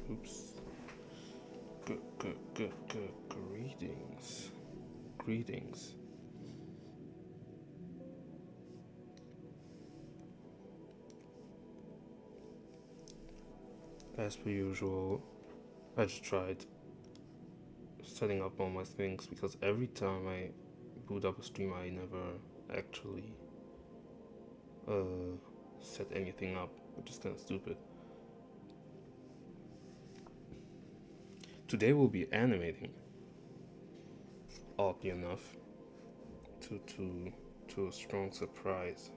Oops. Greetings. Greetings. As per usual, I just tried setting up all my things because every time I boot up a stream, I never actually set anything up, which is kind of stupid. Today we'll be animating, oddly enough, to a strong surprise.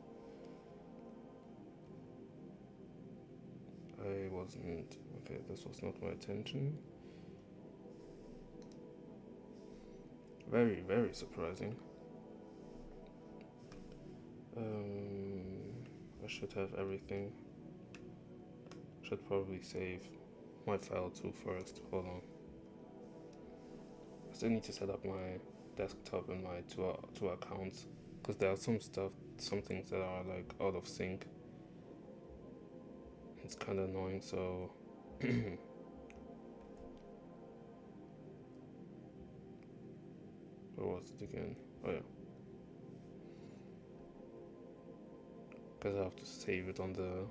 I wasn't okay. This was not my attention. Very, very surprising. I should have everything. Should probably save my file too first. Hold on. I still need to set up my desktop and my two accounts because there are some things that are like out of sync. It's kind of annoying. So. Where was it again? Oh yeah. Because I have to save it on the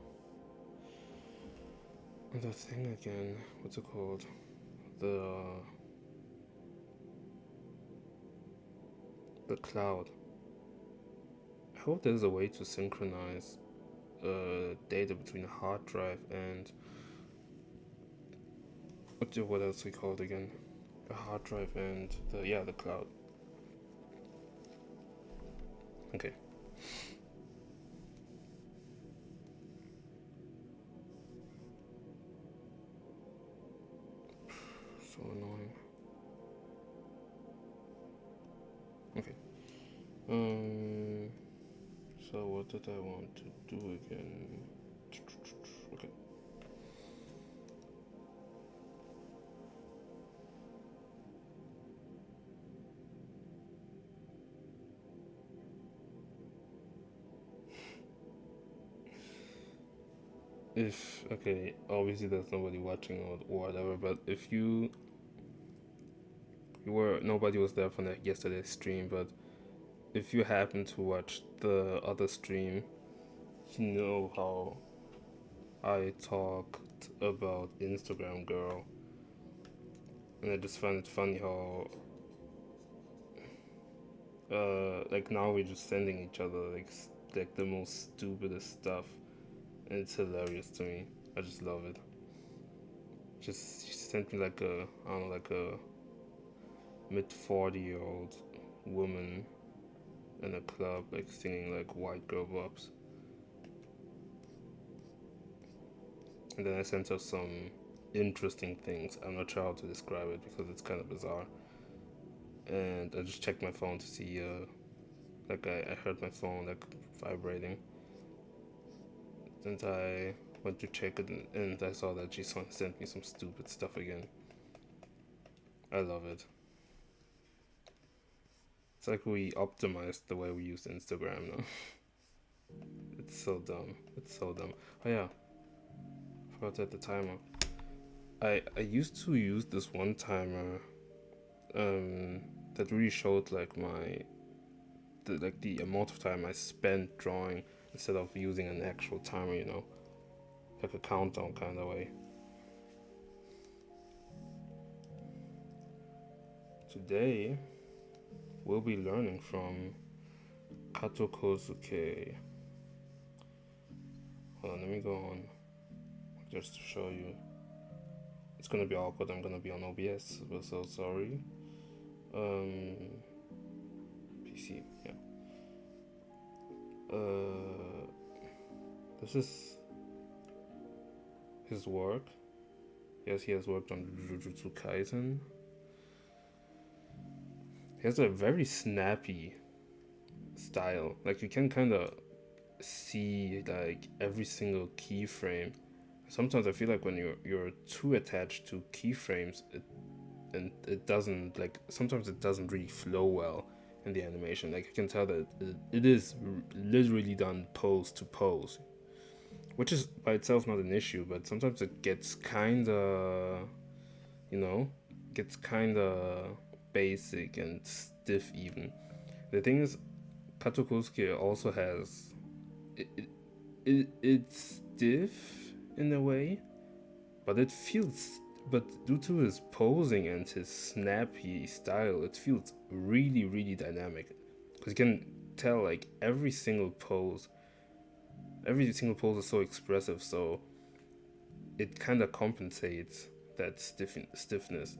thing again. What's it called? The cloud. I hope there's a way to synchronize data between a hard drive and what else we call it again? A hard drive and the cloud. Okay. So annoying. Okay. So what did I want to do again? Okay. Obviously there's nobody watching or whatever, but if nobody was there for yesterday's stream, but if you happen to watch the other stream, you know how I talked about Instagram Girl, and I just find it funny how like now we're just sending each other like the most stupidest stuff, and it's hilarious to me. I just love it. She sent me like a mid-40-year-old woman in a club like singing like white girl bops, and then I sent her some interesting things. I'm not sure how to describe it because it's kind of bizarre, and I just checked my phone to see like I heard my phone like vibrating, and I went to check it, and I saw that she sent me some stupid stuff again. I love it. It's like we optimized the way we use Instagram now. It's so dumb. It's so dumb. Oh yeah, forgot to set the timer. I used to use this one timer that really showed like the amount of time I spent drawing instead of using an actual timer, you know, like a countdown kind of way. Today we'll be learning from Kato Kozuke. Hold on, let me go on just to show you. It's gonna be awkward. I'm gonna be on OBS. We're so sorry. PC, yeah. This is his work. Yes, he has worked on Jujutsu Kaisen. He has a very snappy style. Like you can kind of see like every single keyframe. Sometimes I feel like when you're too attached to keyframes, it doesn't like sometimes it doesn't really flow well in the animation. Like you can tell that it is literally done pose to pose, which is by itself not an issue, but sometimes it gets kind of, you know, gets kind of basic and stiff even. The thing is, Katokusuke also has it's stiff in a way, but it feels but due to his posing and his snappy style, it feels really really dynamic because you can tell like every single pose is so expressive, so it kind of compensates that stiffness.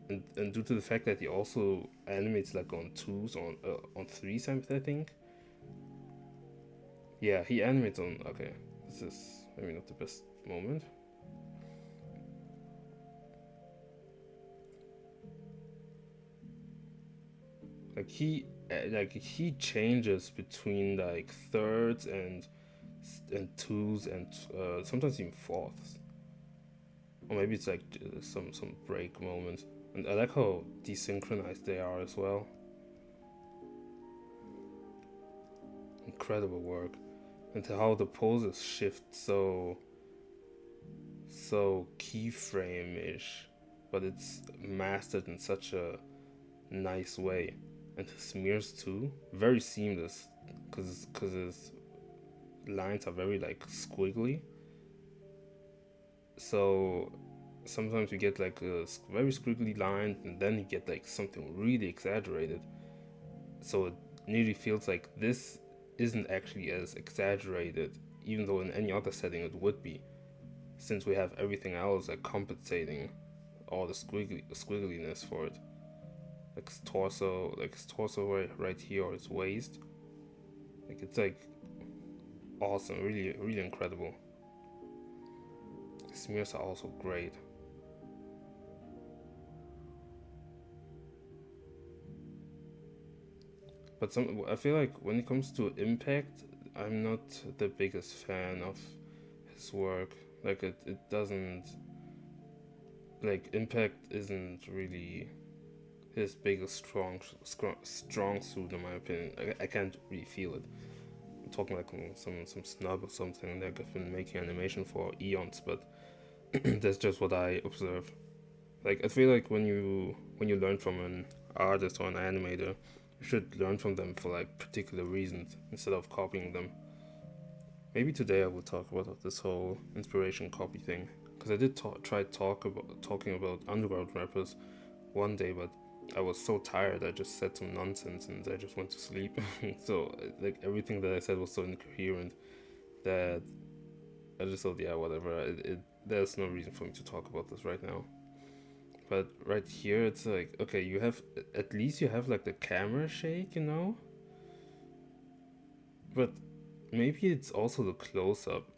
And due to the fact that he also animates like on twos on threes, I think. Yeah, he animates on. Okay, this is maybe not the best moment. Like he changes between like thirds and twos and sometimes even fourths, or maybe it's like some break moments. And I like how desynchronized they are as well. Incredible work, and how the poses shift so keyframe-ish, but it's mastered in such a nice way. And his smears too, very seamless, because his lines are very like squiggly. So sometimes you get like a very squiggly line, and then you get like something really exaggerated. So it nearly feels like this isn't actually as exaggerated, even though in any other setting it would be, since we have everything else like compensating all the squiggliness for it. Like his torso right here, or his waist. Like it's like awesome, really really incredible. His smears are also great. But I feel like when it comes to impact, I'm not the biggest fan of his work. Like it doesn't like impact isn't really his biggest strong suit in my opinion. I can't really feel it. I'm talking like some snub or something. Like I've been making animation for eons, but that's just what I observe. Like I feel like when you learn from an artist or an animator, you should learn from them for like particular reasons instead of copying them. Maybe today I will talk about this whole inspiration copy thing, because I did try talking about underground rappers one day, but I was so tired I just said some nonsense and I just went to sleep. So like everything that I said was so incoherent that I just thought, yeah, whatever. There's no reason for me to talk about this right now. But right here, it's like, okay, you have at least you have like the camera shake, but maybe it's also the close up.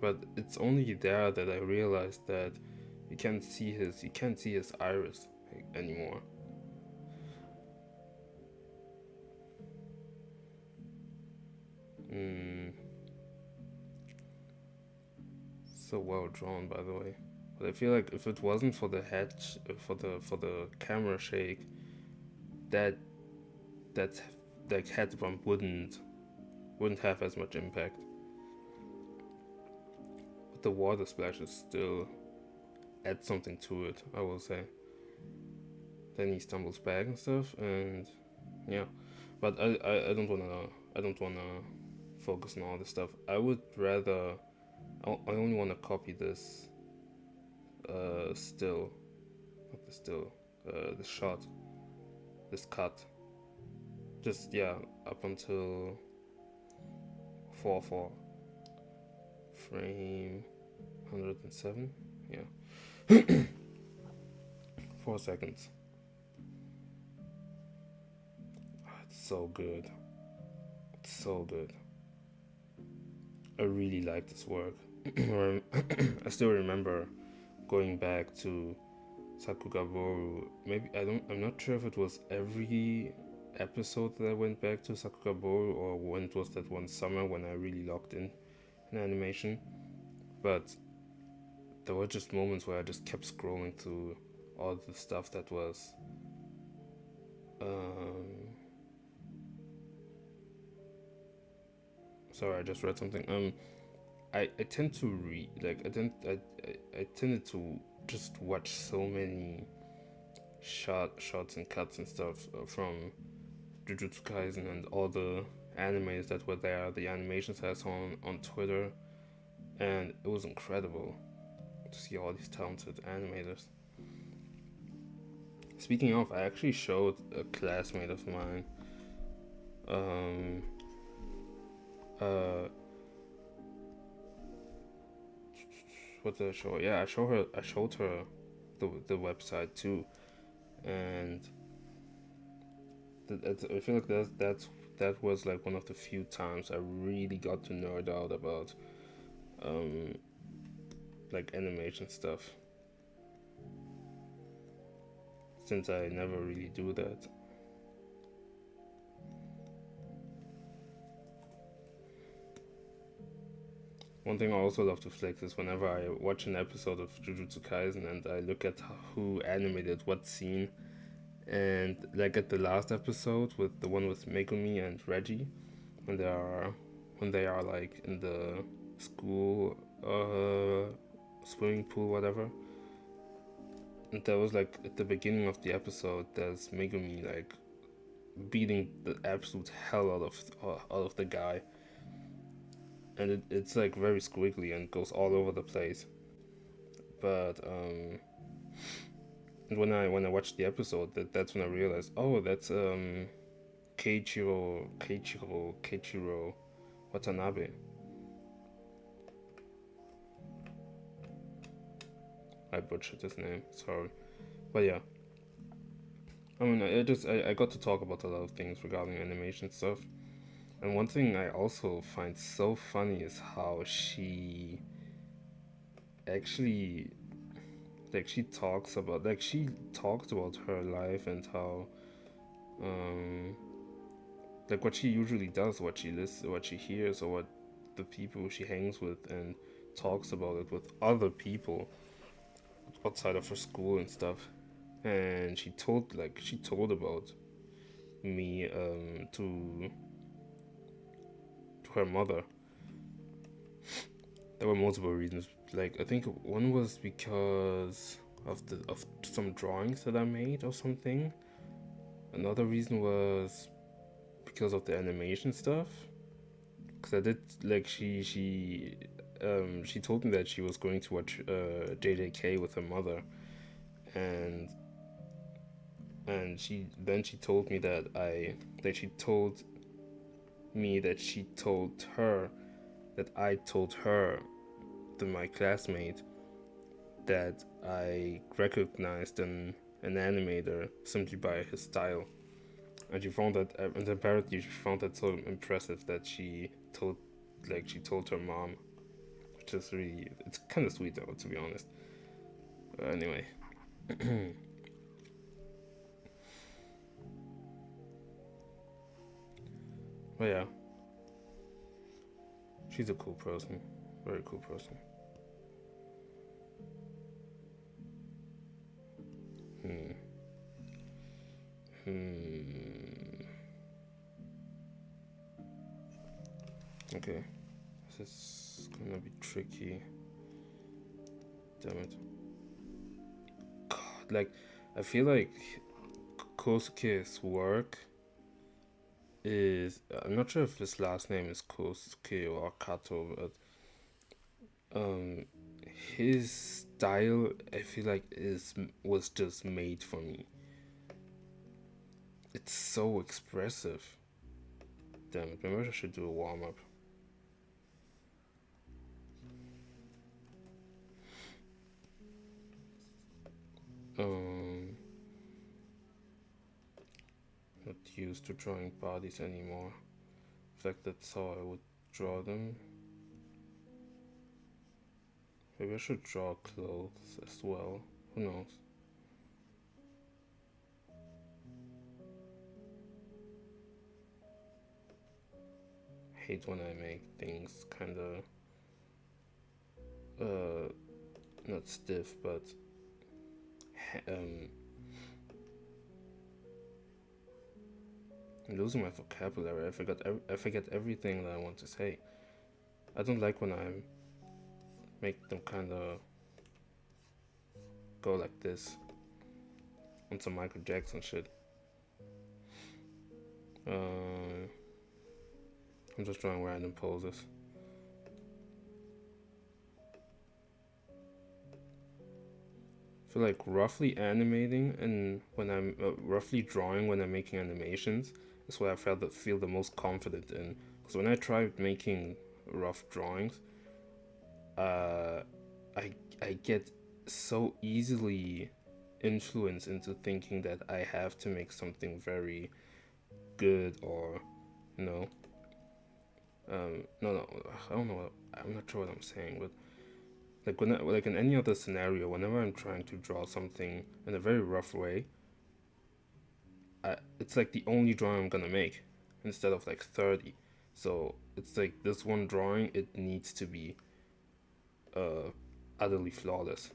But it's only there that I realized that you can't see his iris anymore. Mm, so well drawn, by the way. But I feel like if it wasn't for the head, for the camera shake, that that like head bump wouldn't have as much impact. But the water splashes still add something to it, I will say. Then he stumbles back and stuff, and yeah. But I don't wanna focus on all this stuff. I would rather. I only want to copy this still, not the still, the shot, this cut. Just yeah, up until 4 frame 107. Yeah, 4 seconds. It's so good. It's so good. I really like this work. I still remember going back to Sakugaboru. Maybe I'm not sure if it was every episode that I went back to Sakugaboru or when it was that one summer when I really locked in animation. But there were just moments where I just kept scrolling through all the stuff that was. Sorry, I just read something. I tend to read like I tended to just watch so many shots and cuts and stuff from Jujutsu Kaisen and all the animes that were there, the animations I saw on Twitter, and it was incredible to see all these talented animators. Speaking of, I actually showed a classmate of mine um, uh, what did I show? Yeah, I showed her the website too, and I feel like that was like one of the few times I really got to nerd out about um, like animation stuff, since I never really do that. One thing I also love to flex is whenever I watch an episode of Jujutsu Kaisen and I look at who animated what scene, and like at the last episode with the one with Megumi and Reggie, when they are like in the school swimming pool, whatever. And that was like at the beginning of the episode. There's Megumi like beating the absolute hell out of the guy, and it's like very squiggly and goes all over the place. But and when I watched the episode, that's when I realized, oh, that's Keiichiro Watanabe. I butchered his name, sorry. But yeah, I mean, I got to talk about a lot of things regarding animation stuff. And one thing I also find so funny is how she actually she talks about her life and how um like what she usually does, what she listens, what she hears, or what the people she hangs with, and talks about it with other people outside of her school and stuff. And she told about me to her mother. There were multiple reasons. Like I think one was because of some drawings that I made or something. Another reason was because of the animation stuff. Because I did like she told me that she was going to watch JJK with her mother, and she told me that she told me that she told her that I told her, to my classmate, that I recognized an animator simply by his style, and and apparently she found that so impressive that she told her mom, which is really, it's kind of sweet though, to be honest. Anyway, but yeah, she's a cool person, very cool person. Hmm. Hmm. Okay, this is gonna be tricky. Damn it. God, like, I feel like Kosuke's work is. I'm not sure if his last name is Kosuke or Kato, but um, his style, I feel like, is was just made for me. It's so expressive. Damn it, maybe I should do a warm up. Um, Not used to drawing bodies anymore. In fact, that's how I would draw them. Maybe I should draw clothes as well. Who knows? Hate when I make things kind of uh not stiff, but um I'm losing my vocabulary. I forget everything that I want to say. I don't like when I'm make them kind of go like this on some Michael Jackson shit. Uh, I'm just drawing random poses. I feel like roughly animating and when I'm roughly drawing when I'm making animations is what I feel the most confident in. Because when I tried making rough drawings, uh, I get so easily influenced into thinking that I have to make something very good or you know no, I don't know, I'm not sure what I'm saying, but like in any other scenario, whenever I'm trying to draw something in a very rough way, it's like the only drawing I'm gonna make instead of like 30. So it's like this one drawing, it needs to be uh utterly flawless.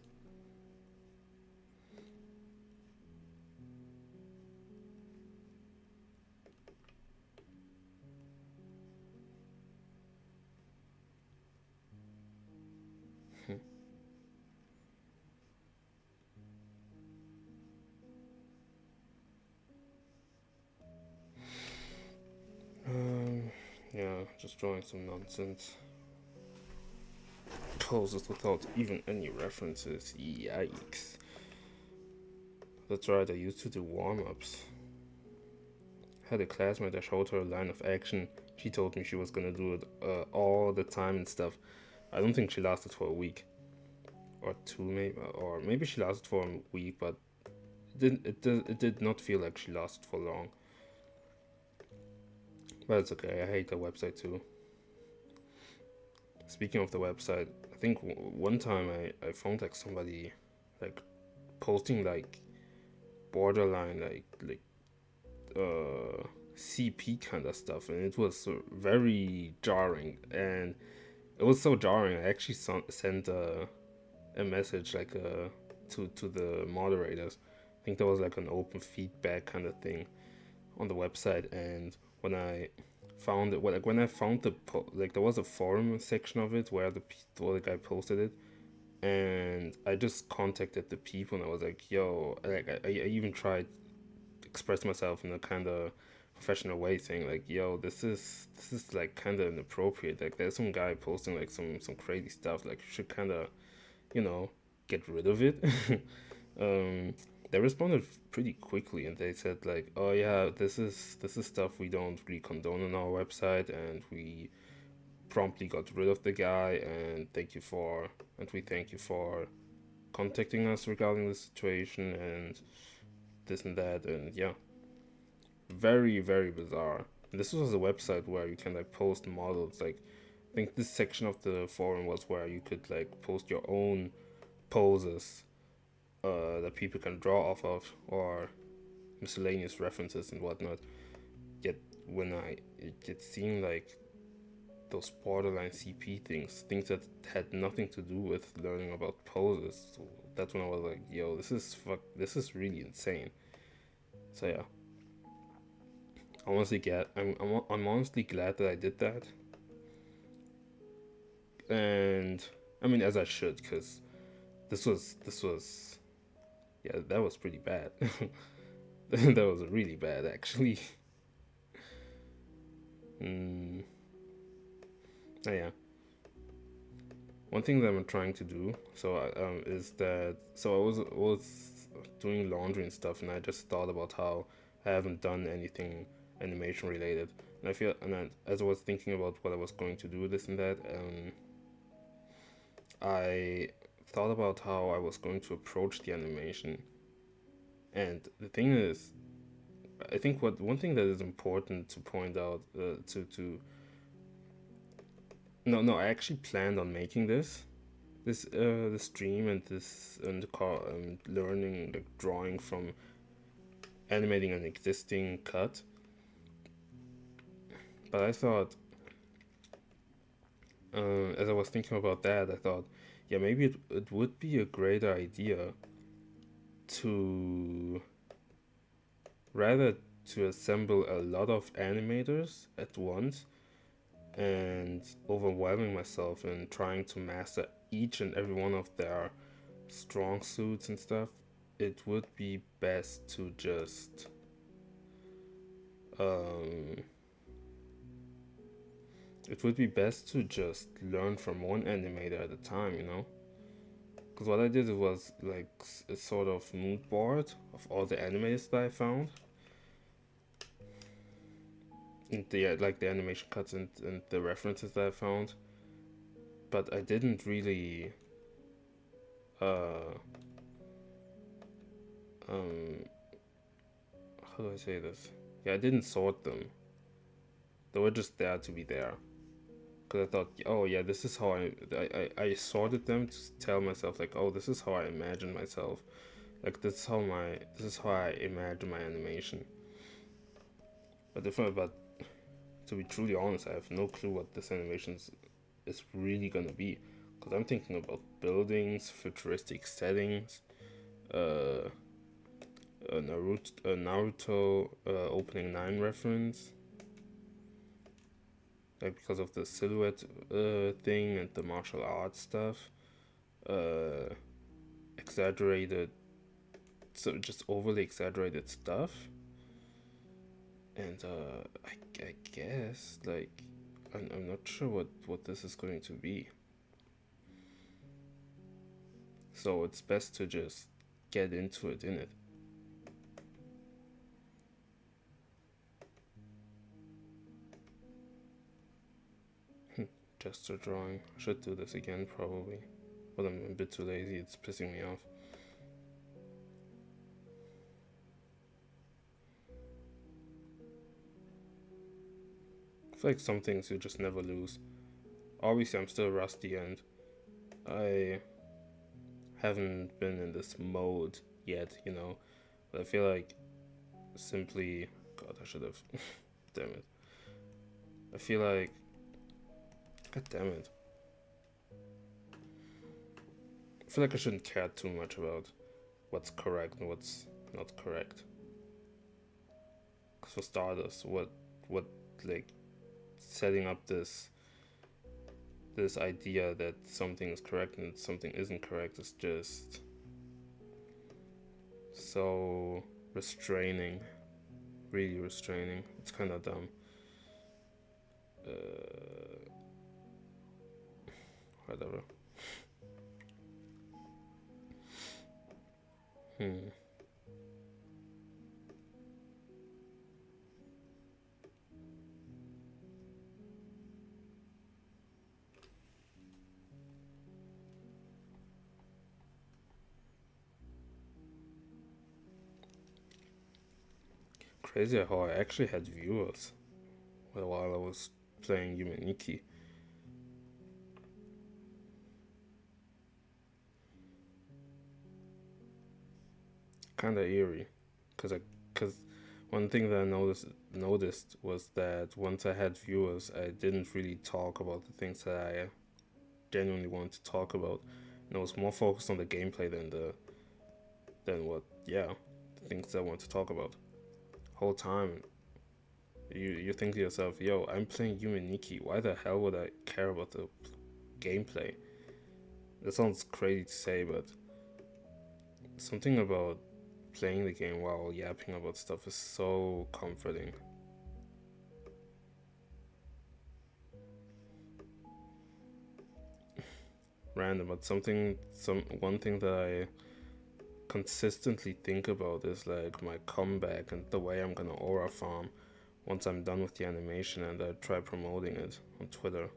um yeah, just drawing some nonsense poses without even any references. Yikes. That's right, I used to do warm-ups. Had a classmate, I showed her a line of action. She told me she was gonna do it all the time and stuff. I don't think she lasted for a week or two, maybe, or maybe she lasted for a week, but it did not feel like she lasted for long. But it's okay. I hate the website too. Speaking of the website, I think one time I found like somebody like posting like borderline CP kind of stuff, and it was very jarring. And it was so jarring. I actually sent a message like to the moderators. I think there was like an open feedback kind of thing on the website, and when I found it, well, like when I found like there was a forum section of it where the guy posted it, and I just contacted the people and I was like, yo, like I even tried to express myself in a kind of professional way, saying like, yo, this is like kind of inappropriate. Like there's some guy posting like some crazy stuff. Like you should kind of you know get rid of it. um, they responded pretty quickly and they said like, oh yeah, this is stuff we don't really condone on our website, and we promptly got rid of the guy, and we thank you for contacting us regarding the situation and this and that. And yeah, very very bizarre. And this was a website where you can like post models. Like I think this section of the forum was where you could like post your own poses that people can draw off of, or miscellaneous references and whatnot. Yet when it seemed like those borderline CP things that had nothing to do with learning about poses. So that's when I was like, yo, this is really insane. So yeah, I'm honestly glad that I did that, and I mean as I should, because this was yeah, that was pretty bad. That was really bad actually. Mm, oh, yeah. One thing that I'm trying to do is that I was doing laundry and stuff, and I just thought about how I haven't done anything animation related, and as I was thinking about what I was going to do this and that, I thought about how I was going to approach the animation, and the thing is, I think what one thing that is important to point out to no, I actually planned on making this stream and learning like drawing from animating an existing cut. But I thought, as I was thinking about that, I thought, yeah, maybe it would be a great idea to rather to assemble a lot of animators at once and overwhelming myself and trying to master each and every one of their strong suits and stuff, it would be best to just um, learn from one animator at a time, you know? Because what I did was like a sort of mood board of all the animes that I found, and the animation cuts and the references that I found, but I didn't really uh um how do I say this? Yeah, I didn't sort them. They were just there to be there. Because I thought, oh yeah, this is how I sorted them to tell myself like, oh, this is how I imagine myself. Like this is how I imagine my animation. But to be truly honest, I have no clue what this animation is really gonna be. Because I'm thinking about buildings, futuristic settings, uh, Naruto opening 9 reference, like because of the silhouette thing and the martial arts stuff, uh, exaggerated, so just overly exaggerated stuff, and I guess like I'm not sure what this is going to be. So it's best to just get into it in it. Gesture drawing. I should do this again probably, but I'm a bit too lazy. It's pissing me off. I feel like some things you just never lose. Obviously, I'm still rusty and I haven't been in this mode yet, you know. But I feel like simply. God, I should have. Damn it. I feel like. God damn it. I feel like I shouldn't care too much about what's correct and what's not correct. Because for starters, what, like, setting up this idea that something is correct and something isn't correct is just so restraining, really restraining. It's kind of dumb. Whatever. Crazy how I actually had viewers while I was playing Yumeniki. Kind of eerie, cause one thing that I noticed was that once I had viewers, I didn't really talk about the things that I genuinely wanted to talk about, and I was more focused on the gameplay than what the things I want to talk about. Whole time, you think to yourself, yo, I'm playing Yumeniki. Why the hell would I care about the gameplay? That sounds crazy to say, but something about playing the game while yapping about stuff is so comforting. Random, but one thing that I consistently think about is like my comeback and the way I'm gonna aura farm once I'm done with the animation, and I try promoting it on Twitter.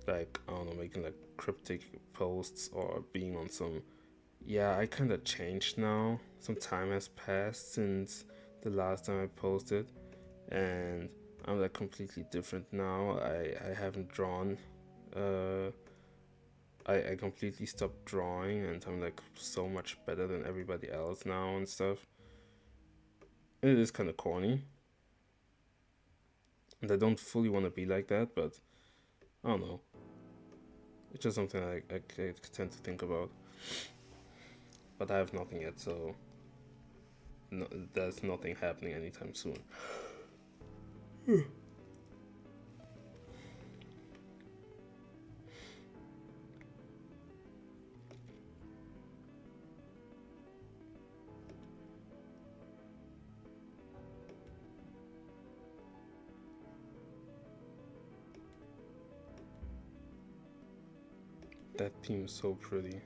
Like, I don't know, making like cryptic posts or being on some. Yeah, I kind of changed now. Some time has passed since the last time I posted, and I'm like completely different now. I haven't drawn. Uh, I completely stopped drawing, and I'm like so much better than everybody else now and stuff. It is kind of corny, and I don't fully want to be like that, but I don't know. It's just something I tend to think about. But I have nothing yet, so no, there's nothing happening anytime soon. That theme is so pretty.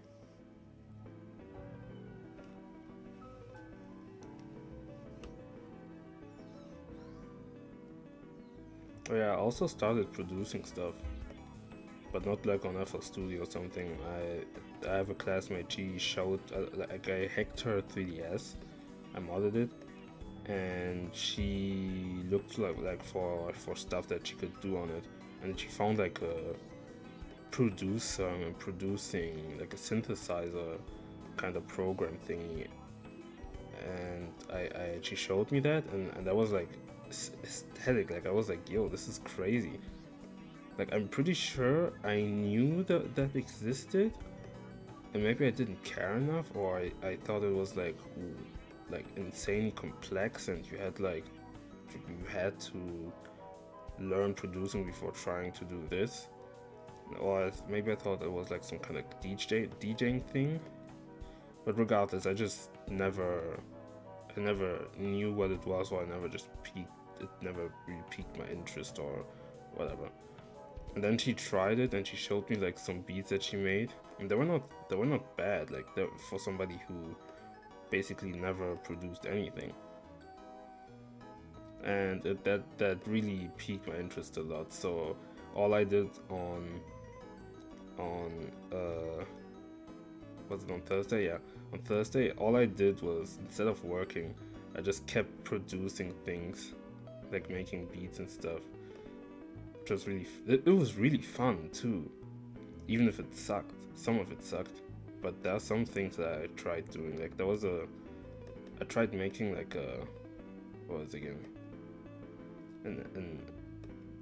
Oh yeah, I also started producing stuff, but not like on FL Studio or something. I have a classmate. She showed like I hacked her 3DS. I modded it, and she looked like for stuff that she could do on it, and she found like a producer and producing like a synthesizer kind of program thingy, and she showed me that, and that was like aesthetic. Like I was like, yo, this is crazy. Like I'm pretty sure I knew that existed, and maybe I didn't care enough, or I thought it was like insanely complex, and you had to learn producing before trying to do this, or maybe I thought it was like some kind of DJing thing. But regardless, I never knew what it was, or I never just peaked. It never really piqued my interest or whatever. And then she tried it, and she showed me like some beats that she made, and they were not bad. Like for somebody who basically never produced anything, and that really piqued my interest a lot. So all I did on was it on Thursday? Yeah, on Thursday, all I did was, instead of working, I just kept producing things, like making beats and stuff. Just really, it was really fun too, even if it sucked. Some of it sucked, but there are some things that I tried doing. Like I tried making like a, what was it again?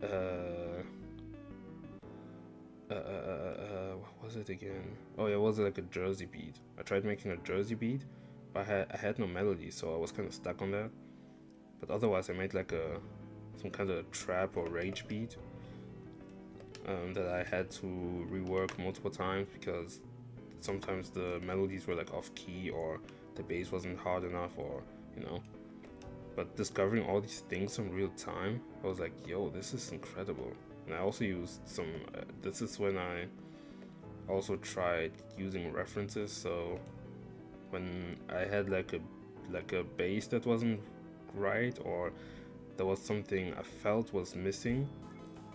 Uh, what was it again? Oh yeah, it was like a Jersey beat. I tried making a Jersey beat, but I had no melody, so I was kind of stuck on that. But otherwise, I made like some kind of trap or rage beat that I had to rework multiple times because sometimes the melodies were like off key, or the bass wasn't hard enough, or you know. But discovering all these things in real time, I was like, yo, this is incredible. And I also used some. This is when I also tried using references. So when I had like a bass that wasn't right, or there was something I felt was missing,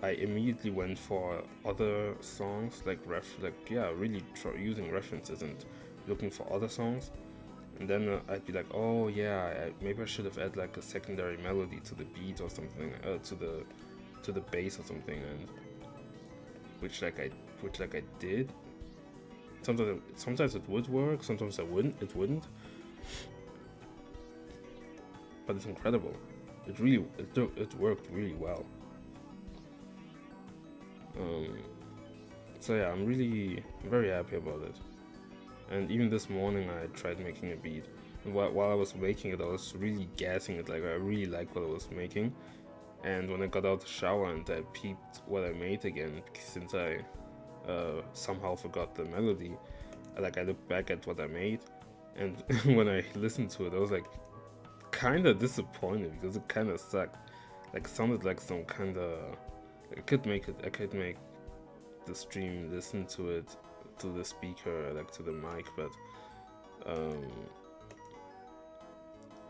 I immediately went for other songs, really using references and looking for other songs. And then I'd be like, oh yeah, maybe I should have added like a secondary melody to the beat or something, to the bass or something, and which I did. Sometimes it would work, sometimes it wouldn't. But it's incredible. It worked really well. So yeah, I'm very happy about it. And even this morning, I tried making a beat. And while I was making it, I was really gassing it. Like I really liked what I was making. And when I got out the shower and I peeped what I made again, since I somehow forgot the melody, I looked back at what I made, and when I listened to it, I was like kind of disappointed because it kind of sucked. Like sounded like some kind of. I could make the stream listen to it to the speaker, like to the mic, but um,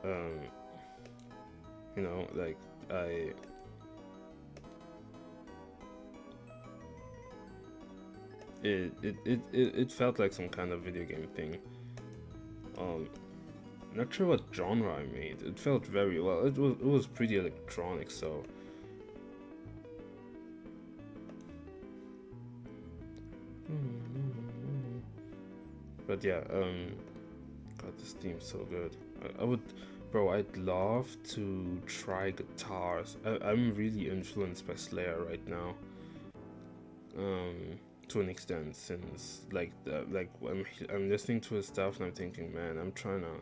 um, like it felt like some kind of video game thing. Not sure what genre I made. It felt very well. It was pretty electronic, so. But yeah, God, this theme's so good. I would, bro. I'd love to try guitars. I'm really influenced by Slayer right now. To an extent, since I'm listening to his stuff and I'm thinking, man, I'm trying to,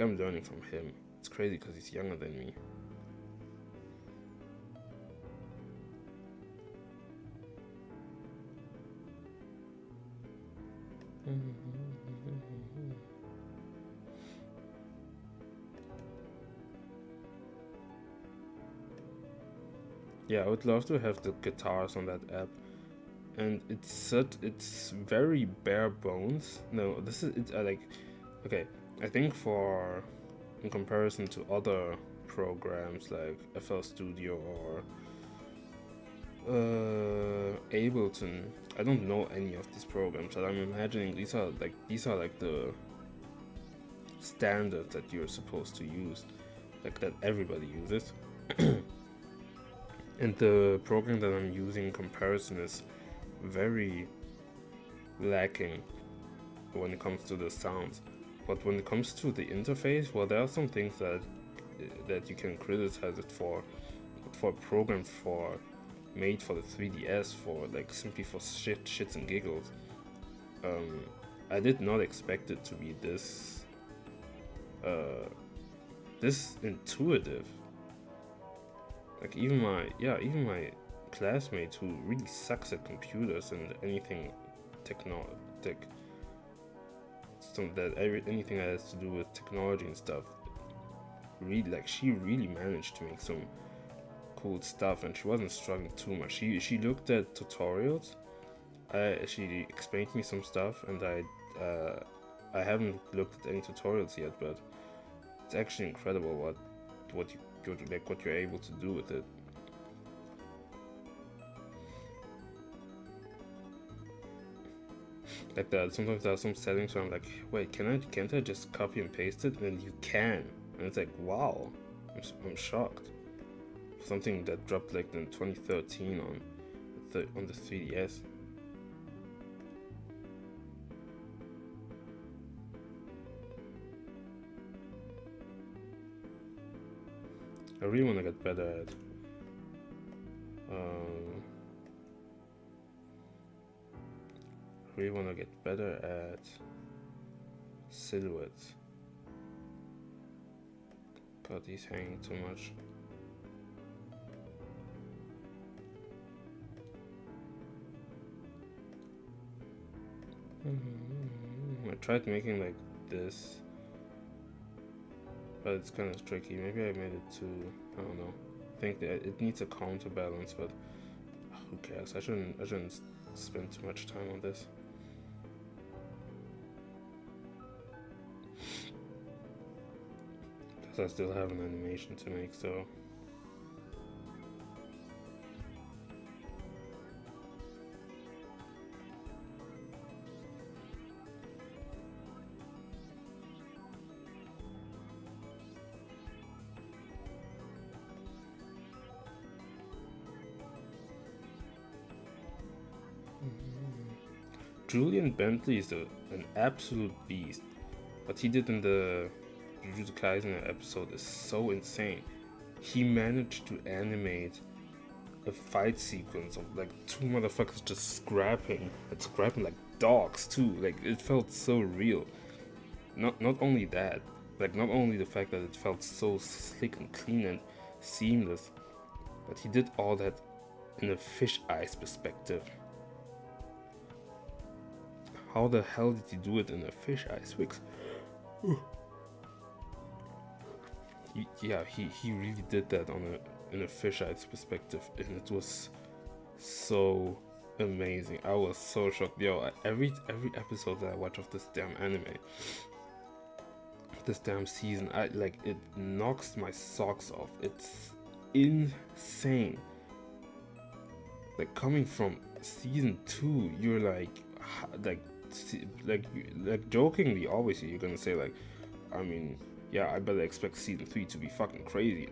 I'm learning from him. It's crazy because he's younger than me. Yeah, I would love to have the guitars on that app, and it's very bare bones. No, this is it. Like, okay, I think for in comparison to other programs like FL Studio or Ableton, I don't know any of these programs, but I'm imagining these are like the standards that you're supposed to use, like that everybody uses. And the program that I'm using in comparison is very lacking when it comes to the sounds. But when it comes to the interface, well, there are some things that you can criticize it for. But for a program made for the 3DS, for like simply for shits and giggles, I did not expect it to be this this intuitive. Like even my classmates who really sucks at computers and anything anything that has to do with technology and stuff, really, like, she really managed to make some cool stuff, and she wasn't struggling too much. She looked at tutorials. She explained me some stuff, and I haven't looked at any tutorials yet, but it's actually incredible what you're able to do with it. Like that, sometimes there are some settings where I'm like, wait, can't I just copy and paste it? And you can, and it's like, wow, I'm shocked. Something that dropped like in 2013 on the 3DS. I really want to get better at silhouettes. God, he's hanging too much. I tried making like this, but it's kind of tricky. Maybe I made it too, I don't know. I think that it needs a counterbalance, but who cares? I shouldn't spend too much time on this. Because I still have an animation to make, so. Julian Bentley is an absolute beast. What he did in the Jujutsu Kaisen episode is so insane. He managed to animate a fight sequence of like two motherfuckers just scrapping like dogs too. Like, it felt so real. Not only that, like, not only the fact that it felt so slick and clean and seamless, but he did all that in a fish eyes perspective. How the hell did he do it in a fish eyes? He really did that in a fish eyes perspective, and it was so amazing. I was so shocked. Yo, every episode that I watch of this damn anime, this damn season, it knocks my socks off. It's insane. Like, coming from season 2, you're like jokingly, obviously you're gonna say, like, I mean, yeah, I better expect season 3 to be fucking crazy.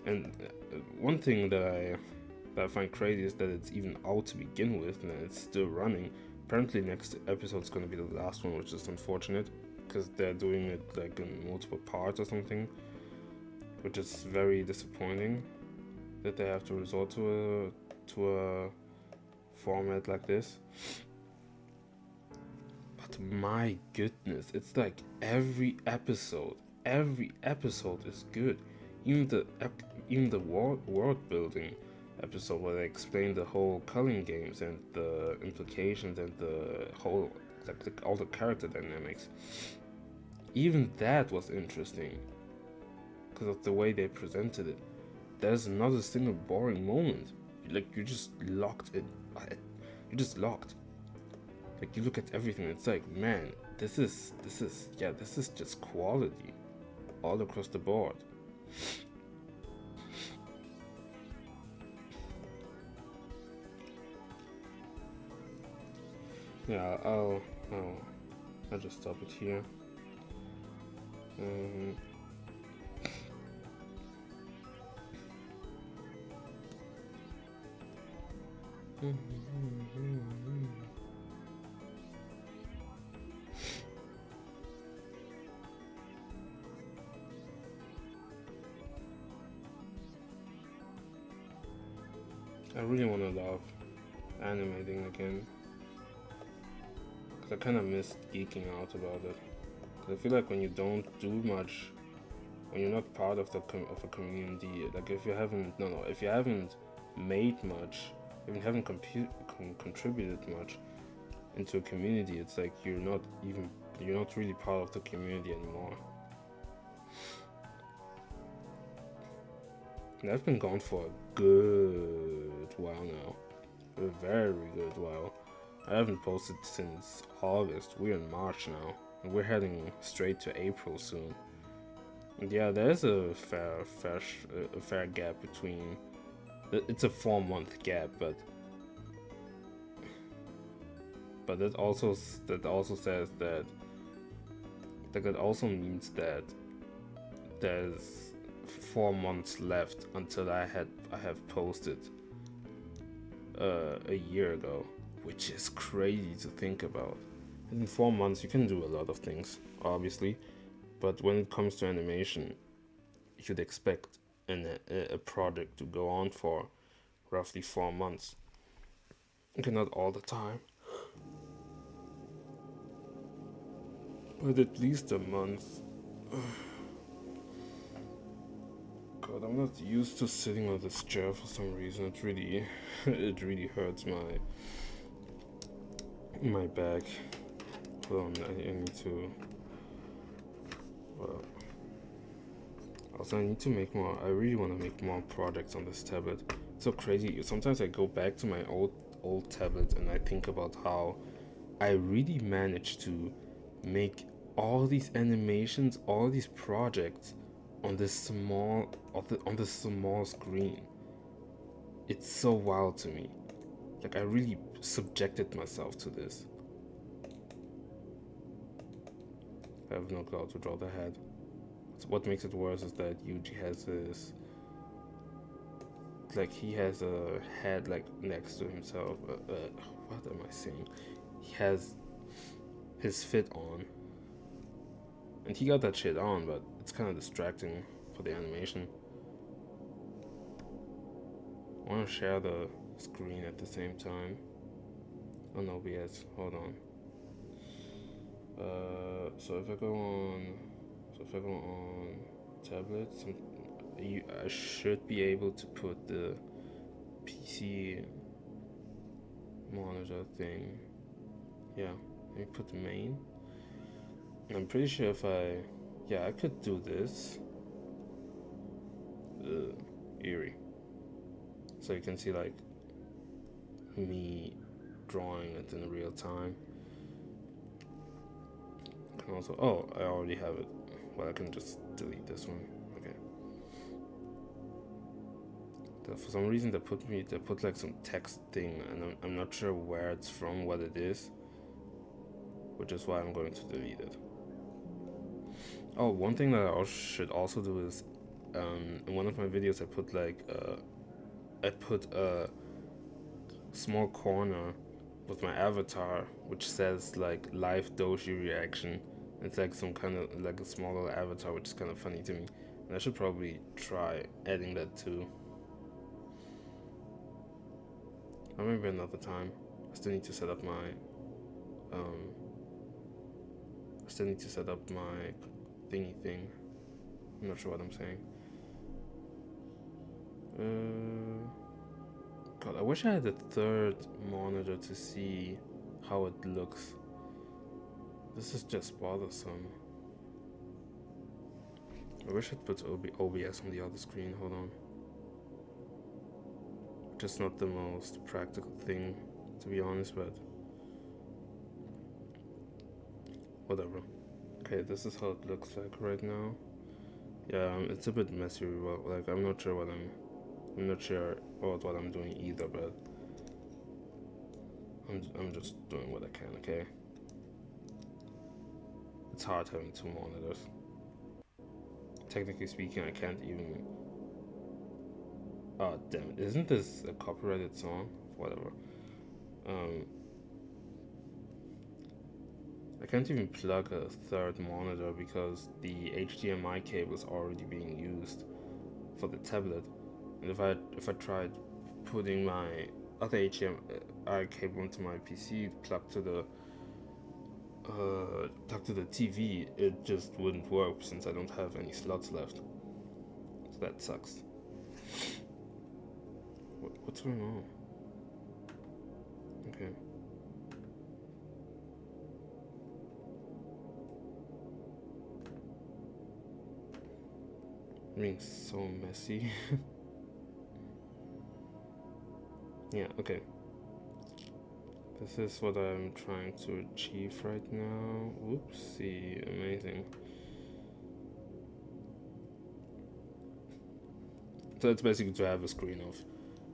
And one thing that I find crazy is that it's even out to begin with, and it's still running. Apparently next episode's gonna be the last one, which is unfortunate, because they're doing it like in multiple parts or something, which is very disappointing that they have to resort to a format like this. But my goodness, it's like every episode is good. Even the world building episode, where they explain the whole culling games and the implications and the whole, like, all the character dynamics. Even that was interesting because of the way they presented it. There's not a single boring moment. Like, you're just locked in you're just locked. Like, you look at everything, it's like, man, this is just quality all across the board. Yeah, I'll just stop it here. I really want to love animating again, because I kind of missed geeking out about it. Because I feel like when you don't do much, when you're not part of of a community, like if you haven't made much, if you haven't contributed much into a community, it's like you're not really part of the community anymore. And I've been gone for a good while now, a very good while. I haven't posted since August. We're in March now, and we're heading straight to April soon. And yeah, there's a fair gap between. It's a 4-month gap, but that also says that, like, that also means that there's 4 months left until I have posted a year ago, which is crazy to think about. And in 4 months you can do a lot of things, obviously, but when it comes to animation, you should expect a project to go on for roughly 4 months. Okay, not all the time, but at least a month. God, I'm not used to sitting on this chair for some reason. It really hurts my back. Hold on, I need to. Also, I need to make more. I really want to make more projects on this tablet. It's so crazy. Sometimes I go back to my old tablet and I think about how I really managed to make all these animations, all these projects on this small screen. It's so wild to me. Like, I really subjected myself to this. I have no clue how to draw the head. What makes it worse is that Yuji has this, like, he has a head like next to himself. What am I saying? He has his fit on, and he got that shit on, but it's kind of distracting for the animation. I want to share the screen at the same time on OBS. Hold on. So if I go on tablets, I should be able to put the PC monitor thing. Yeah, let me put the main. And I'm pretty sure if I could do this. Eerie. So you can see, like, me drawing it in real time. I can also, I already have it. Well, I can just delete this one. Okay. For some reason they put like some text thing, and I'm not sure where it's from, what it is, which is why I'm going to delete it. Oh, one thing that I should also do is, in one of my videos I put a small corner with my avatar which says like live doji reaction. It's like some kind of like a small little avatar, which is kind of funny to me, and I should probably try adding that too. Or maybe another time. I still need to set up my thingy thing. I'm not sure what I'm saying. God, I wish I had a third monitor to see how it looks. This is just bothersome. I wish I'd put OBS on the other screen. Hold on. Just not the most practical thing to be honest, but whatever. Okay, this is how it looks like right now. Yeah, it's a bit messy. Well, like I'm not sure what I'm doing either, but I'm just doing what I can. Okay. It's hard having two monitors. Technically speaking, I can't even. Oh damn it! Isn't this a copyrighted song? Whatever. Um, I can't even plug a third monitor because the HDMI cable is already being used for the tablet. And if I tried putting my other HDMI cable into my PC plugged to the TV, it just wouldn't work since I don't have any slots left. So that sucks. What's going on? Okay. Being so messy. Yeah, okay. This is what I'm trying to achieve right now. Whoopsie, amazing. So it's basically to have a screen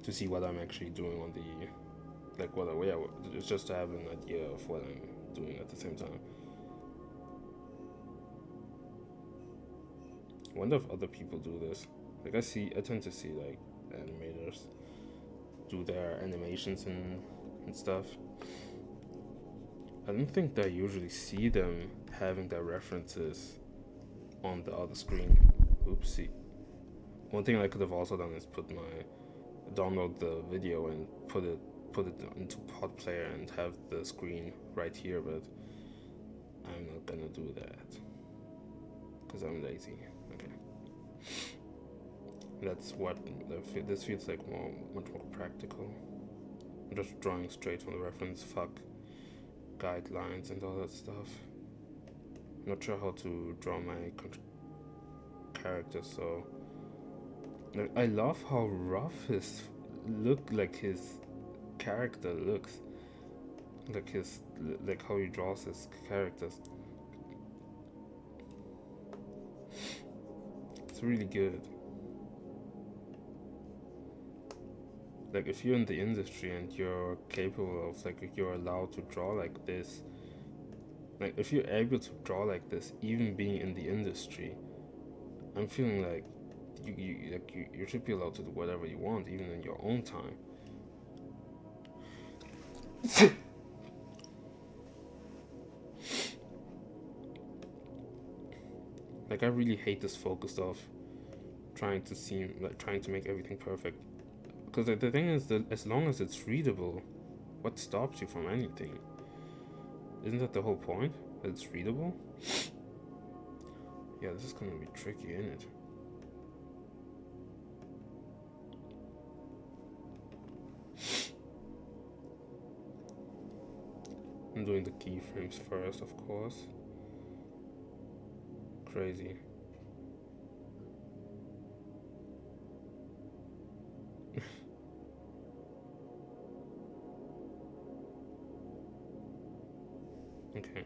to see what I'm actually doing on the, like what I, yeah, it's just to have an idea of what I'm doing at the same time. I wonder if other people do this. Like I tend to see like animators do their animations and stuff. I don't think that I usually see them having their references on the other screen. Oopsie. One thing I could have also done is download the video and put it into Pod Player and have the screen right here, but I'm not gonna do that because I'm lazy. Okay. This feels like much more practical. I'm just drawing straight from the reference. Fuck guidelines and all that stuff. I'm not sure how to draw my characters, so I love how rough his character looks, like how he draws his characters. It's really good. Like if you're in the industry and you're capable of, like, if you're allowed to draw like this, like if you're able to draw like this even being in the industry, I'm feeling like you should be allowed to do whatever you want even in your own time. Like I really hate this focus of trying to make everything perfect, because the thing is that as long as it's readable, what stops you from anything? Isn't that the whole point? That it's readable? Yeah, this is gonna be tricky, isn't it? I'm doing the keyframes first, of course. Crazy. Okay.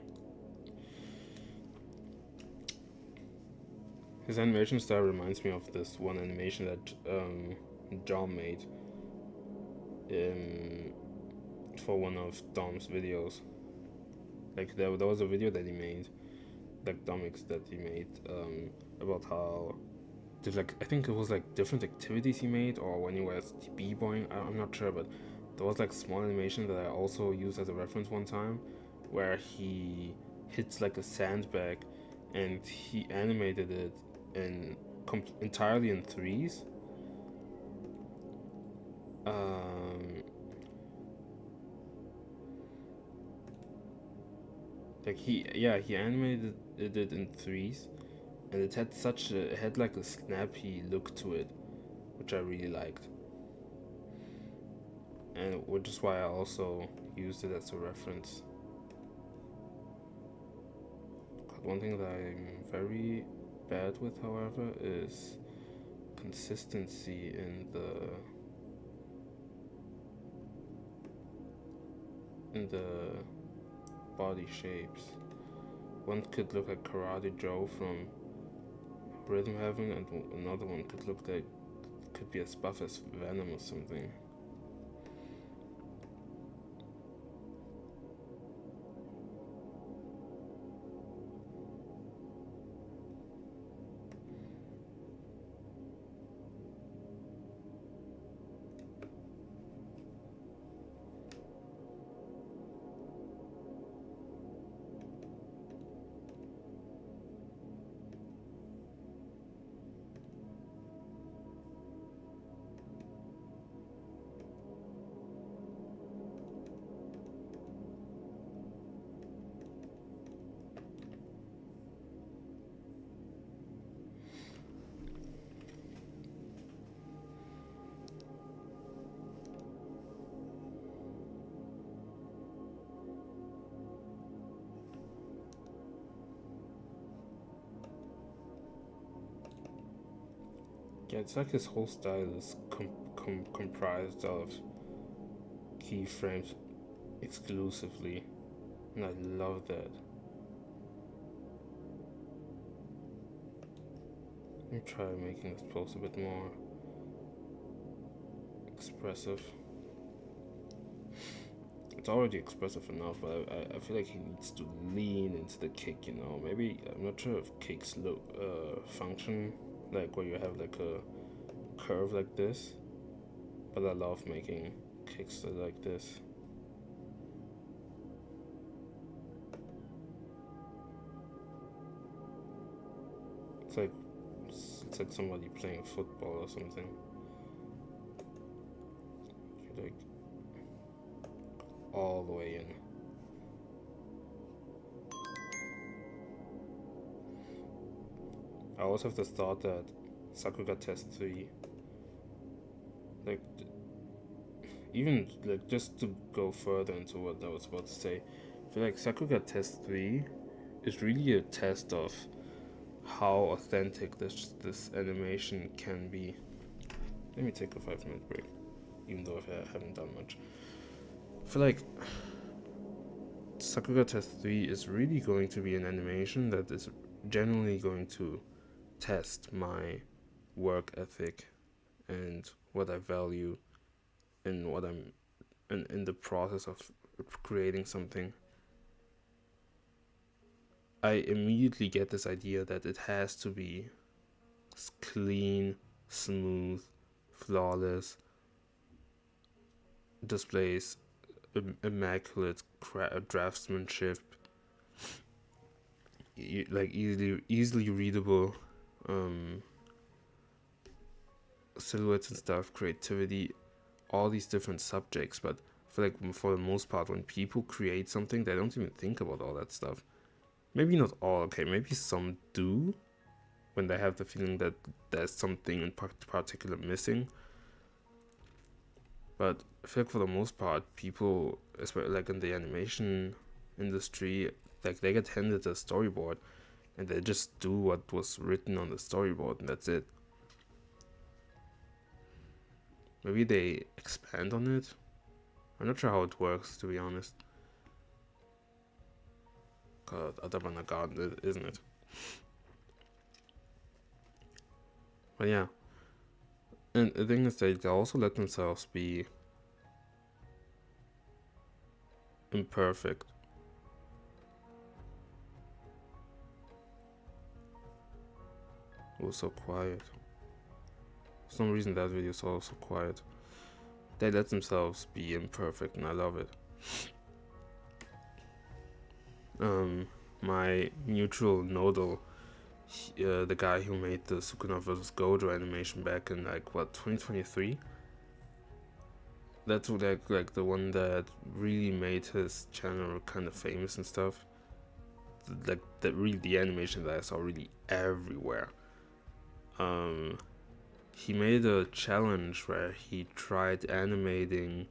His animation style reminds me of this one animation that John made for one of Dom's videos. Like there was a video that he made, like Domix that he made, about how I think it was like different activities he made, or when he was b-boying. I'm not sure, but there was like small animation that I also used as a reference one time, where he hits like a sandbag, and he animated it entirely in threes. Like he animated it in threes, and it had like a snappy look to it, which I really liked, and which is why I also used it as a reference. One thing that I'm very bad with, however, is consistency in in the body shapes. One could look like Karate Joe from Rhythm Heaven, and another one could look like could be as buff as Venom or something. Yeah, it's like his whole style is comprised of keyframes exclusively, and I love that. Let me try making this post a bit more expressive. It's already expressive enough, but I feel like he needs to lean into the kick, you know. Maybe, I'm not sure if kicks function like where you have like a curve like this, but I love making kicks like this. It's like somebody playing football or something. You're like all the way in. I also have the thought that Sakuga Test 3, like, even like just to go further into what I was about to say, I feel like Sakuga Test 3 is really a test of how authentic this animation can be. Let me take a 5-minute break, even though I haven't done much. I feel like Sakuga Test 3 is really going to be an animation that is genuinely going to test my work ethic and what I value and what I'm in the process of creating something. I immediately get this idea that it has to be clean, smooth, flawless, displays immaculate draftsmanship, like easily readable silhouettes and stuff, creativity, all these different subjects. But I feel like for the most part, when people create something, they don't even think about all that stuff. Maybe not all, okay, maybe some do, when they have the feeling that there's something in particular missing. But I feel like for the most part, people, especially like in the animation industry, like they get handed a storyboard and they just do what was written on the storyboard and that's it. Maybe they expand on it. I'm not sure how it works, to be honest. God, Adabana Garden, isn't it? But yeah. And the thing is, they also let themselves be imperfect. It was so quiet. For some reason, that video is also quiet. They let themselves be imperfect, and I love it. My mutual nodal, the guy who made the Sukuna vs. Gojo animation back in like what 2023. That's like the one that really made his channel kind of famous and stuff. Like the animation that I saw really everywhere. He made a challenge where he tried animating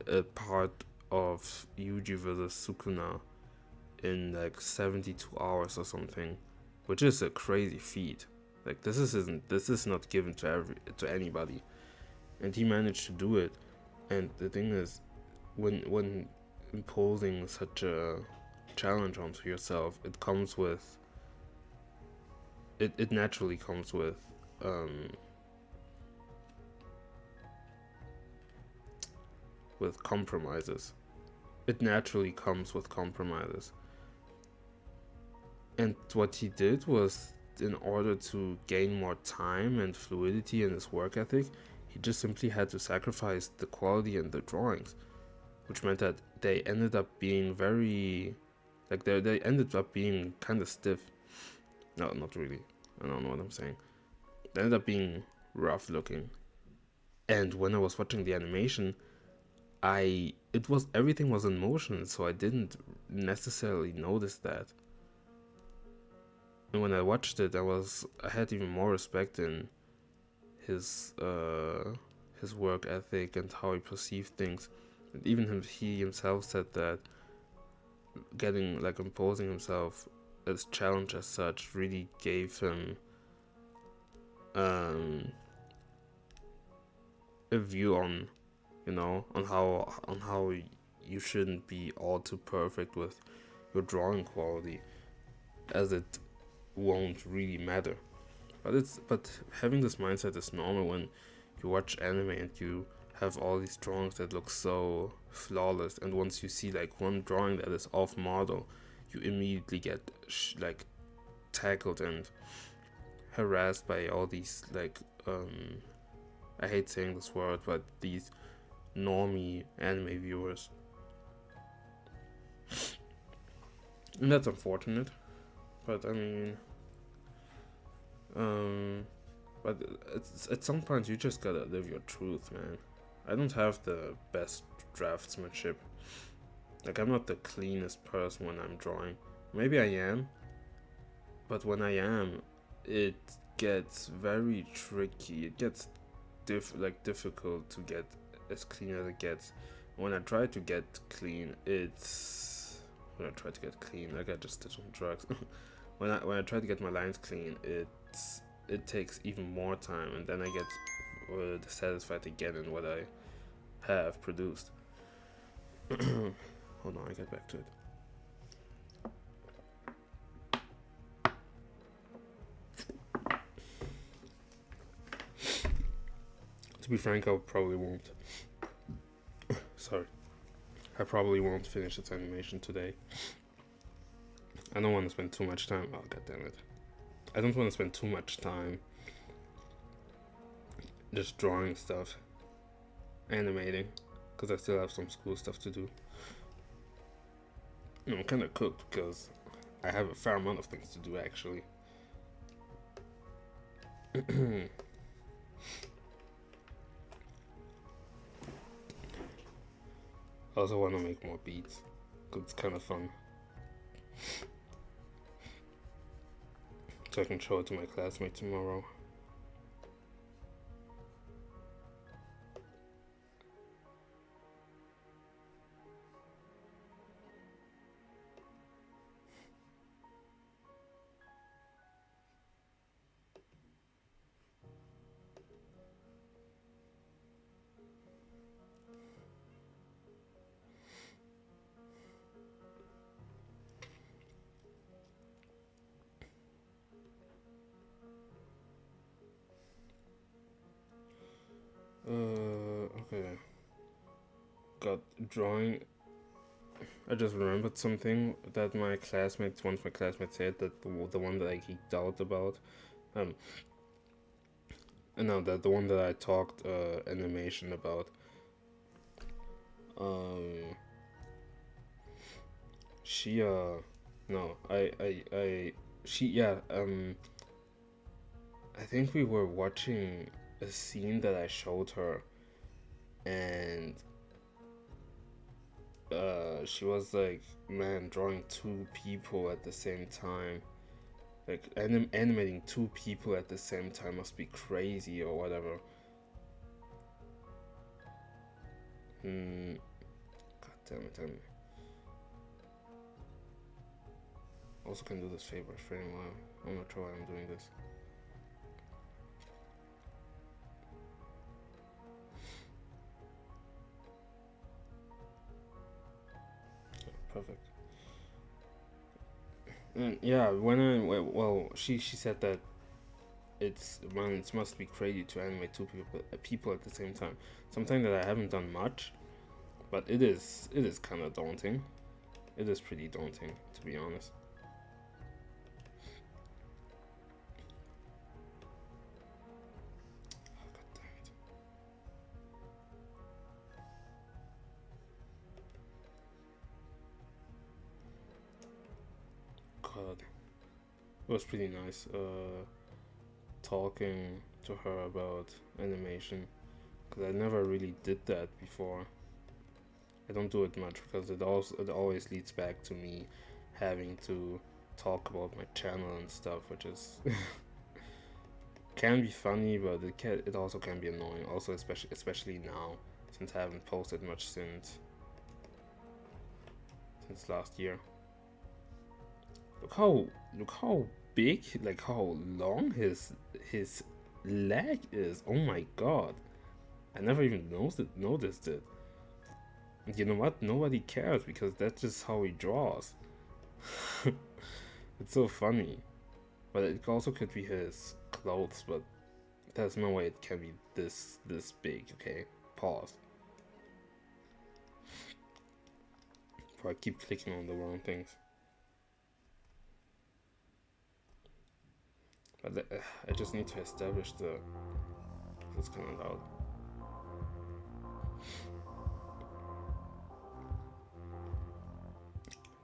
a part of Yuji vs. Sukuna in like 72 hours or something, which is a crazy feat. Like this is not given to anybody, and he managed to do it. And the thing is, when imposing such a challenge onto yourself, it naturally comes um, with compromises. It naturally comes with compromises. And what he did was, in order to gain more time and fluidity in his work ethic, he just simply had to sacrifice the quality in the drawings, which meant that they ended up being they ended up being kind of stiff. No, not really. I don't know what I'm saying. They ended up being rough looking. And when I was watching the animation, everything was in motion, so I didn't necessarily notice that. And when I watched it, I had even more respect in his work ethic and how he perceived things. And even he himself said that imposing himself as challenge as such really gave him a view on how you shouldn't be all too perfect with your drawing quality, as it won't really matter. But having this mindset is normal when you watch anime and you have all these drawings that look so flawless, and once you see like one drawing that is off model, you immediately get tackled and harassed by all these I hate saying this word, but these normie anime viewers. And that's unfortunate, but I mean, but at some point you just gotta live your truth, man. I don't have the best draftsmanship. Like, I'm not the cleanest person when I'm drawing. Maybe I am, but when I am, it gets very tricky. It gets difficult to get as clean as it gets. When I try to get clean, like I just did on drugs. when I try to get my lines clean, it takes even more time, and then I get dissatisfied again in what I have produced. Hold on, I get back to it. To be frank, I probably won't. Sorry. I probably won't finish its animation today. I don't want to spend too much time. Oh, god damn it. I don't want to spend too much time just drawing stuff, animating, because I still have some school stuff to do. I'm kind of cooked because I have a fair amount of things to do, actually. I also want to make more beats, because it's kind of fun. So I can show it to my classmate tomorrow. Okay. Got drawing. I just remembered something that one of my classmates said, that the one that I geeked out about. No, the one that I talked animation about. She no, she I think we were watching a scene that I showed her, and she was like, man, drawing two people at the same time, like animating two people at the same time must be crazy or whatever. God damn it, also can do this favor frame. Wow, I'm not sure why I'm doing this. perfect. And yeah, when I well, she said that it's man, it must be crazy to animate two people at the same time. Something that I haven't done much, but it is kind of daunting. It is pretty daunting, to be honest. God, it was pretty nice. Talking to her about animation, because I never really did that before. I don't do it much because it always leads back to me having to talk about my channel and stuff, which is can be funny, but it also can be annoying. Also, especially now, since I haven't posted much since last year. Look how big, like how long his leg is. Oh my god! I never even noticed it. And you know what? Nobody cares because that's just how he draws. It's so funny. But it also could be his clothes, but there's no way it can be this big, okay? Pause. Before I keep clicking on the wrong things. But I just need to establish the... It's kind of loud.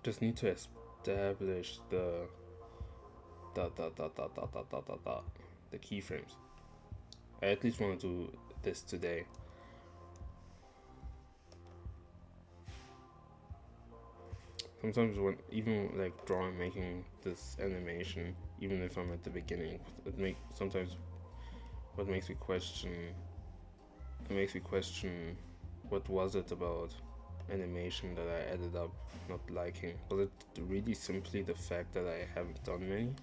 Just need to establish the keyframes. I at least want to do this today. Sometimes when even like making this animation, even if I'm at the beginning, sometimes what makes me question. It makes me question what was it about animation that I ended up not liking. Was it really simply the fact that I haven't done many?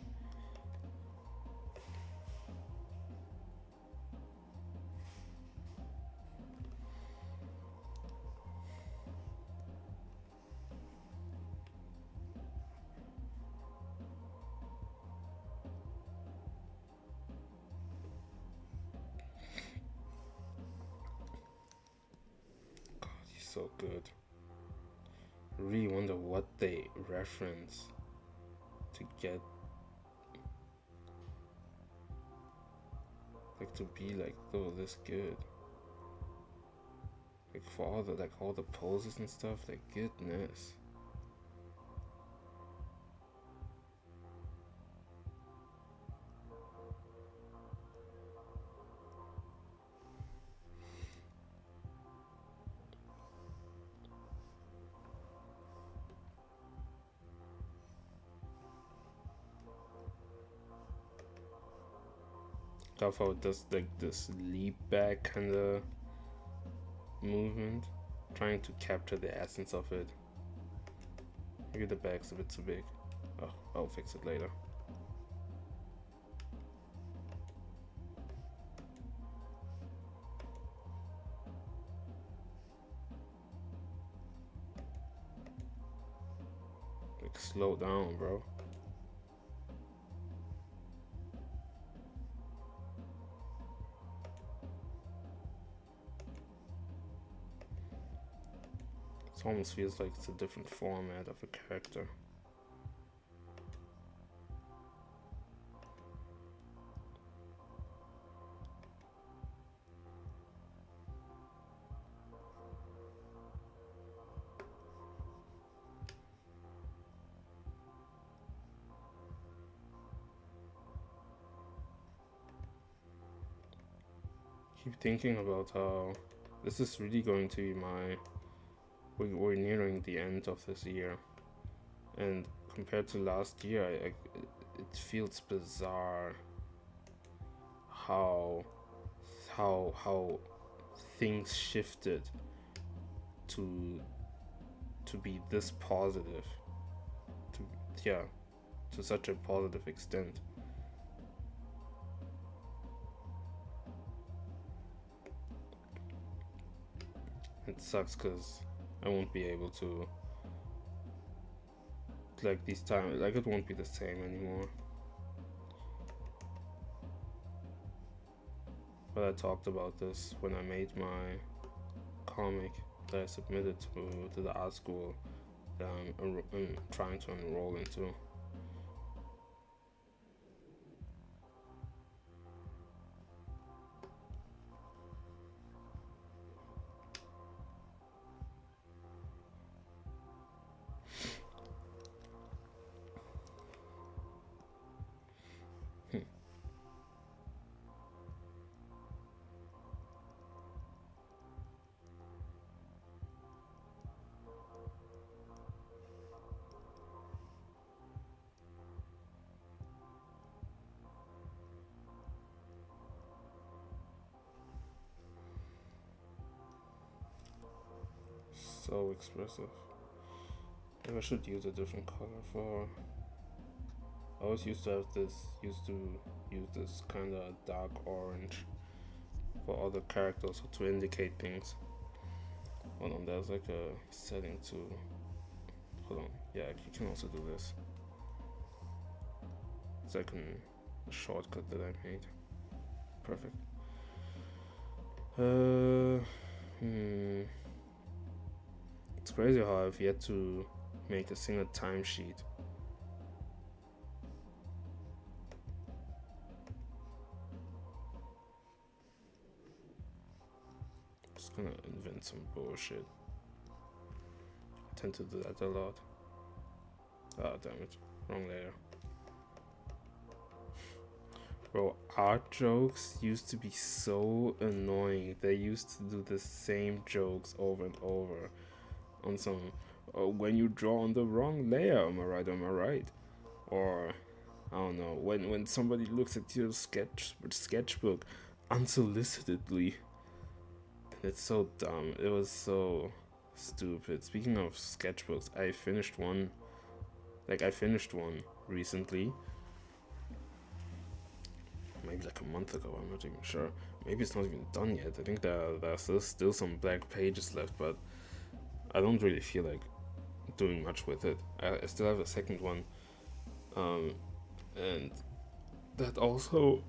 God, he's so good. I really wonder what they reference to get like to be like this good. Like for all the poses and stuff, like goodness. Love how it does like this leap back kind of movement, trying to capture the essence of it. Maybe the back's a bit too big. Oh, I'll fix it later. Like, slow down, bro. It almost feels like it's a different format of a character. Keep thinking about how this is really going to be we're nearing the end of this year, and compared to last year, it feels bizarre how how things shifted to be this positive, to yeah, to such a positive extent. It sucks because I won't be able to like these times, like it won't be the same anymore. But I talked about this when I made my comic that I submitted to the art school that I'm trying to enroll into. So expressive. Maybe I should use a different color for. I always used to use this kind of dark orange for other characters to indicate things. Hold on, there's like a setting to. Hold on, yeah, you can also do this. It's like a shortcut that I made. Perfect. It's crazy how I've yet to make a single timesheet. Just gonna invent some bullshit. I tend to do that a lot. Oh, damn it. Wrong layer. Bro, art jokes used to be so annoying. They used to do the same jokes over and over on some, oh, when you draw on the wrong layer, am I right? Or, I don't know, when somebody looks at your sketchbook unsolicitedly. It's so dumb. It was so stupid. Speaking of sketchbooks, I finished one recently. Maybe like a month ago, I'm not even sure. Maybe it's not even done yet. I think there's still some blank pages left, but I don't really feel like doing much with it. I still have a second one, and that also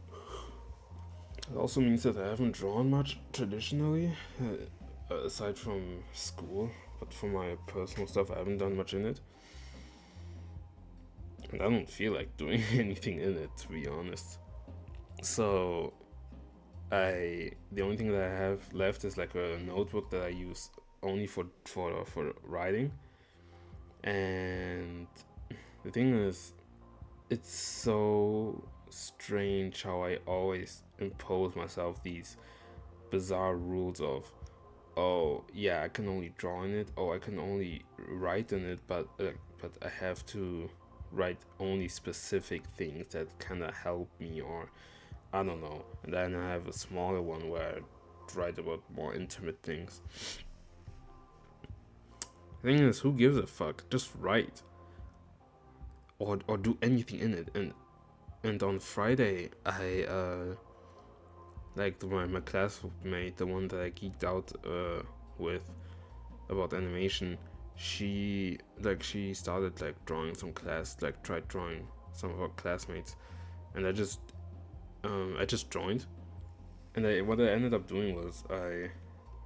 means that I haven't drawn much traditionally, aside from school. But for my personal stuff, I haven't done much in it, and I don't feel like doing anything in it, to be honest. So the only thing that I have left is like a notebook that I use only for writing. And the thing is, it's so strange how I always impose myself these bizarre rules of, oh yeah, I can only draw in it, oh I can only write in it, but I have to write only specific things that kind of help me, or I don't know. And then I have a smaller one where I write about more intimate things. The thing is, who gives a fuck? Just write. Or do anything in it. And on Friday, I like my classmate, the one that I geeked out with about animation, she started like drawing some class, like tried drawing some of her classmates, and I just joined. And what I ended up doing was I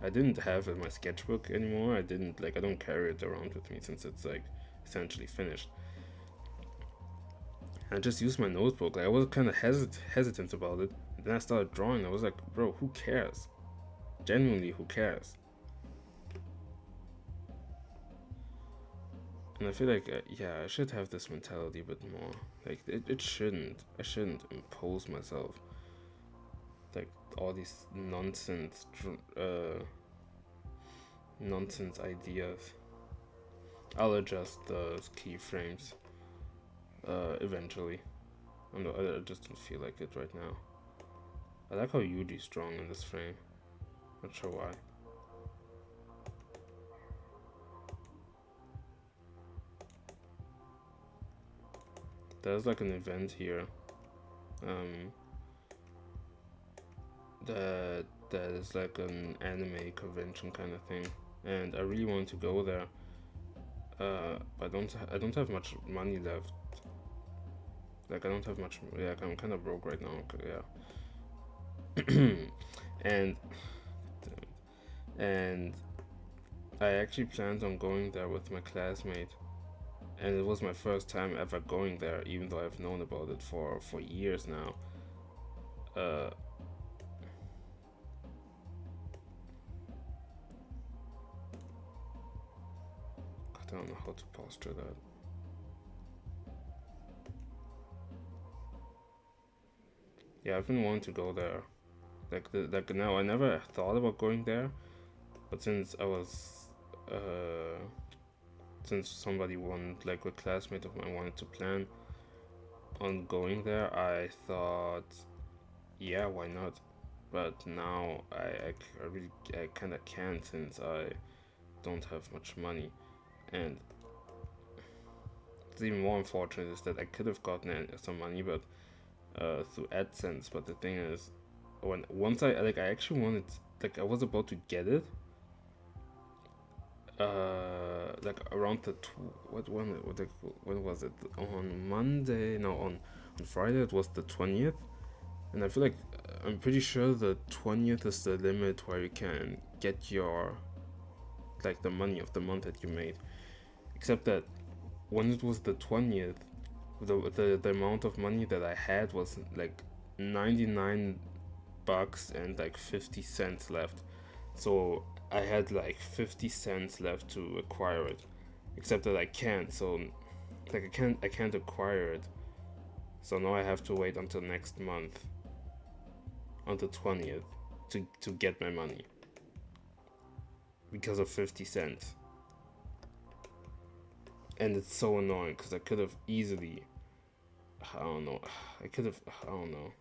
didn't have my sketchbook anymore. I don't carry it around with me since it's like essentially finished. I just used my notebook. Like, I was kind of hesitant about it. And then I started drawing. I was like, bro, who cares? Genuinely, who cares? And I feel like, I should have this mentality a bit more. Like, it shouldn't. I shouldn't impose myself. Like, all these nonsense ideas. I'll adjust the keyframes eventually. I just don't feel like it right now. I like how Yuji's strong in this frame. Not sure why. There's like an event here that is like an anime convention kind of thing, and I really want to go there. I don't have much money left. Like I don't have much. Yeah, I'm kind of broke right now. Yeah, and and I actually planned on going there with my classmate, and it was my first time ever going there, even though I've known about it for years now. Uh, I don't know how to posture that. Yeah, I've been wanting to go there. Like now, I never thought about going there, but uh, since somebody wanted, like a classmate of mine wanted to plan on going there, I thought, yeah, why not? But now I really I kind of can't since I don't have much money, and it's even more unfortunate is that I could have gotten some money, but through AdSense. But the thing is, when once I actually wanted, like I was about to get it, like around the when was it, on Monday, no, on Friday it was the 20th, and I feel like I'm pretty sure the 20th is the limit where you can get your, like, the money of the month that you made, except that when it was the 20th, the amount of money that I had was like 99 bucks and like 50 cents left. So I had like 50 cents left to acquire it. Except that I can't, so like I can't acquire it. So now I have to wait until next month, on the 20th, to get my money. Because of 50 cents. And it's so annoying because I could have easily, I don't know, I don't know.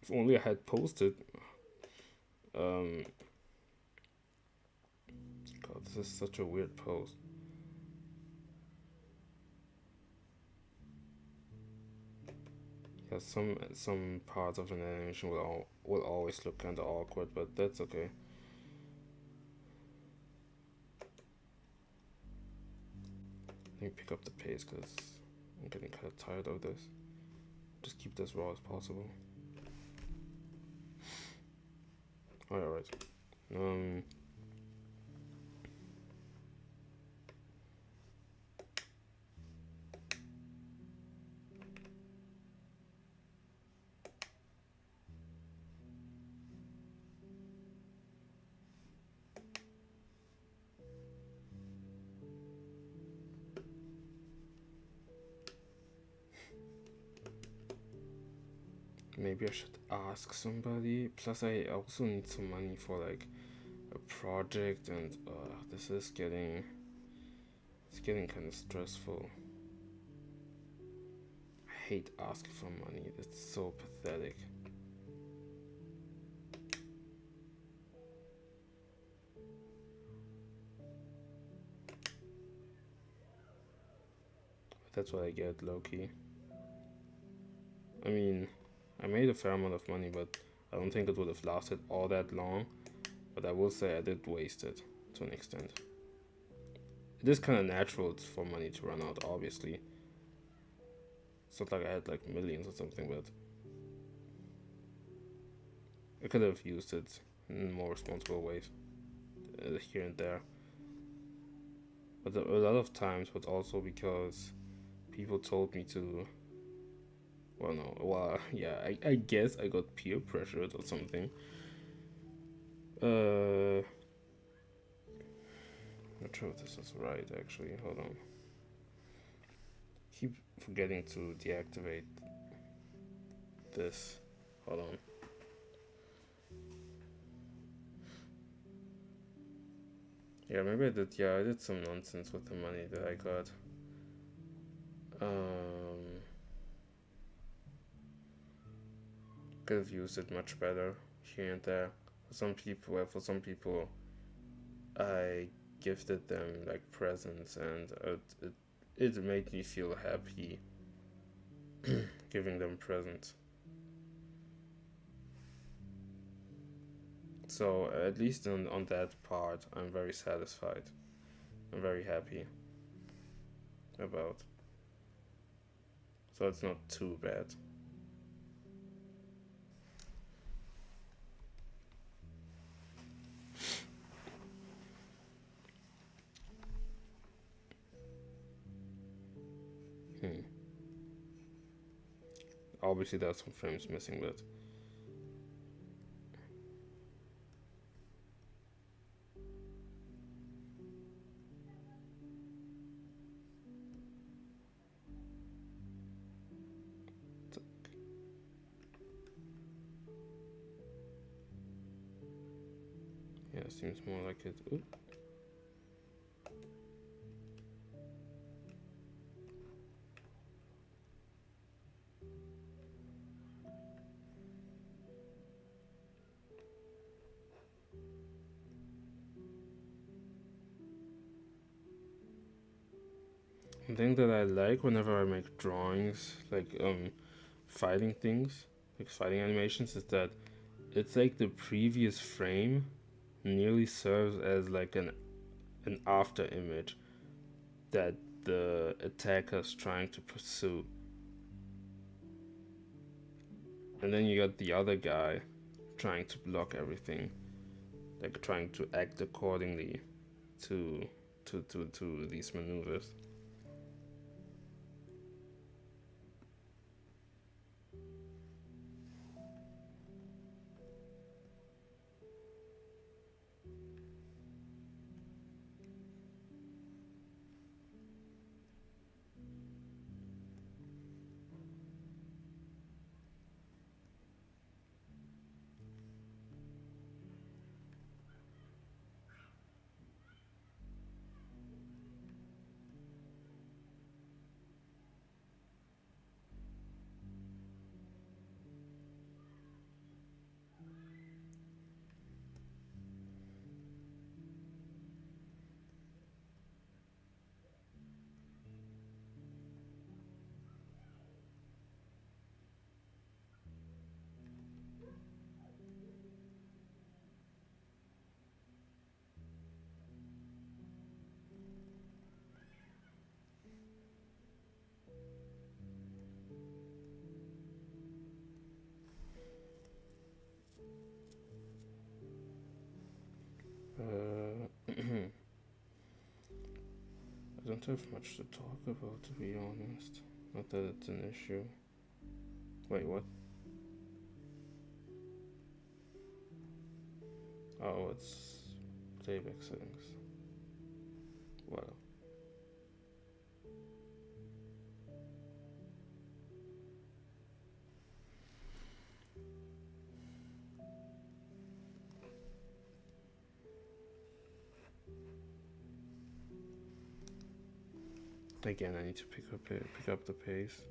If only I had posted. Um, God, this is such a weird post. Yeah, some parts of an animation will always look kind of awkward, but that's okay. Let me pick up the pace because I'm getting kind of tired of this. Just keep this raw as possible. Alright. Um. Maybe I should ask somebody. Plus, I also need some money for like a project, and this is getting, it's getting kind of stressful. I hate asking for money. It's so pathetic. That's what I get, low key. I mean, I made a fair amount of money, but I don't think it would have lasted all that long. But I will say I did waste it to an extent. It is kind of natural for money to run out, obviously. It's not like I had like millions or something, but I could have used it in more responsible ways here and there. But a lot of times was also because people told me to. Well, no, well, yeah, I guess I got peer pressured or something. Uh, Not sure if this is right, actually. Hold on. Keep forgetting to deactivate this. Hold on. Yeah, maybe I did. Yeah, I did some nonsense with the money that I got. Um, could have used it much better here and there. For some people, I gifted them like presents, and it made me feel happy giving them presents. So at least on that part, I'm very satisfied. I'm very happy about. So it's not too bad. Hmm. Obviously, there's some frames missing, but yeah, it seems more like it. Ooh. One thing that I like whenever I make drawings, like fighting things, like fighting animations, is that it's like the previous frame nearly serves as like an after image that the attacker's trying to pursue. And then you got the other guy trying to block everything, like trying to act accordingly to to these maneuvers. I don't have much to talk about, to be honest. Not that it's an issue. Wait, what? Oh, it's playback settings. Well, again, I need to pick up the pace.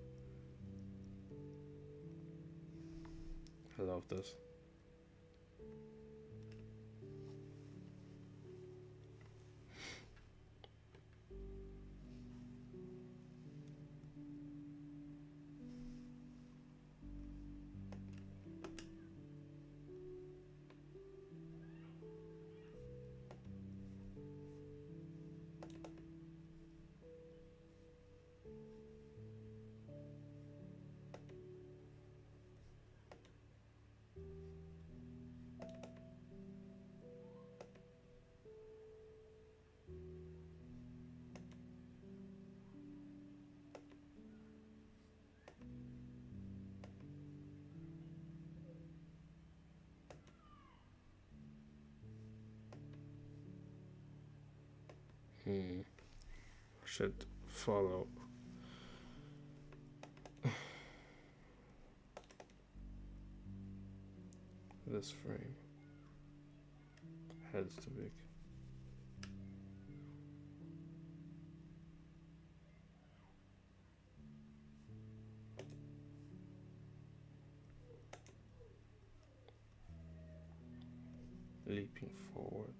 I love this. Should follow. This frame. Head's too big. Leaping forward.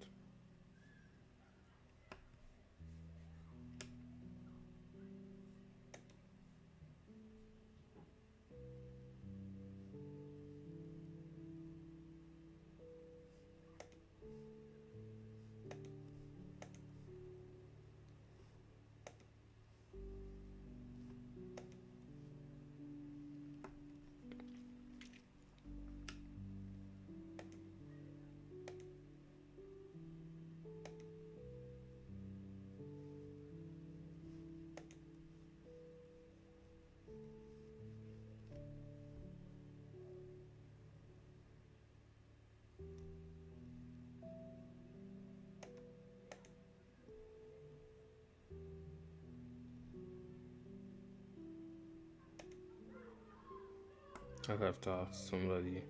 I'll have to ask somebody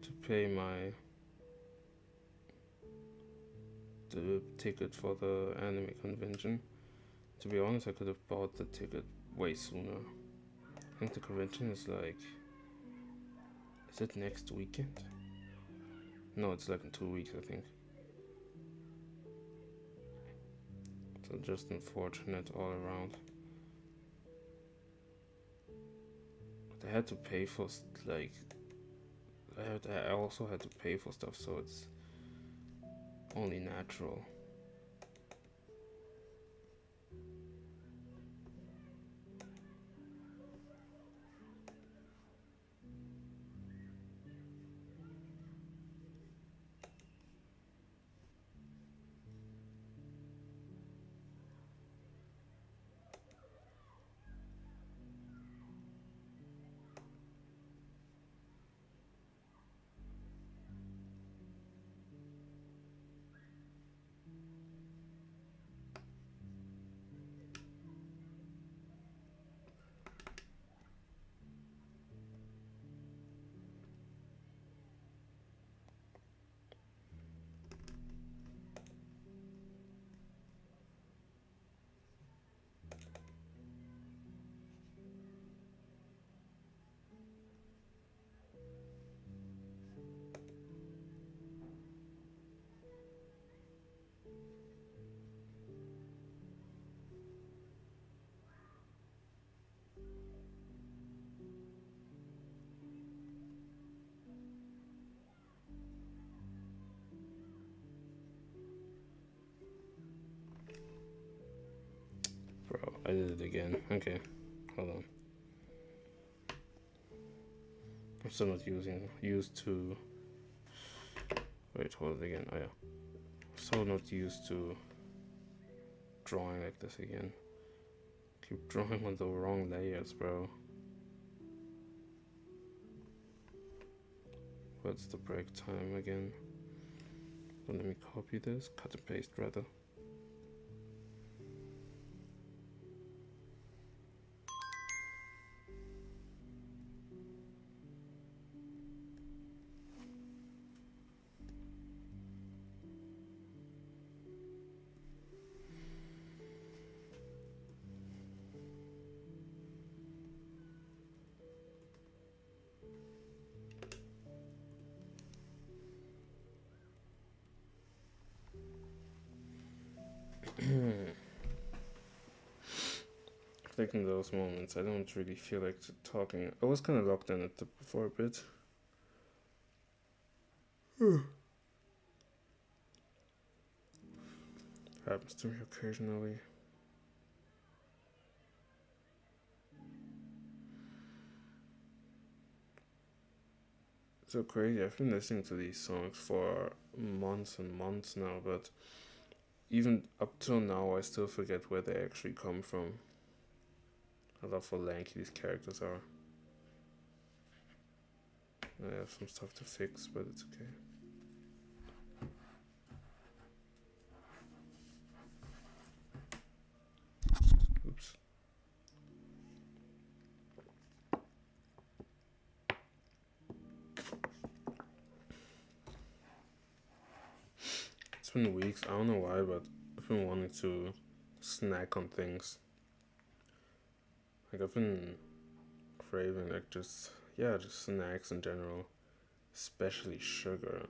to pay the ticket for the anime convention. To be honest, I could have bought the ticket way sooner. I think the convention is like, is it next weekend? No, it's like in 2 weeks, I think. So just unfortunate all around. But I had to pay for like, I also had to pay for stuff, so it's only natural. Bro, I did it again. Okay, hold on. I'm still not used to. Wait, hold it again. Oh yeah. So not used to drawing like this again. Keep drawing on the wrong layers, bro. What's the break time again? So let me copy this, cut and paste rather. Like in those moments, I don't really feel like talking. I was kind of locked in it for a bit. Happens to me occasionally. So crazy. I've been listening to these songs for months and months now, but even up till now, I still forget where they actually come from. I love how lanky these characters are. I have some stuff to fix, but it's okay. Oops. It's been weeks. I don't know why, but I've been wanting to snack on things. Like I've been craving like just snacks in general, especially sugar.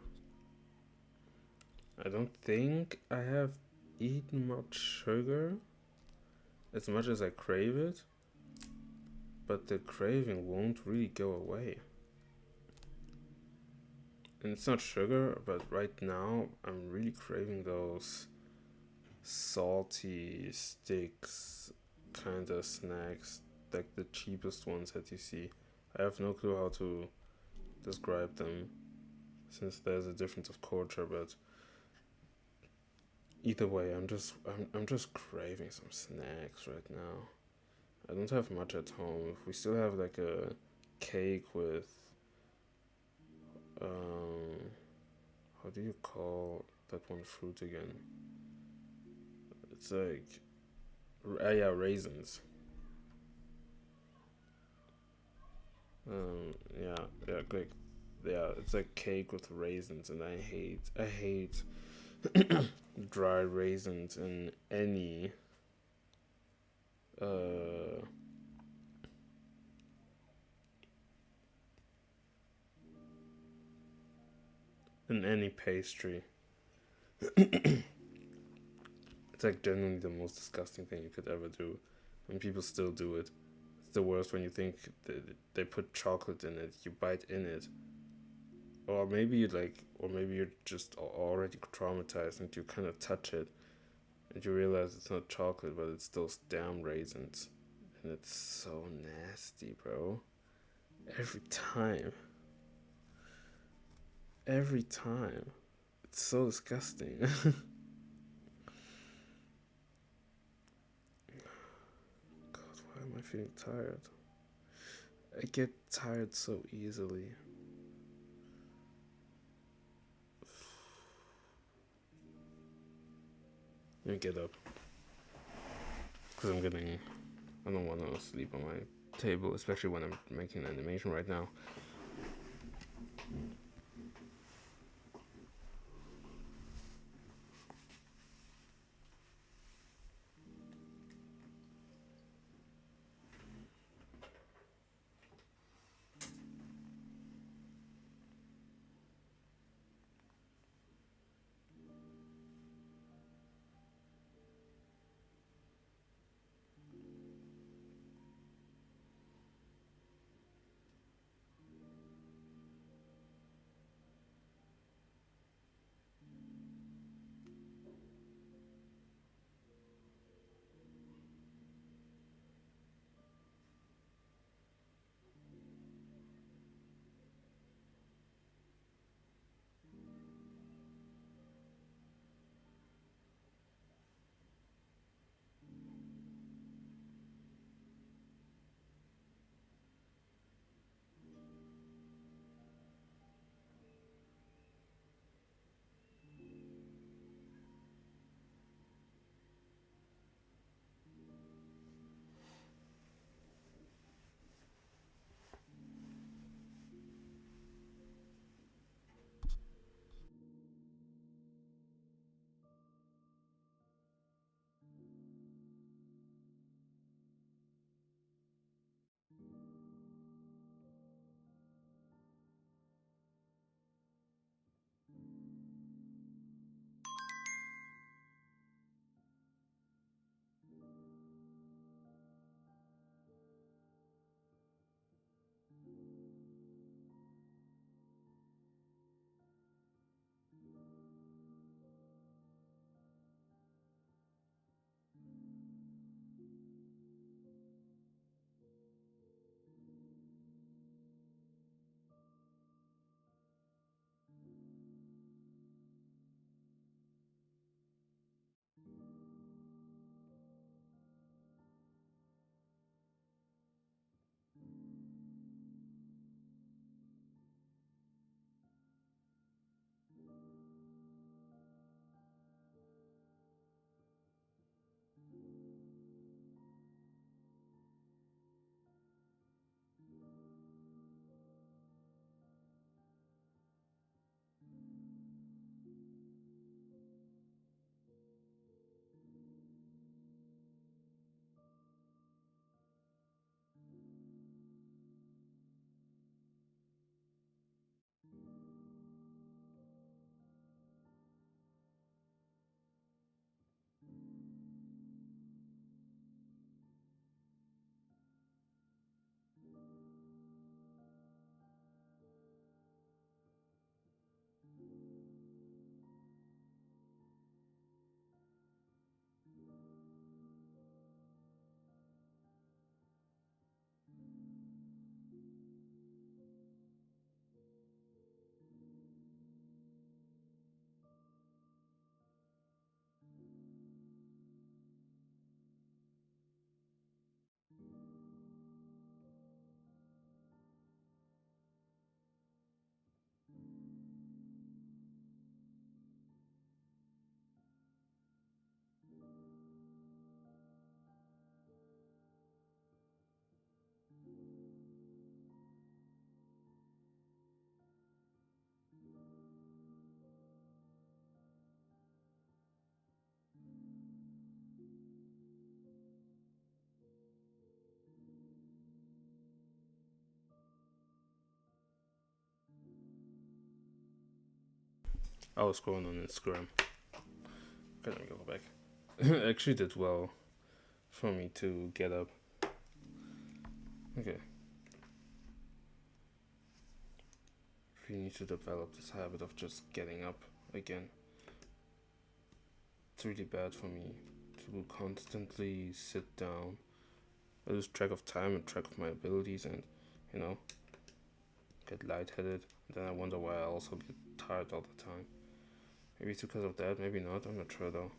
I don't think I have eaten much sugar as much as I crave it, but the craving won't really go away. And it's not sugar, but right now I'm really craving those salty sticks kind of snacks, like the cheapest ones that you see. I have no clue how to describe them since there's a difference of culture, but either way, I'm just craving some snacks right now. I don't have much at home. If we still have like a cake with how do you call that one fruit again? It's like yeah, raisins. Yeah, yeah, like, yeah, it's like cake with raisins, and I hate dry raisins uh in any pastry. It's like genuinely the most disgusting thing you could ever do, and people still do it. It's the worst when you think they put chocolate in it, you bite in it, or maybe you're just already traumatized and you kind of touch it and you realize it's not chocolate, but it's those damn raisins, and it's so nasty, bro. Every time, every time, it's so disgusting. God, why am I feeling tired? I get tired so easily. Let me get up because I don't want to sleep on my table, especially when I'm making an animation right now. I was scrolling on Instagram. Okay, let me go back. Actually, did well for me to get up. Okay. We need to develop this habit of just getting up again. It's really bad for me to constantly sit down. I lose track of time and track of my abilities, and you know, get lightheaded. Then I wonder why I also get tired all the time. Maybe it's because of that, maybe not. I'm not sure though.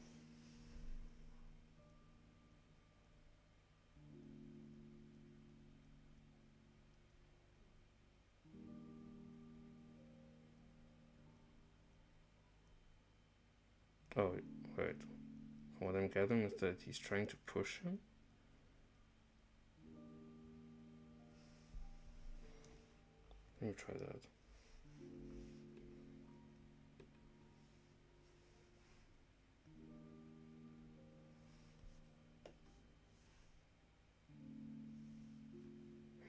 Oh, wait. From what I'm gathering is that he's trying to push him. Let me try that.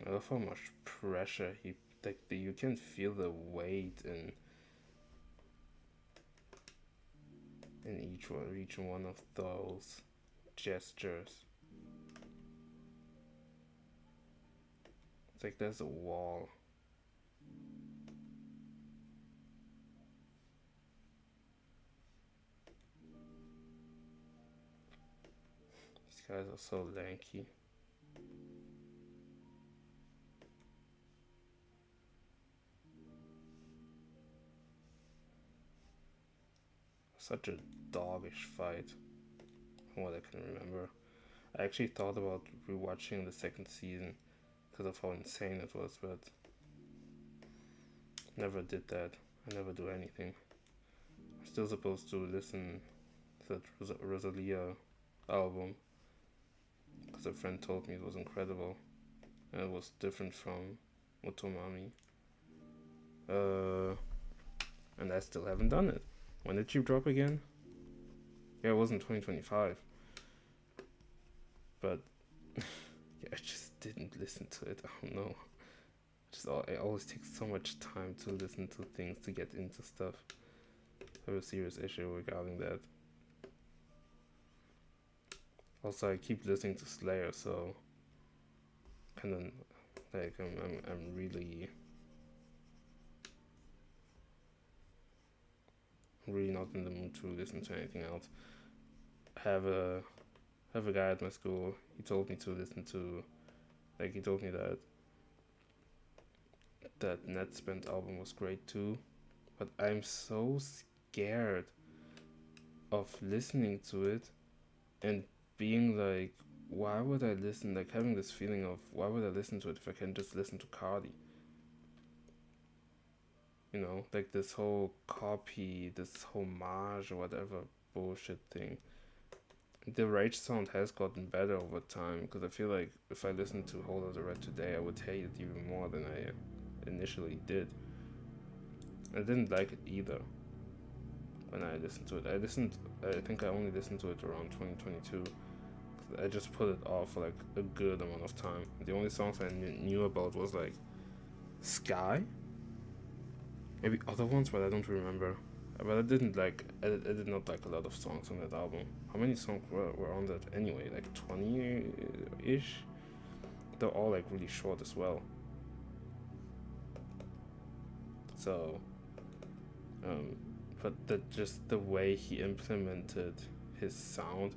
I love how much pressure you can feel the weight in each one of those gestures. It's like there's a wall. These guys are so lanky. Such a doggish fight, from what I can remember. I actually thought about rewatching the second season because of how insane it was, but never did that. I never do anything. I'm still supposed to listen to that Rosalia album because a friend told me it was incredible and it was different from Motomami. And I still haven't done it. When did you drop again? Yeah, it wasn't 2025. But yeah, I just didn't listen to it. I don't know. It always takes so much time to listen to things to get into stuff. I have a serious issue regarding that. Also, I keep listening to Slayer, so kind of like I'm really not in the mood to listen to anything else. I have a guy at my school. He told me to listen to, like he told me that Netspent album was great too, but I'm so scared of listening to it and being like, why would I listen? Like having this feeling of why would I listen to it if I can just listen to Cardi? You know, like this whole copy, this homage or whatever bullshit thing. The rage sound has gotten better over time because I feel like if I listened to Whole Lotta Red today, I would hate it even more than I initially did. I didn't like it either when I listened to it. I think I only listened to it around 2022. I just put it off for like a good amount of time. The only songs I knew about was like Sky, maybe other ones, but I don't remember. But I didn't like. I did not like a lot of songs on that album. How many songs were on that anyway? Like 20-ish. They're all like really short as well. So, um, but just the way he implemented his sound,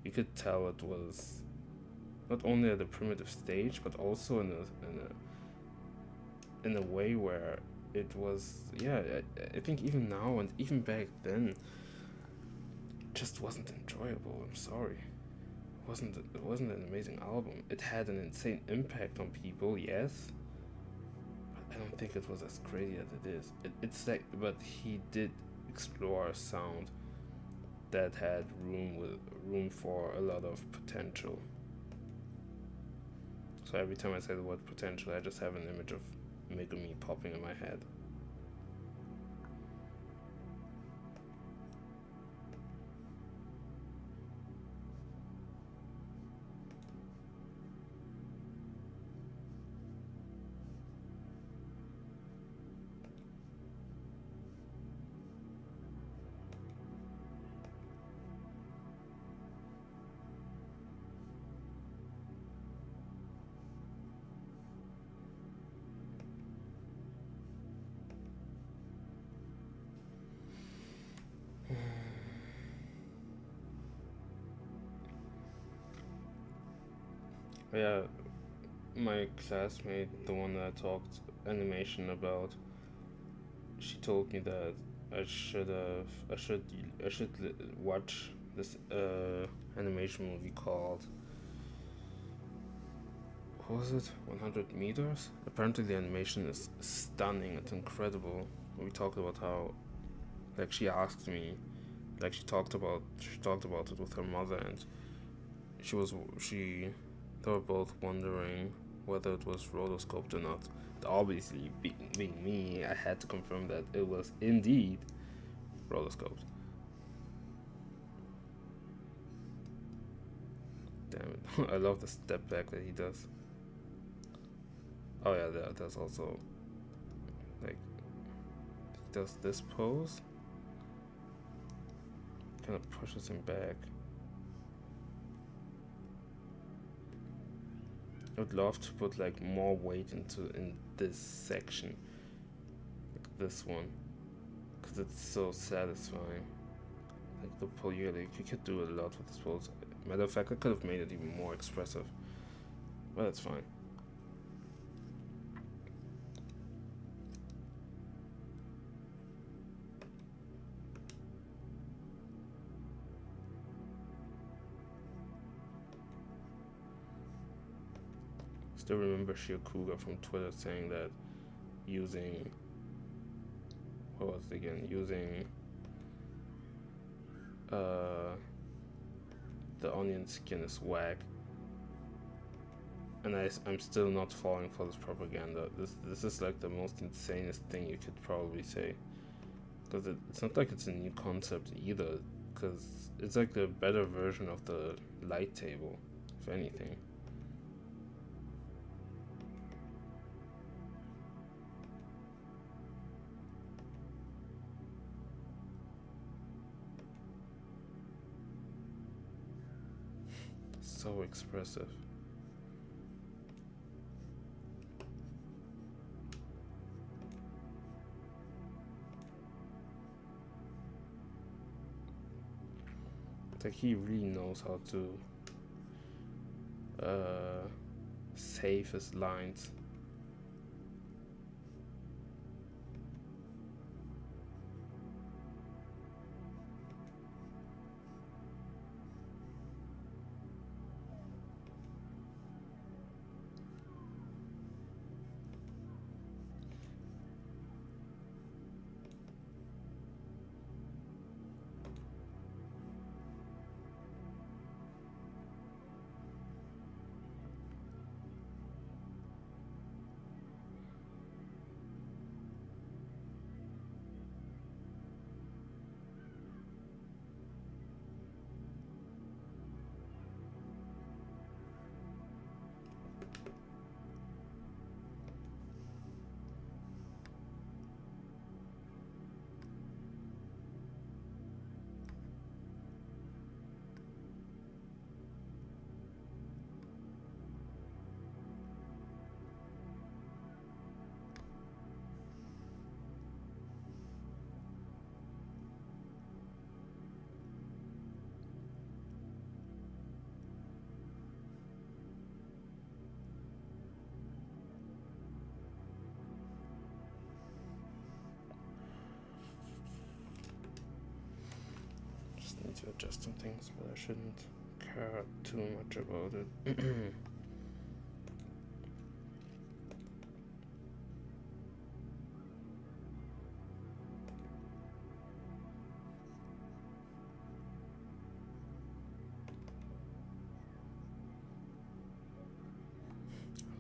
you could tell it was not only at a primitive stage, but also in a way where it was, yeah. I think even now and even back then, it just wasn't enjoyable. I'm sorry. It wasn't an amazing album. It had an insane impact on people, yes. But I don't think it was as crazy as it is. It's like, but he did explore a sound that had room for a lot of potential. So every time I say the word potential, I just have an image of Megumi popping in my head. Yeah, my classmate, the one that I talked animation about, she told me that I should watch this animation movie called, what was it, 100 meters. Apparently the animation is stunning. It's incredible. We talked about how, like, she asked me, like, she talked about it with her mother, and she they were both wondering whether it was rotoscoped or not. Obviously, being me, I had to confirm that it was indeed rotoscoped. Damn it. I love the step back that he does. Oh yeah, there's also, like, he does this pose, kind of pushes him back. I would love to put like more weight in this section, like this one, because it's so satisfying. Like the pull, you could do a lot with this pose. Matter of fact, I could have made it even more expressive, but that's fine. Still remember Shiokuga from Twitter saying that using, what was it again? Using uh, the onion skin is whack. And I'm still not falling for this propaganda. This is like the most insanest thing you could probably say. Because it's not like it's a new concept either. Because it's like the better version of the light table, if anything. So expressive. It's like he really knows how to save his lines. Just need to adjust some things, but I shouldn't care too much about it.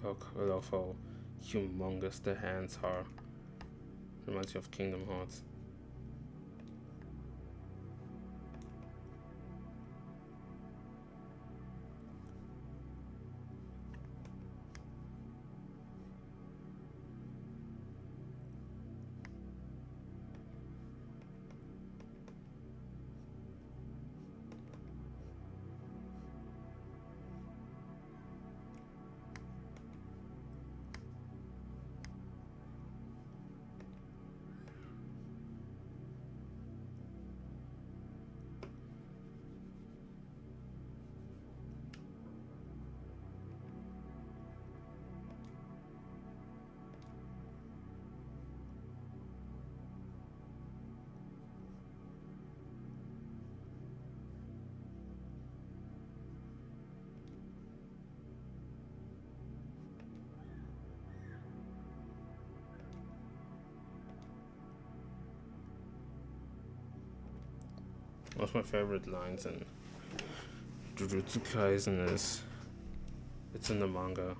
Look, I love how humongous the hands are. Reminds me of Kingdom Hearts. One of my favorite lines in Jujutsu Kaisen is, it's in the manga,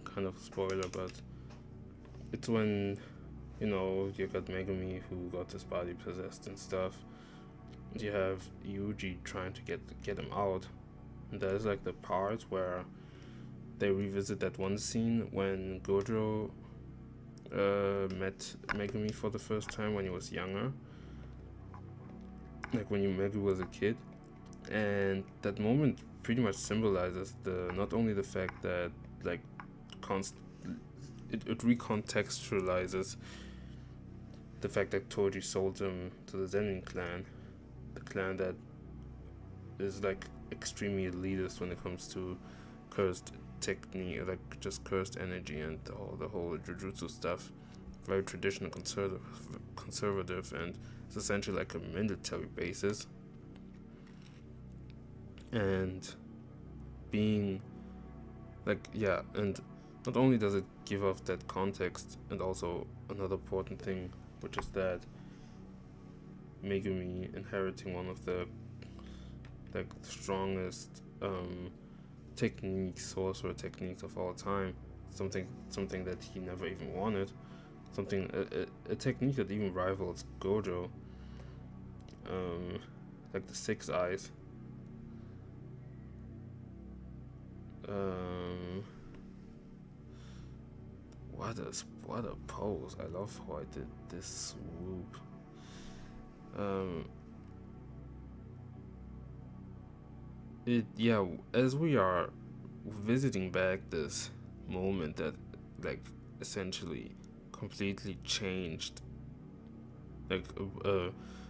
kind of a spoiler, but it's when, you got Megumi who got his body possessed and stuff. You have Yuji trying to get him out. And there's like the part where they revisit that one scene when Gojo met Megumi for the first time when he was younger. Like when Megumi was a kid. And that moment pretty much symbolizes not only the fact that like it recontextualizes the fact that Toji sold him to the Zenin clan, the clan that is like extremely elitist when it comes to cursed technique, like just cursed energy and the whole Jujutsu stuff. Very traditional, conservative, and it's essentially like a military basis. And being like, yeah, and not only does it give off that context, and also another important thing, which is that Megumi inheriting one of the like strongest sorcerer techniques of all time, something that he never even wanted, a technique that even rivals Gojo, like the Six Eyes. What a pose! I love how I did this swoop. As we are visiting back this moment that like essentially completely changed, like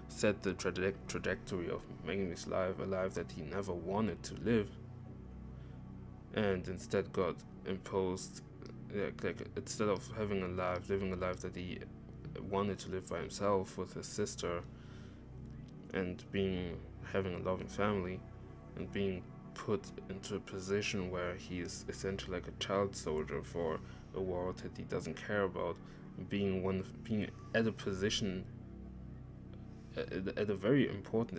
set the trajectory of Megumi's life, a life that he never wanted to live, and instead got imposed, like instead of living a life that he wanted to live by himself with his sister, and having a loving family, and being put into a position where he is essentially like a child soldier for a world that he doesn't care about, being at a position, at a very important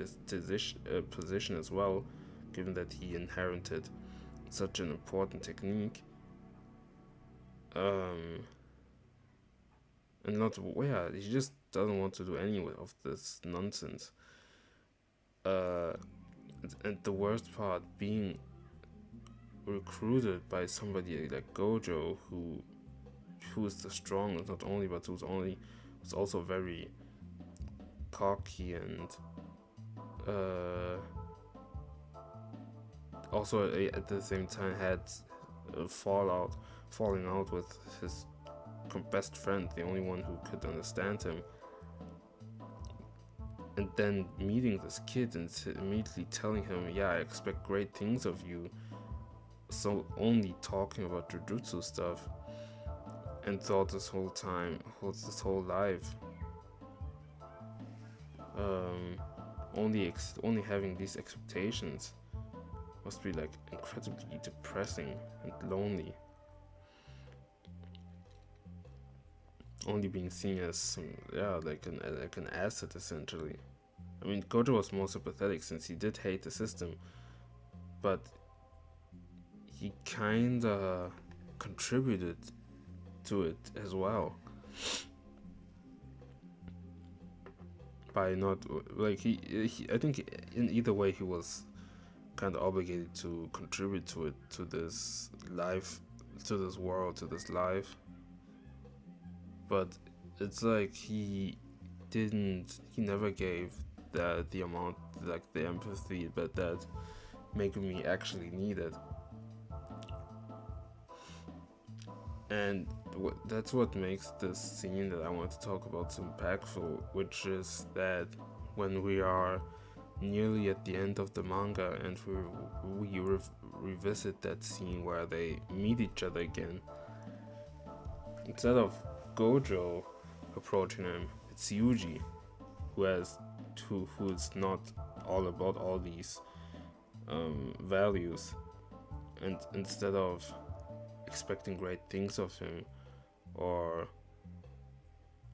position as well, given that he inherited such an important technique, and he just doesn't want to do any of this nonsense. And the worst part, being recruited by somebody like Gojo, who is the strongest, not only, but who's also very cocky, and also at the same time had a falling out with his best friend, the only one who could understand him. And then meeting this kid and immediately telling him, yeah, I expect great things of you. So only talking about Jujutsu stuff, and thought this whole life, only having these expectations must be like incredibly depressing and lonely. Only being seen as like an asset essentially. I mean, Gojo was more sympathetic since he did hate the system, but he kinda contributed to it as well by not like he I think in either way he was kind of obligated to contribute to this life, to this world, to this life. But it's like he never gave the amount, like the empathy, but that Megumi actually needed. And that's what makes this scene that I want to talk about so impactful, which is that when we are nearly at the end of the manga and we revisit that scene where they meet each other again, instead of Gojo approaching him, it's Yuji who is not all about all these values, and instead of expecting great things of him or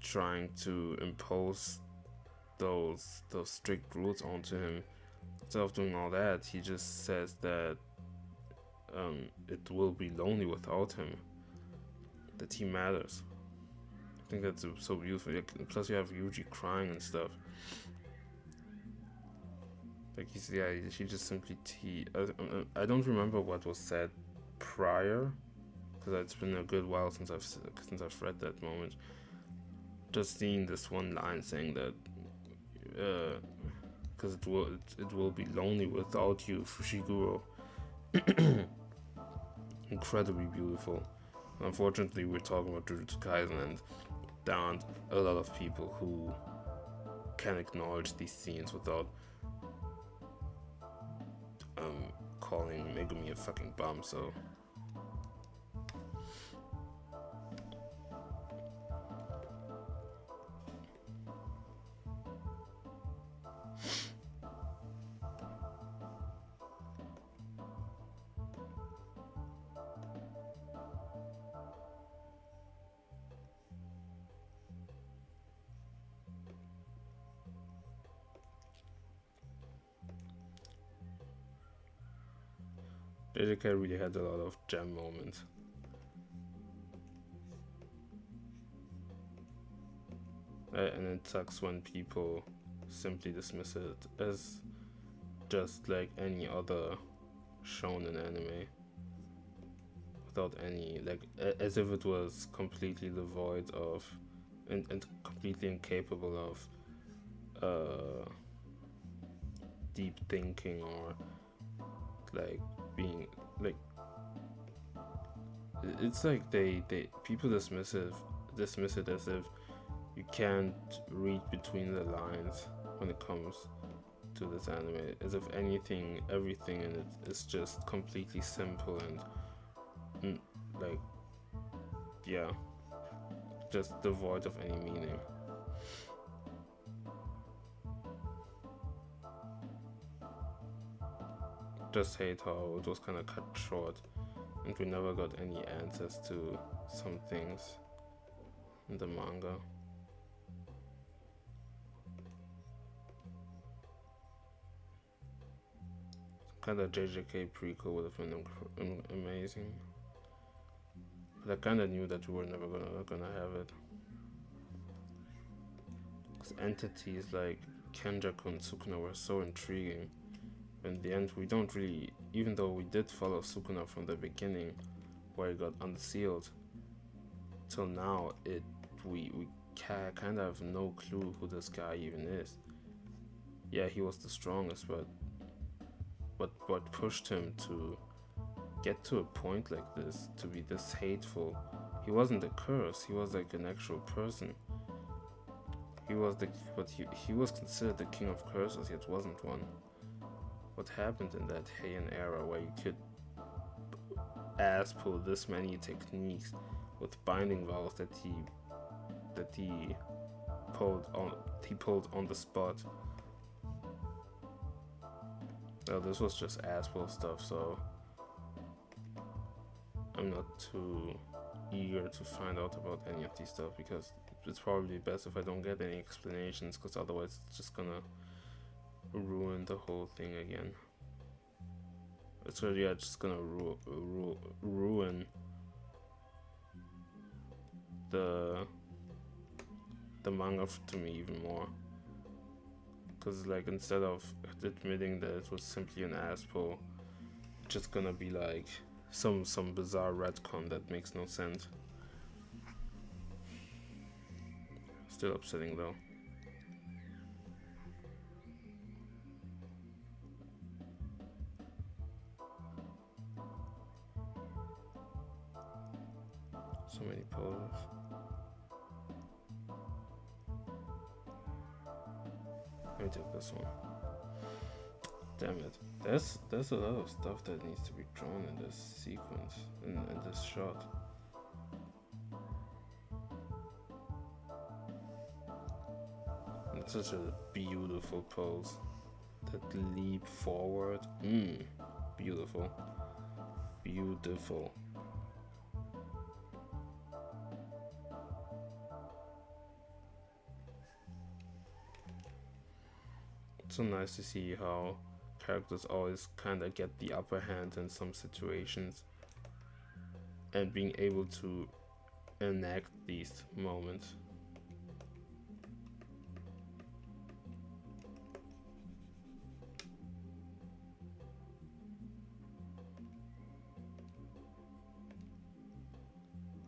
trying to impose those strict rules onto him. Instead of doing all that, he just says that it will be lonely without him. That he matters. I think that's so beautiful. Plus, you have Yuji crying and stuff. Like he just simply I don't remember what was said prior, because it's been a good while since I've read that moment. Just seeing this one line saying that, because it will be lonely without you, Fushiguro. Incredibly beautiful. Unfortunately, we're talking about Jujutsu Kaisen, and there aren't a lot of people who can acknowledge these scenes without calling Megumi a fucking bum. So JJK really had a lot of gem moments. And it sucks when people simply dismiss it as just like any other shonen anime, without any, like, as if it was completely devoid of and completely incapable of deep thinking, or like being like, it's like they people dismiss it as if you can't read between the lines when it comes to this anime, as if everything in it is just completely simple and like, yeah, just devoid of any meaning. Just hate how it was kind of cut short and we never got any answers to some things in the manga. Kind of JJK prequel would have been amazing, but I kind of knew that we were never gonna have it. Because entities like Kenjaku and Sukuna were so intriguing. In the end, we don't really, even though we did follow Sukuna from the beginning, where he got unsealed, till now, we kind of have no clue who this guy even is. Yeah, he was the strongest, but what pushed him to get to a point like this, to be this hateful? He wasn't a curse. He was like an actual person. He was he was considered the king of curses, yet wasn't one. What happened in that Heian era where you could ass pull this many techniques with binding vows that he pulled on the spot? Well, this was just ass pull stuff, so I'm not too eager to find out about any of these stuff, because it's probably best if I don't get any explanations, because otherwise it's just gonna ruin the whole thing again. It's really just gonna ruin the manga to me even more. Because like, instead of admitting that it was simply an ass pull, it's just gonna be like some bizarre retcon that makes no sense. Still upsetting though. So many poses. Let me take this one. Damn it. There's a lot of stuff that needs to be drawn in this sequence, in this shot. It's such a beautiful pose. That leap forward. Beautiful. Beautiful. It's so nice to see how characters always kind of get the upper hand in some situations, and being able to enact these moments.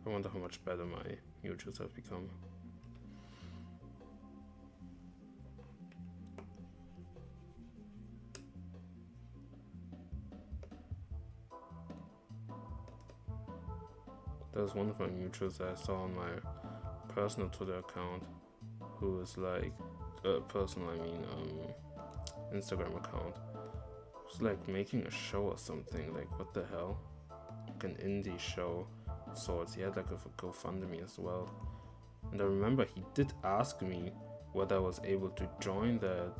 I wonder how much better my mutuals have become. There's one of my mutuals that I saw on my personal Twitter account, who is like, personal, I mean, Instagram account. It's like making a show or something. Like, what the hell? Like an indie show of sorts. He had like a GoFundMe as well. And I remember he did ask me whether I was able to join that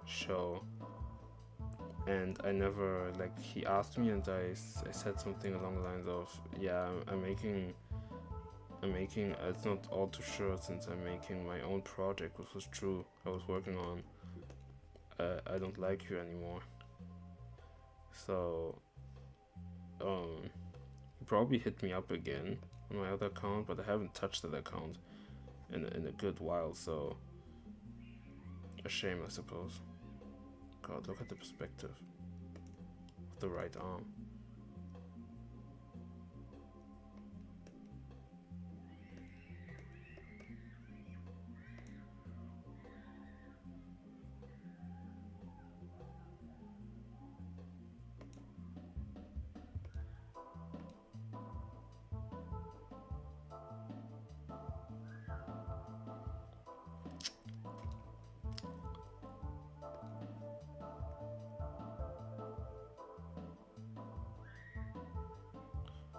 show. And I never, like, he asked me, and I said something along the lines of, yeah, I'm making, it's not all too sure since I'm making my own project, which was true, I was working on I Don't Like You Anymore. So, he probably hit me up again on my other account, but I haven't touched that account in a good while, so a shame, I suppose. God, look at the perspective of the right arm.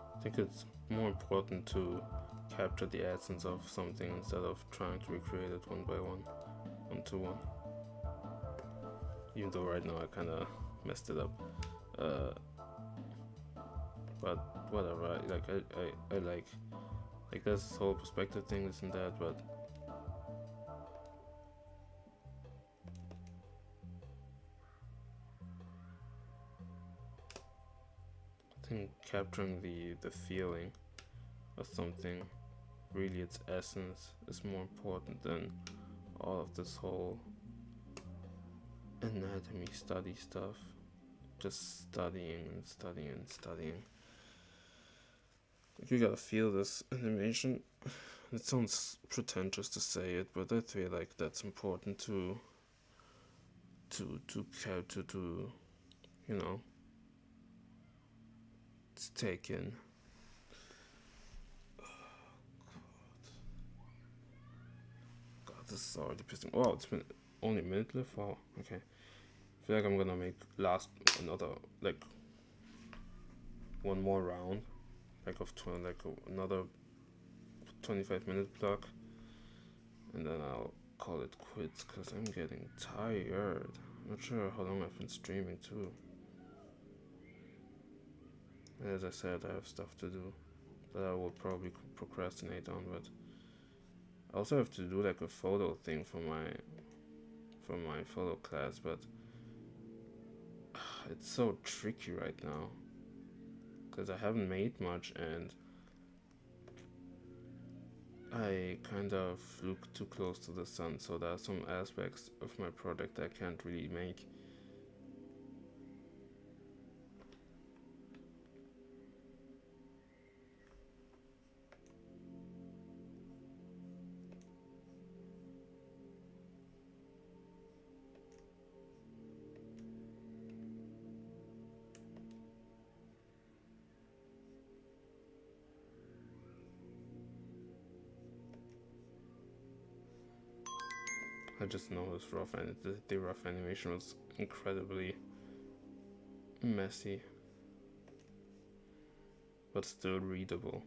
I think it's more important to capture the essence of something instead of trying to recreate it one by one to one. Even though right now I kind of messed it up, but whatever. I like there's this whole perspective thing, this and that, but I think capturing the feeling of something, really its essence, is more important than all of this whole anatomy study stuff. Just studying and studying and studying. Like, you gotta feel this animation. It sounds pretentious to say it, but I feel like that's important to you know, to take in. God, this is already pissing. Wow, it's been only a minute left. Wow, okay. I feel like I'm gonna make another like one more round, like of another 25-minute block, and then I'll call it quits because I'm getting tired. Not sure how long I've been streaming too. As I said, I have stuff to do that I will probably procrastinate on, but I also have to do like a photo thing for my photo class, but it's so tricky right now because I haven't made much and I kind of flew too close to the sun, so there are some aspects of my project I can't really make. I just noticed the rough animation was incredibly messy, but still readable.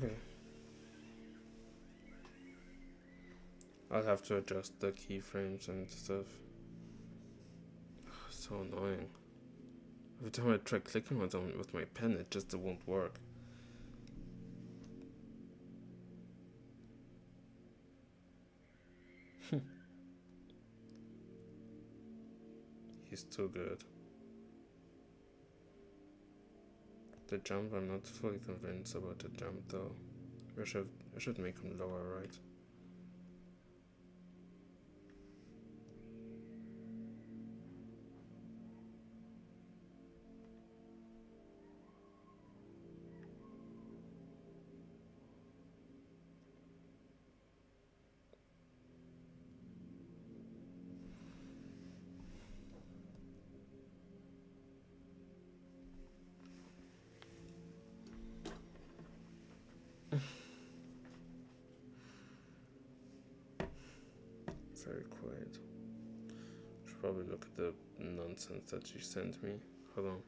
Okay. I'll have to adjust the keyframes and stuff. So annoying. Every time I try clicking on something with my pen, it just won't work. He's too good. The jump, I'm not fully convinced about the jump though. I should make him lower, right? Very quiet. Should probably look at the nonsense that she sent me. Hold on.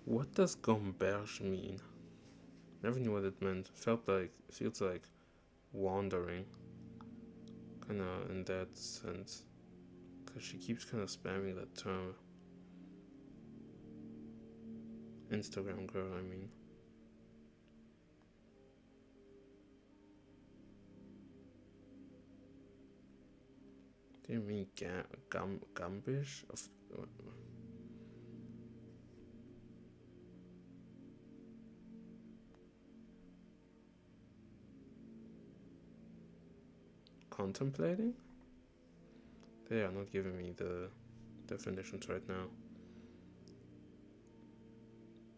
What does gamberge mean? Never knew what it meant. Feels like wandering, kinda in that sense. Cause she keeps kinda spamming that term. Instagram girl, I mean. Do you mean gambish? Contemplating? They are not giving me the definitions right now.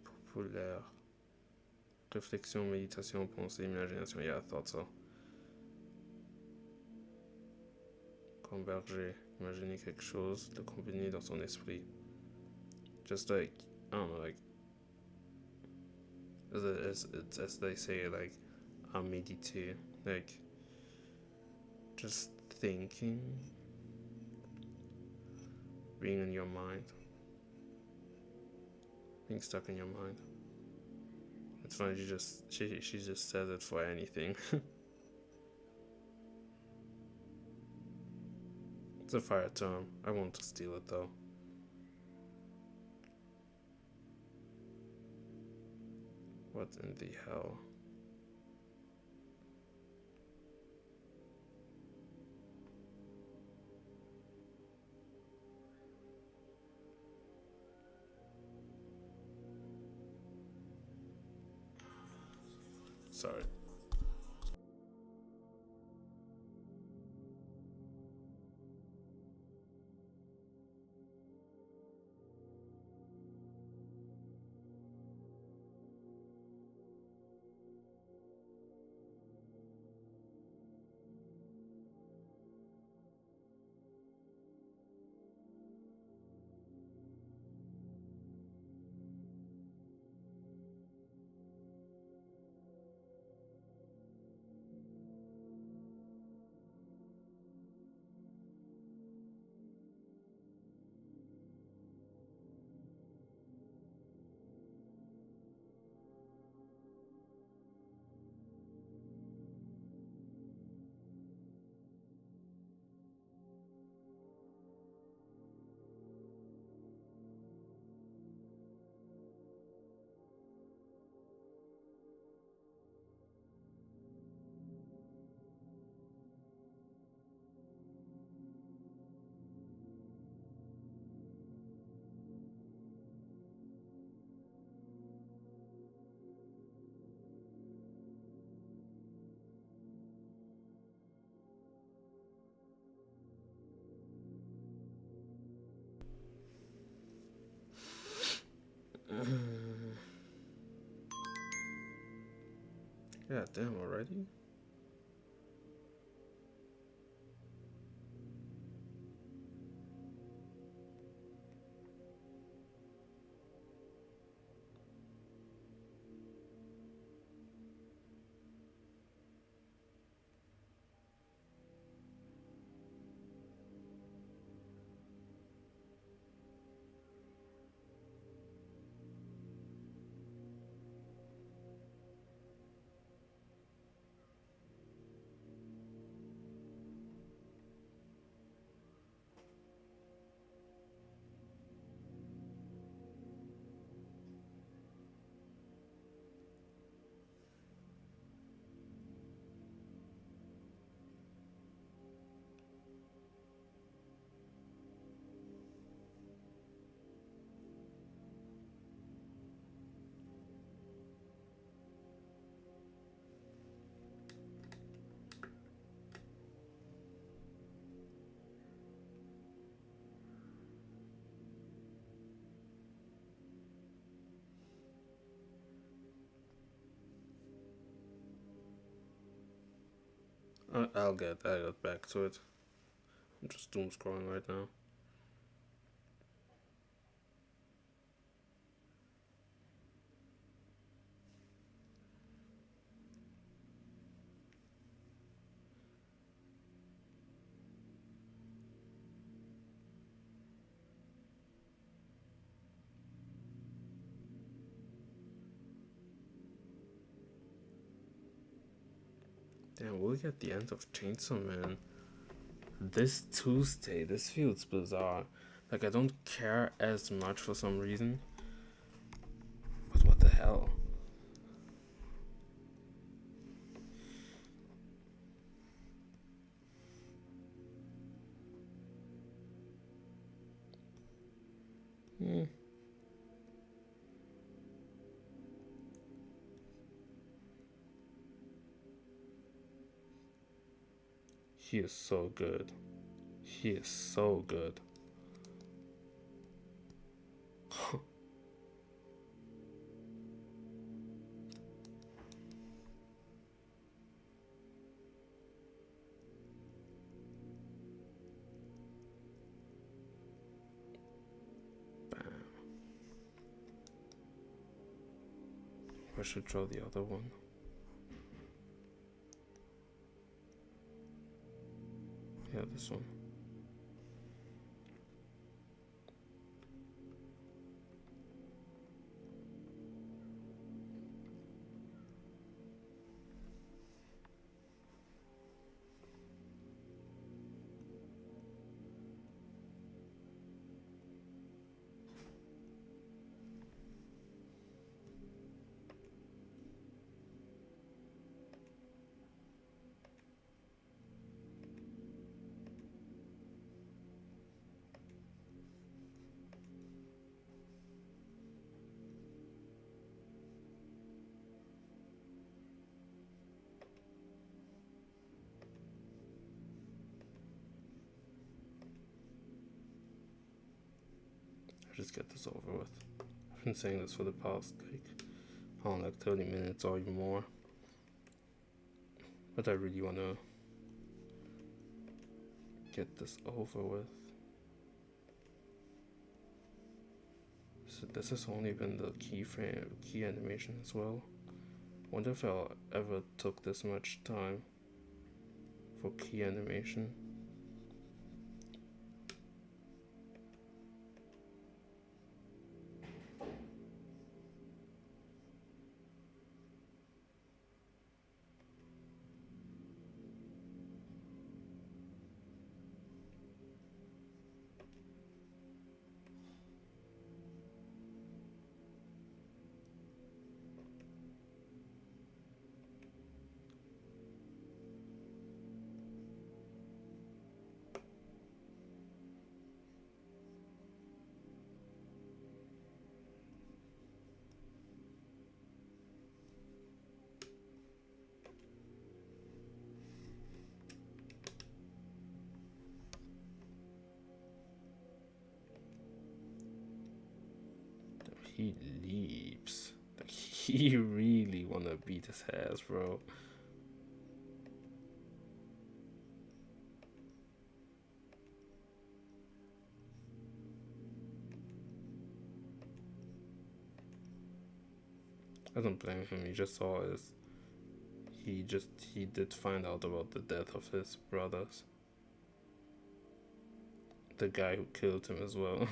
Populaire. Réflexion, méditation, pensée, imagination. Yeah, I thought so. Converger. Imaginer quelque chose, le combiner dans son esprit. Just like, I don't know, like, as they say, like, à méditer. Like, just thinking. Being in your mind. Being stuck in your mind. It's funny, she just says it for anything. It's a fire term. I want to steal it though. What in the hell? Sorry. Yeah, damn already. I'll get back to it. I'm just doom scrolling right now. Damn, we'll get the end of Chainsaw Man this Tuesday. This feels bizarre. Like, I don't care as much for some reason. But what the hell? Hmm. He is so good. He is so good. Bam. I should draw the other one. Yeah, this one. I just get this over with. I've been saying this for the past, like 30 minutes or even more. But I really want to get this over with. So this has only been the key animation as well. Wonder if I ever took this much time for key animation. He leaps. Like, he really wanna beat his ass, bro. I don't blame him. He just saw his. He did find out about the death of his brothers. The guy who killed him as well.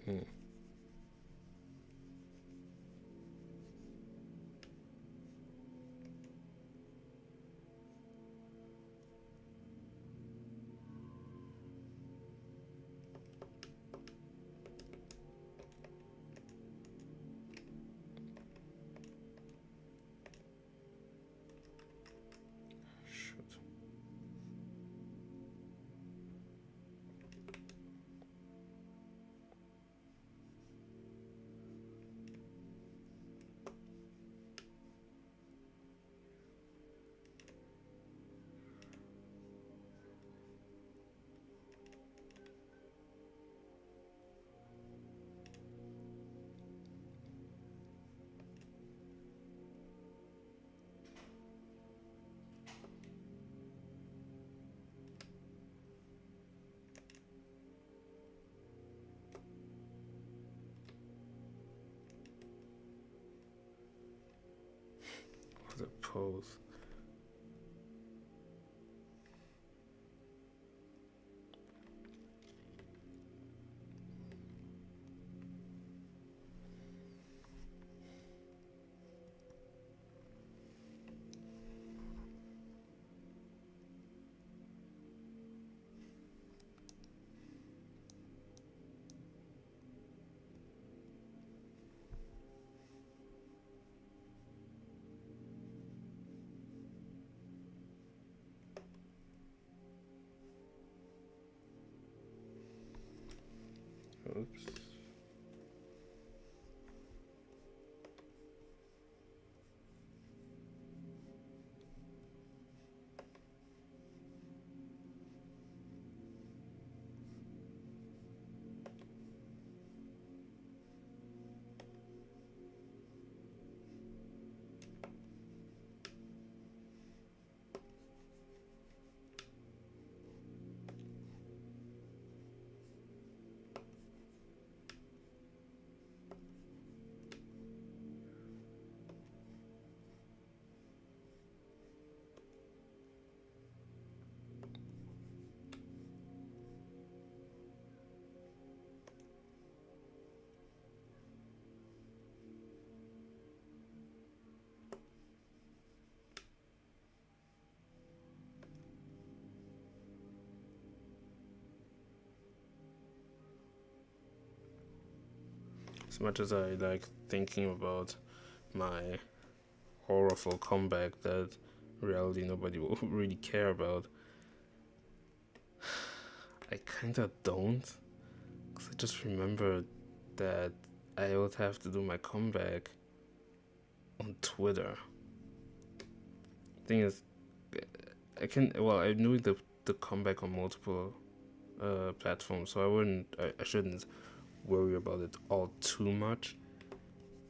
Hmm. Shoot. What a pose. Oops. As much as I like thinking about my horrible comeback that reality nobody will really care about, I kinda don't. Because I just remember that I would have to do my comeback on Twitter. Thing is, I knew the comeback on multiple platforms, so I shouldn't worry about it all too much.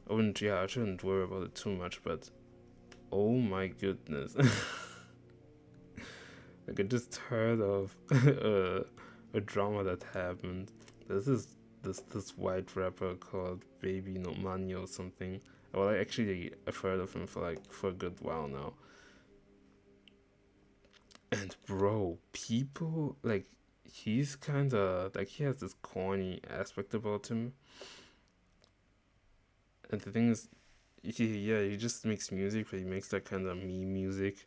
I shouldn't worry about it too much, but oh my goodness. Like, I just heard of a drama that happened. This is this white rapper called Baby No Money or something. Well, I've heard of him for a good while now. And bro, people like he's kind of like he has this corny aspect about him. And the thing is, he just makes music, but he makes that kind of meme music.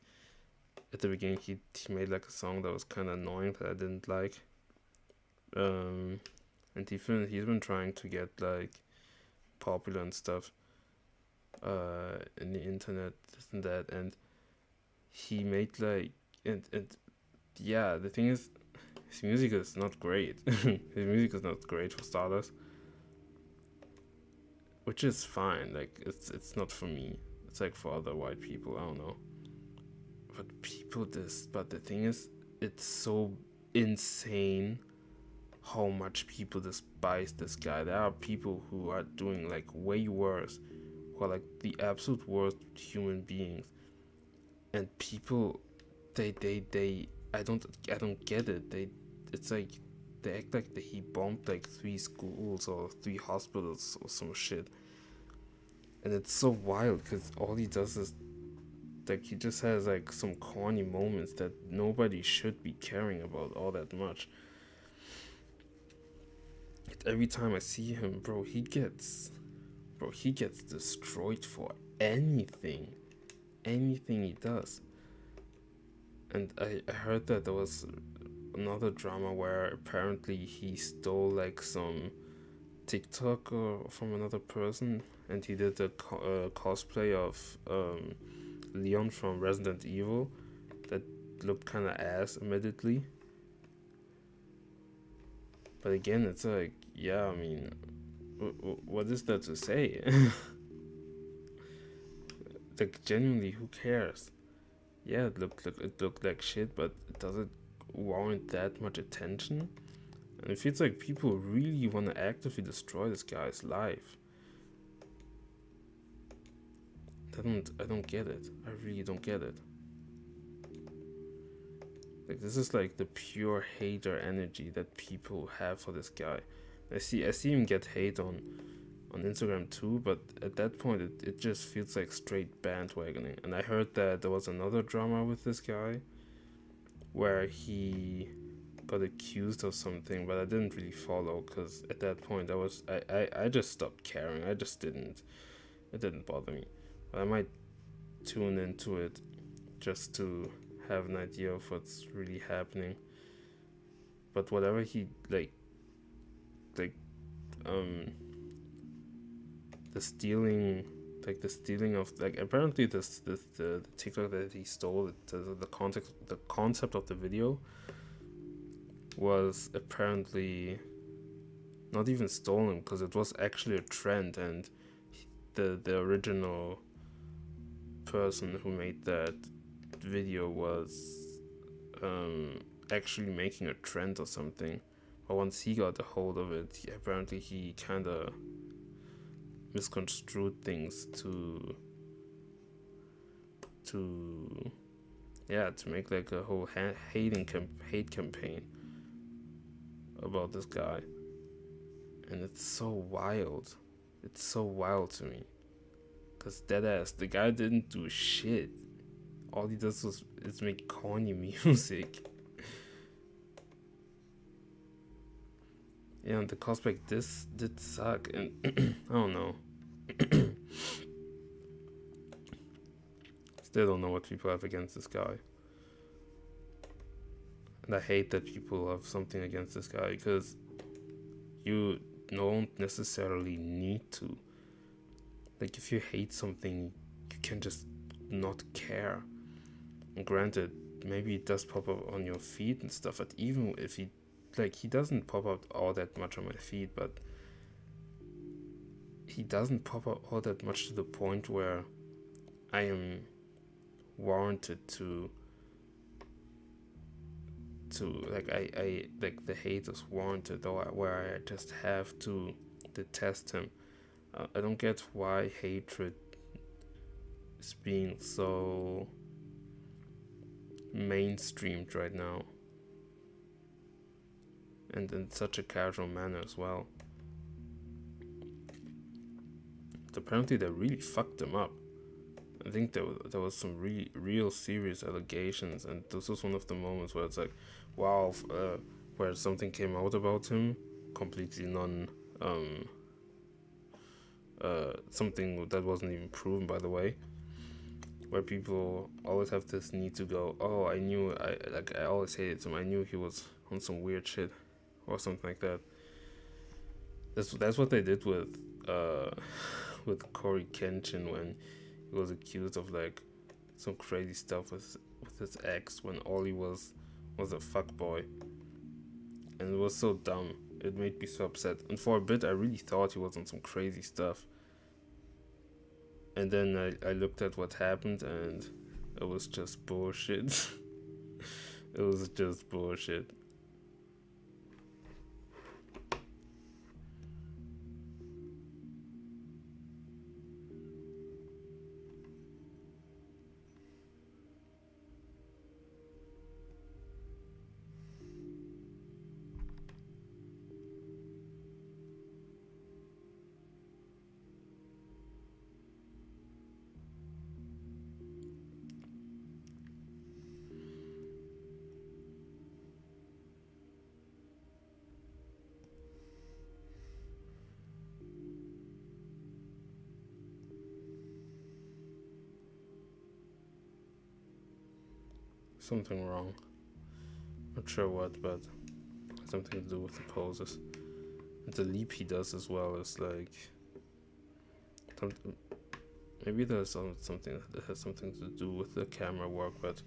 At the beginning, he made like a song that was kind of annoying that I didn't like. Um, and he's been trying to get like popular and stuff. In the internet, this and that, and he made like and yeah, the thing is, his music is not great. His music is not great for starters, which is fine. Like it's not for me. It's like for other white people. I don't know. But the thing is, it's so insane how much people despise this guy. There are people who are doing like way worse, who are like the absolute worst human beings, and people, they I don't get it. It's like they act like he bombed like 3 schools or 3 hospitals or some shit, and it's so wild because all he does is like he just has like some corny moments that nobody should be caring about all that much. Every time I see him, he gets destroyed for anything, anything he does. And I heard that there was another drama where apparently he stole like some TikTok or from another person, and he did a cosplay of Leon from Resident Evil that looked kind of ass, admittedly. But again, it's like, yeah, I mean, what is there to say? Like, genuinely, who cares? Yeah, it looked like shit, but does it warrant that much attention? And it feels like people really want to actively destroy this guy's life. I don't get it. I really don't get it. Like, this is like the pure hater energy that people have for this guy. I see him get hate on Instagram too, but at that point it just feels like straight bandwagoning. And I heard that there was another drama with this guy where he got accused of something, but I didn't really follow because at that point I just stopped caring. It didn't bother me. But I might tune into it just to have an idea of what's really happening. But whatever he like the stealing of like apparently the TikTok that he stole, the concept of the video was apparently not even stolen because it was actually a trend, and the original person who made that video was actually making a trend or something. But once he got a hold of it, apparently he kind of misconstrued things to make like a whole hate campaign about this guy. And it's so wild. It's so wild to me. Because deadass, the guy didn't do shit. All he does is make corny music. Yeah, and the cosplay this did suck, and I don't know. Still don't know what people have against this guy. And I hate that people have something against this guy because you don't necessarily need to. Like, if you hate something, you can just not care. And granted, maybe it does pop up on your feed and stuff, but even if he doesn't pop up all that much on my feed, but he doesn't pop up all that much to the point where I am warranted to like I like the hate is warranted, or where I just have to detest him. I don't get why hatred is being so mainstreamed right now, and in such a casual manner as well. apparently they really fucked him up. I think there was some real serious allegations, and this was one of the moments where it's like, wow, where something came out about him, completely something that wasn't even proven, by the way. Where people always have this need to go, oh, I always hated him. I knew he was on some weird shit, or something like that. That's what they did with Corey Kenshin when he was accused of like some crazy stuff with his ex when all he was a fuckboy, and it was so dumb. It made me so upset, and for a bit I really thought he was on some crazy stuff. And then I looked at what happened, and it was just bullshit. It was just bullshit. Something wrong. Not sure what, but something to do with the poses. And the leap he does as well is like maybe there's something that has something to do with the camera work, but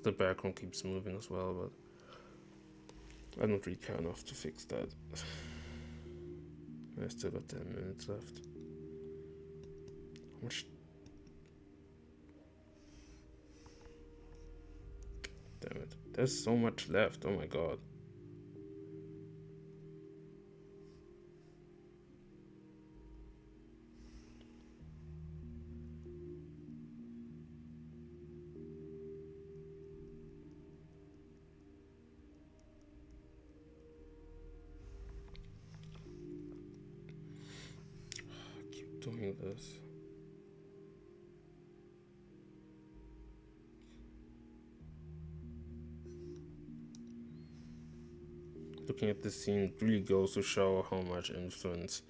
the background keeps moving as well. But I don't really care enough to fix that. I still got 10 minutes left. How much? Damn it. There's so much left. Oh my god. I keep doing this. Looking at this scene, it really goes to show how much influence,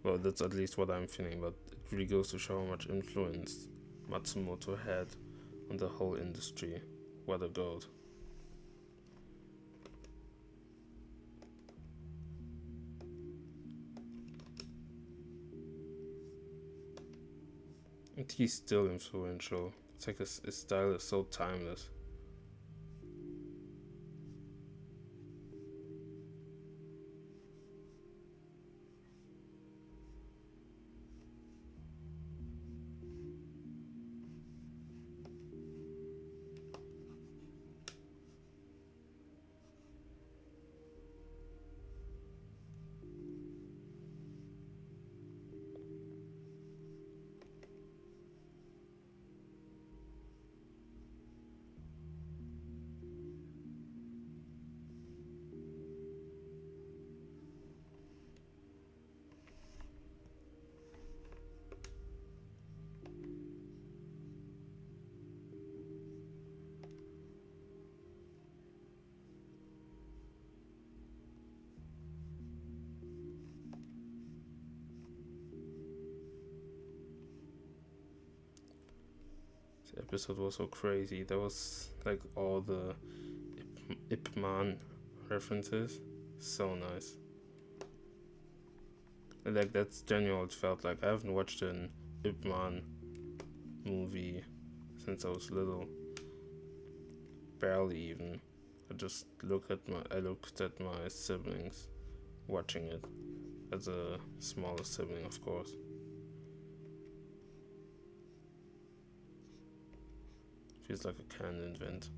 well, that's at least what I'm feeling, but it really goes to show how much influence Matsumoto had on the whole industry. What a goat. And he's still influential. It's like his style is so timeless. The episode was so crazy. There was like all the Ip Man references. So nice. Like that's genuine. It felt like I haven't watched an Ip Man movie since I was little. Barely even. I looked at my siblings watching it as a smaller sibling, of course. Feels like a canon event.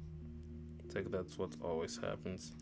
It's like that's what always happens.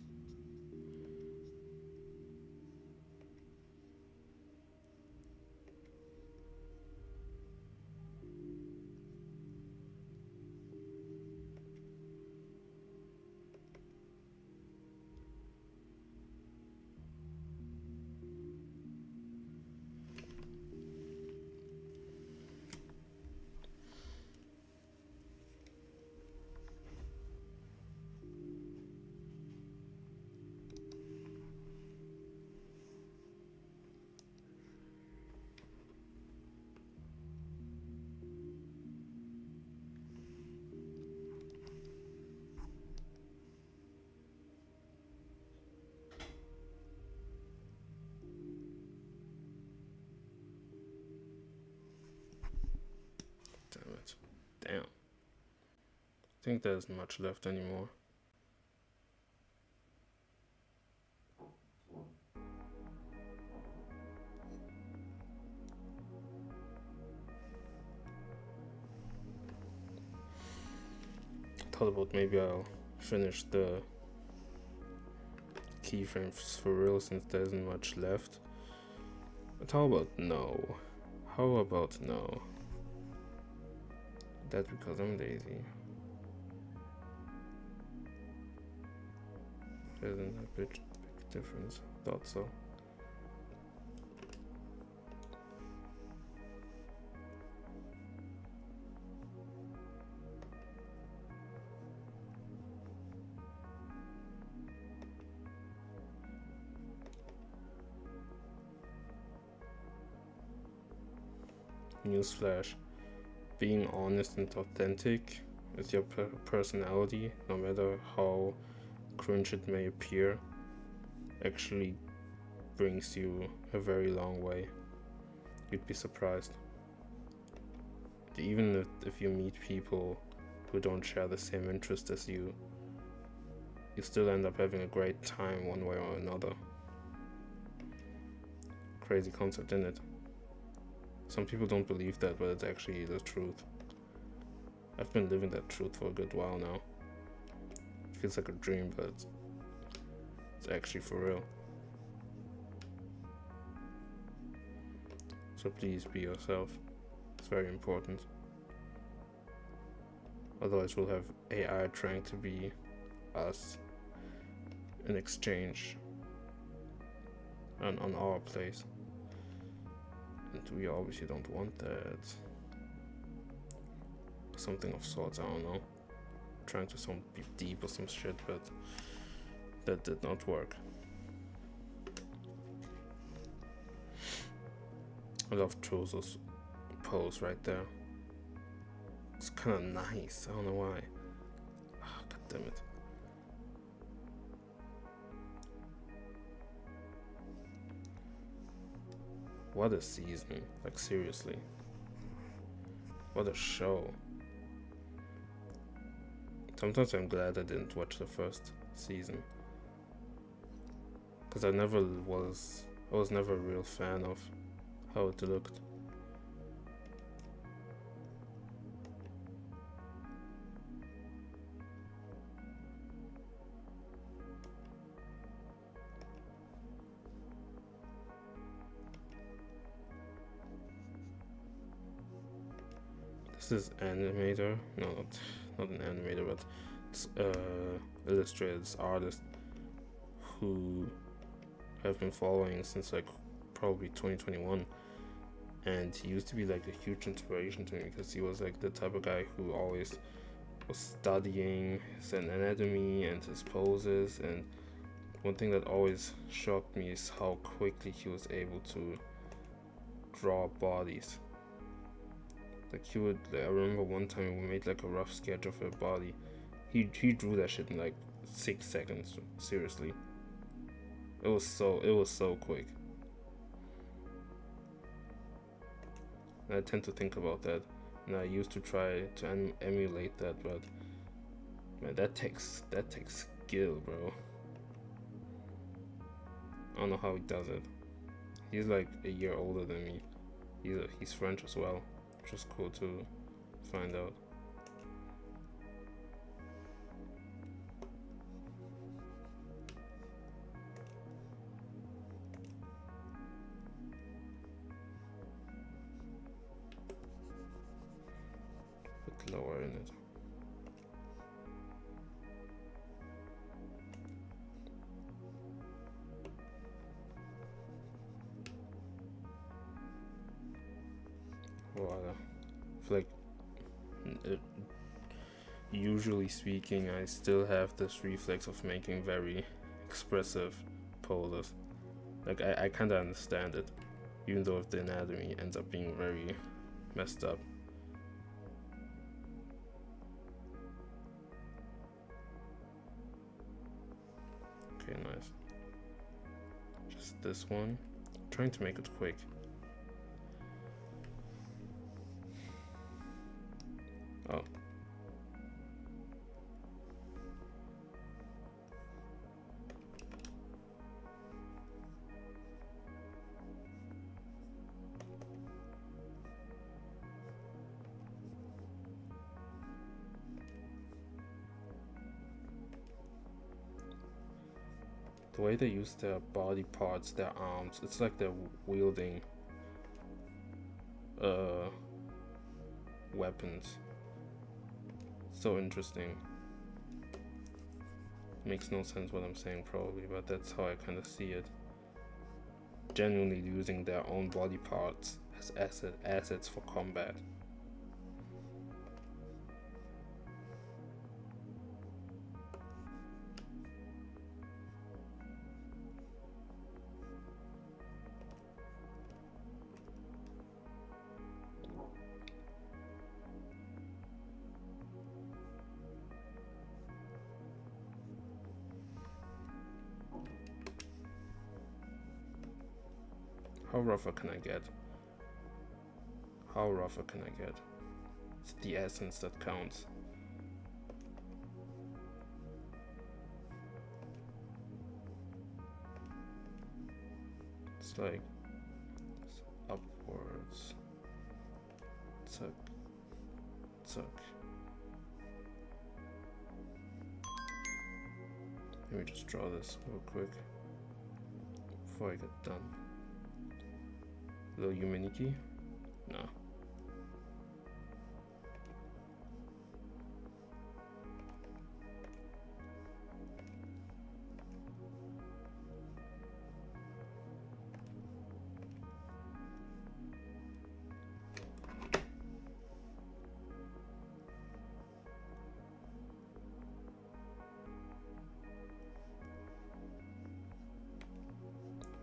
think there isn't much left anymore. Thought about maybe I'll finish the keyframes for real since there isn't much left. But how about no? How about no? That's because I'm lazy. There isn't a big difference. Thought so. Newsflash: being honest and authentic with your personality, no matter how cringe it may appear, actually brings you a very long way. You'd be surprised. Even if you meet people who don't share the same interest as you still end up having a great time one way or another. Crazy concept, isn't it? Some people don't believe that, but it's actually the truth. I've been living that truth for a good while now. It feels like a dream, but it's actually for real. So please be yourself. It's very important. Otherwise we'll have AI trying to be us in exchange on our place. And we obviously don't want that. Something of sorts, I don't know. Trying to sound deep or some shit, but that did not work. I love Chozo's pose right there. It's kind of nice. I don't know why. Oh, God damn it. What a season. Like, seriously. What a show. Sometimes I'm glad I didn't watch the first season. Because I was never a real fan of how it looked. This is animator, no, not an animator, but it's illustrator, this artist who I've been following since like probably 2021, and he used to be like a huge inspiration to me because he was like the type of guy who always was studying his anatomy and his poses, and one thing that always shocked me is how quickly he was able to draw bodies. Like I remember one time we made like a rough sketch of a body. He drew that shit in like 6 seconds. Seriously, it was so quick. And I tend to think about that, and I used to try to emulate that, but man, that takes skill, bro. I don't know how he does it. He's like a year older than me. He's French as well, which is cool to find out. Bit lower in it. Voila. I feel like usually speaking, I still have this reflex of making very expressive poses. Like I kind of understand it, even though if the anatomy ends up being very messed up. Okay, nice. Just this one. I'm trying to make it quick. Oh. The way they use their body parts, their arms, it's like they're wielding weapons. So interesting. Makes no sense what I'm saying probably, but that's how I kind of see it. Genuinely using their own body parts as assets for combat. How rougher can I get? How rougher can I get? It's the essence that counts. It's like it's upwards. Tuck. Tuck. Let me just draw this real quick before I get done. Little Yumeniki? No.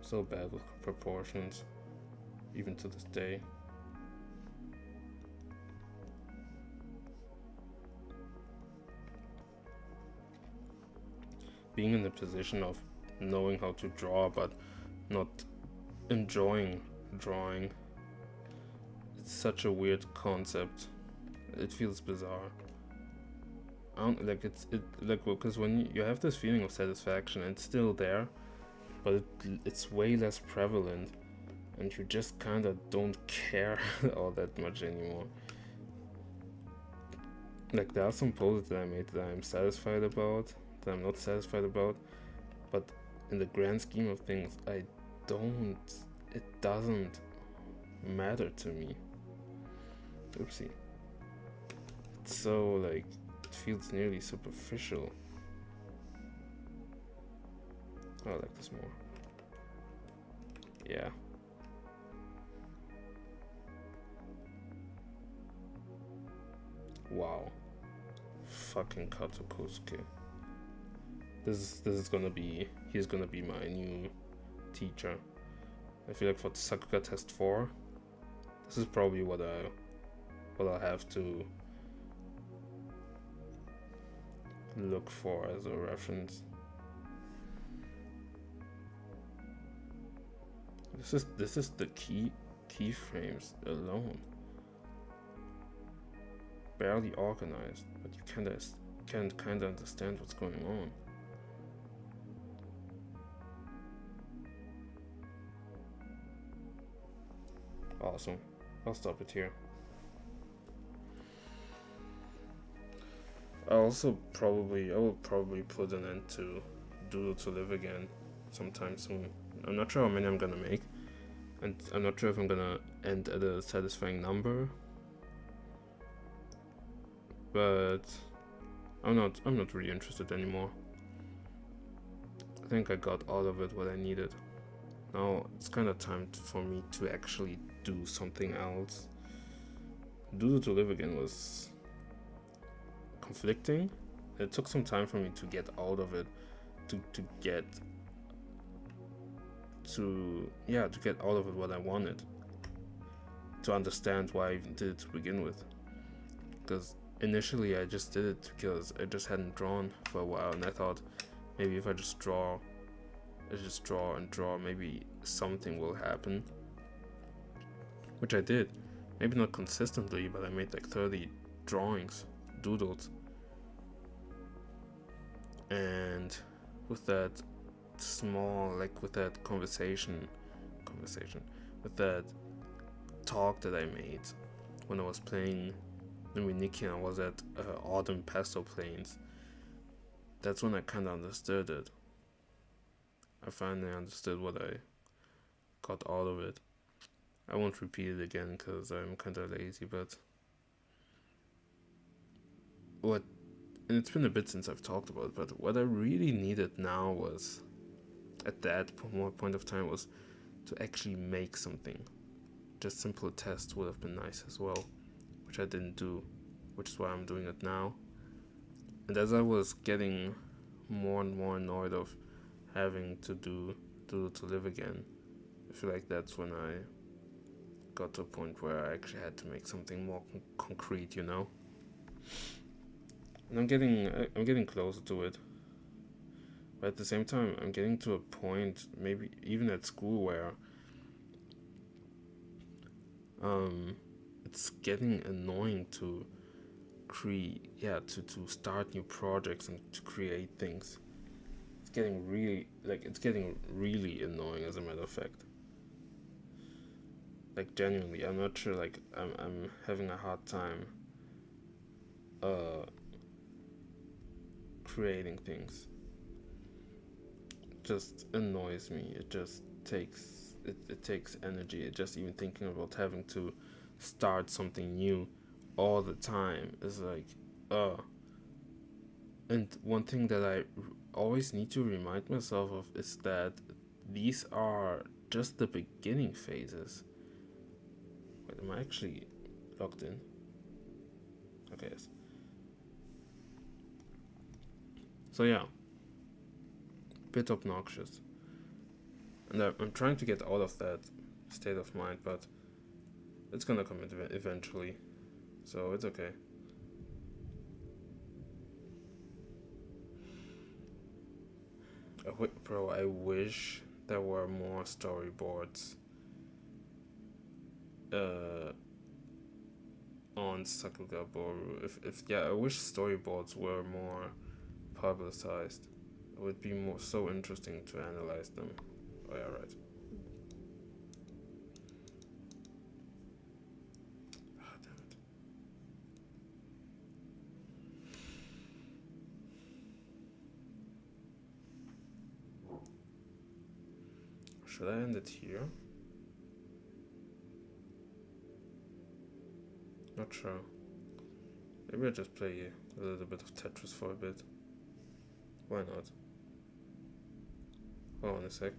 So bad with proportions, even to this day. Being in the position of knowing how to draw but not enjoying drawing, it's such a weird concept. It feels bizarre. I don't like because when you have this feeling of satisfaction, it's still there, but it's way less prevalent, and you just kind of don't care all that much anymore. Like, there are some poses that I made that I'm satisfied about, that I'm not satisfied about, but in the grand scheme of things, it doesn't matter to me. Oopsie. It's so, like, it feels nearly superficial. I like this more. Yeah. Wow. Fucking Katokosuke. This is gonna be, he's gonna be my new teacher. I feel like for Sakuga Test 4, this is probably what I'll have to look for as a reference. This is the keyframes alone. Barely organized, but you can't kinda understand what's going on. Awesome. I'll stop it here. I will probably put an end to Doodle to Live Again sometime soon. I'm not sure how many I'm gonna make, and I'm not sure if I'm gonna end at a satisfying number. But I'm not really interested anymore. I think I got all of it what I needed. Now it's kind of time for me to actually do something else. Doodle to Live Again was conflicting. It took some time for me to get out of it, to get out of it what I wanted, to understand why I even did it to begin with. Because initially I just did it because I just hadn't drawn for a while, and I thought maybe if I just draw and draw, maybe something will happen. Which I did. Maybe not consistently, but I made like 30 drawings, doodles. And with that with that conversation, with that talk that I made when I was playing Numiniki and I was at Autumn Pastel Plains, that's when I kind of understood it. I finally understood what I got out of it. I won't repeat it again because I'm kind of lazy, but what, and it's been a bit since I've talked about it, but what I really needed now was, at that point of time, was to actually make something. Just simple tests would have been nice as well, which I didn't do, which is why I'm doing it now. And as I was getting more and more annoyed of having to do to live again, I feel like that's when I got to a point where I actually had to make something more concrete, you know. And I'm getting closer to it, but at the same time, I'm getting to a point, maybe even at school, where um, it's getting annoying to to start new projects and to create things. It's getting really annoying, as a matter of fact. Like, genuinely, I'm not sure, like, I'm having a hard time uh creating things. It just annoys me. It takes energy. It just even thinking about having to start something new all the time is like, uh and one thing that I always need to remind myself of is that these are just the beginning phases. Wait, am I actually logged in? Okay, yes. So yeah, bit obnoxious, and I'm trying to get out of that state of mind, but it's gonna come eventually, so it's okay. Bro, I wish there were more storyboards uh, on Sakuga Boru. If yeah, I wish storyboards were more publicized. It would be more so interesting to analyze them. Oh yeah, right. Ah, damn it. Should I end it here? Not sure. Maybe I just play a little bit of Tetris for a bit. Why not? Hold on a sec.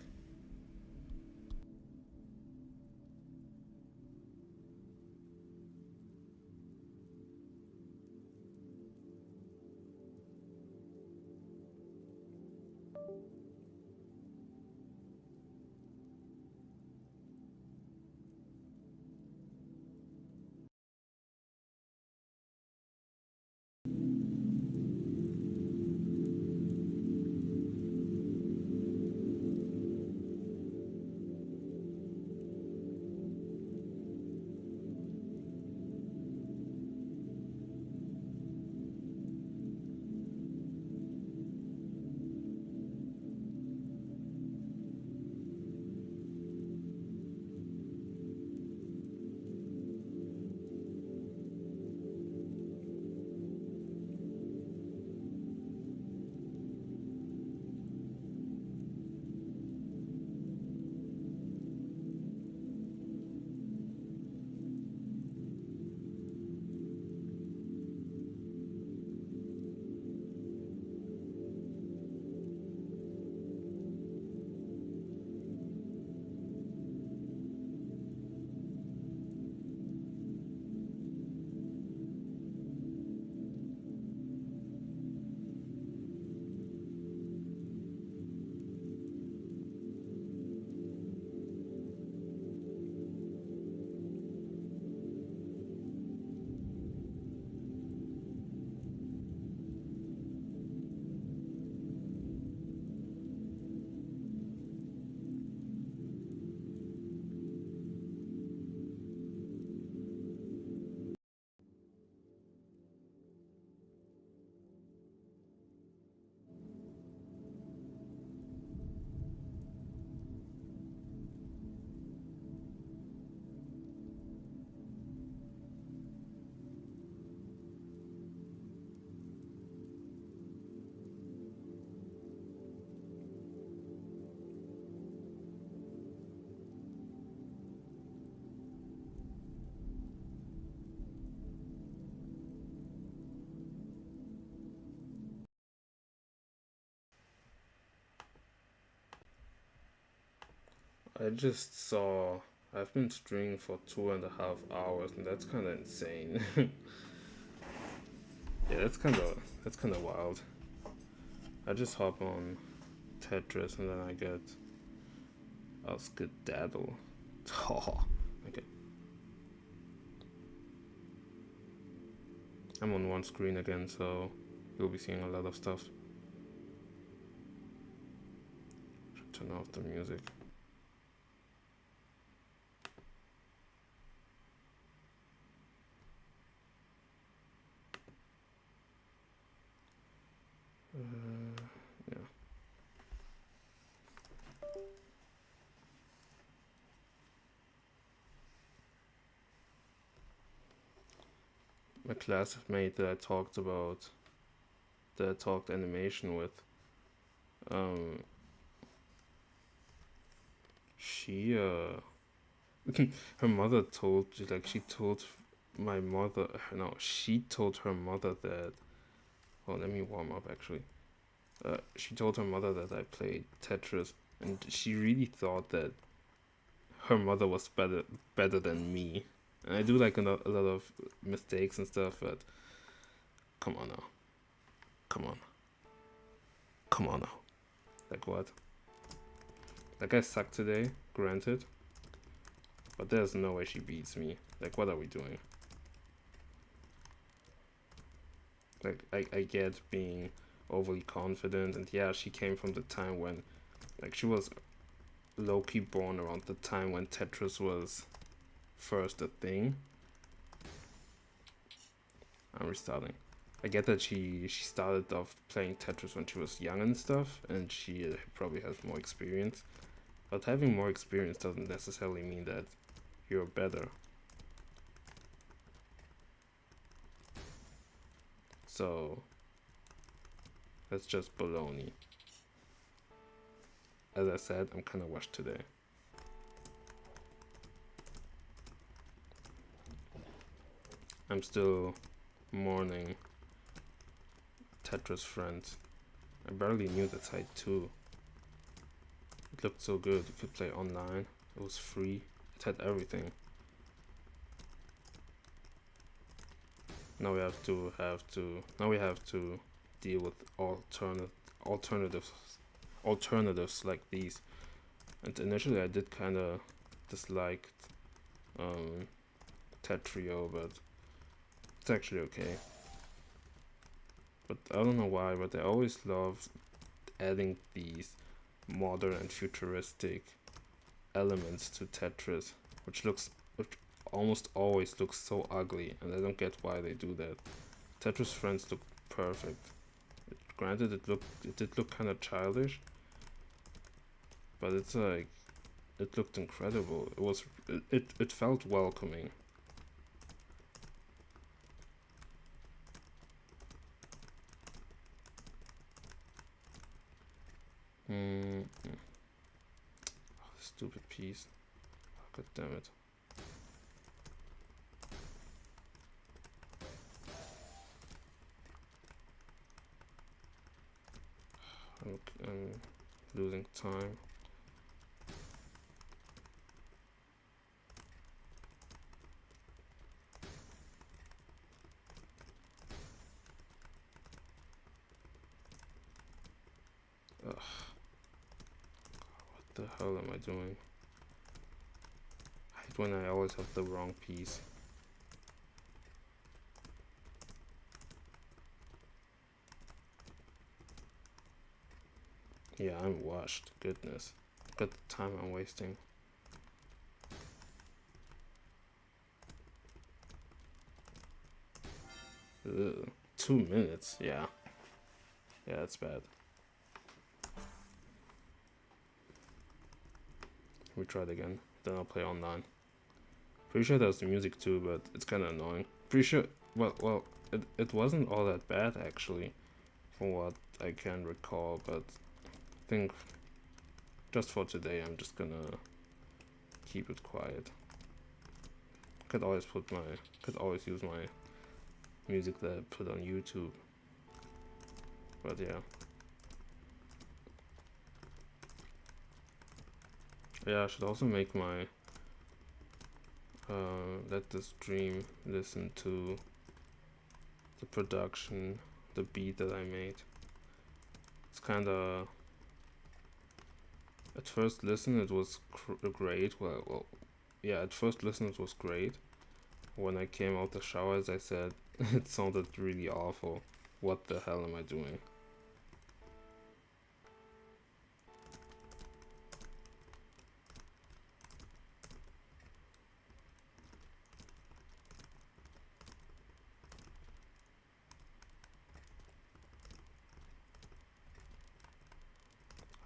I just saw I've been streaming for 2.5 hours, and that's kind of insane. Yeah, that's kind of wild. I just hop on Tetris and then I get I'll skedaddle. Oh, okay. I'm on one screen again, so you'll be seeing a lot of stuff. Should turn off the music. Yeah. My classmate that I talked animation with, um, she her mother told like she told my mother no she told her mother that, well, let me warm up actually. She told her mother that I played Tetris, and she really thought that her mother was better than me. And I do like a lot of mistakes and stuff, but come on now, come on, come on now. Like what? Like I suck today, granted, but there's no way she beats me. Like what are we doing? Like I get being overly confident, and yeah, she came from the time when, like, she was low-key born around the time when Tetris was first a thing. I'm restarting. I get that she started off playing Tetris when she was young and stuff, and she probably has more experience. But having more experience doesn't necessarily mean that you're better. So that's just baloney. As I said, I'm kind of washed today. I'm still mourning Tetris friends. I barely knew the site too. It looked so good. You could play online. It was free. It had everything. Now we have to deal with alternatives like these. And initially I did kind of dislike Tetrio, but it's actually okay. But I don't know why, but I always love adding these modern and futuristic elements to Tetris, which almost always looks so ugly, and I don't get why they do that. Tetris Friends look perfect. Granted, it did look kind of childish, but it's like it looked incredible. It felt welcoming. Oh, stupid piece. Oh, God damn it. I'm losing time. Ugh. What the hell am I doing? I hate when I always have the wrong piece. Yeah, I'm washed. Goodness. Look at the time I'm wasting. Ugh. 2 minutes? Yeah. Yeah, that's bad. We try it again. Then I'll play online. Pretty sure there's the music too, but it's kind of annoying. Pretty sure. Well, it wasn't all that bad actually, from what I can recall. But I think just for today, I'm just gonna keep it quiet. Could always use my music that I put on YouTube. But yeah. Yeah, I should also make my let the stream listen to the production, the beat that I made. It's kind of, at first listen it was great. Well, yeah, at first listen it was great. When I came out the shower, as I said, it sounded really awful. What the hell am I doing?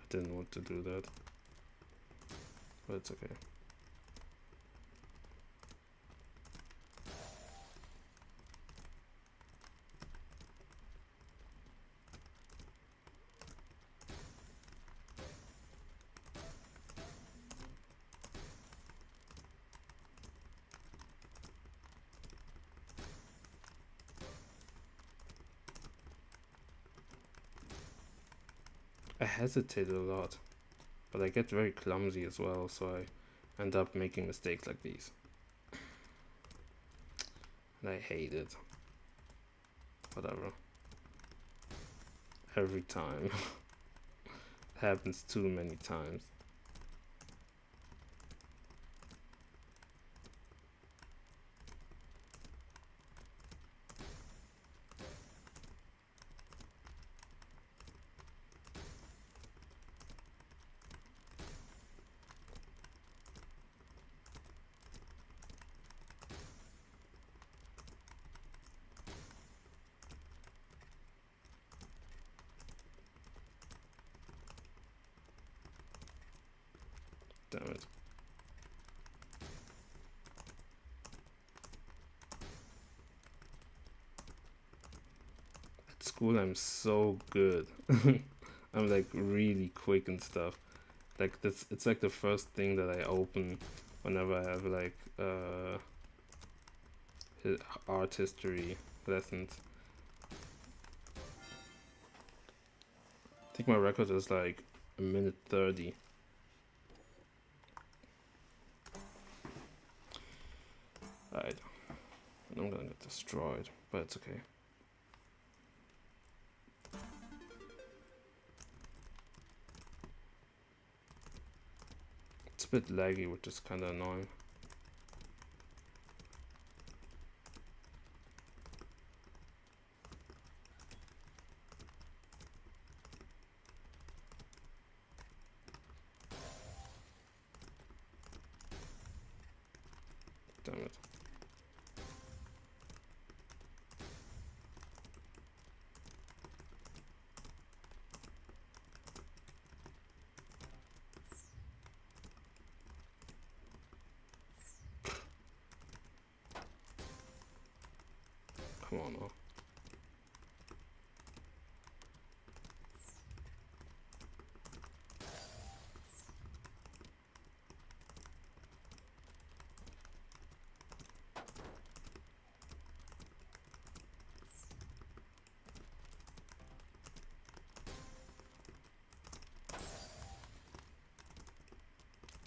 I didn't want to do that, but it's okay. I hesitated a lot, but I get very clumsy as well, so I end up making mistakes like these. And I hate it. Whatever. Every time. Happens too many times. Damn it. At school I'm so good. I'm like really quick and stuff. Like this, it's like the first thing that I open whenever I have like art history lessons. I think my record is like 1:30. Alright. I'm gonna get destroyed, but it's okay. It's a bit laggy, which is kinda annoying. Damn it. Come on now.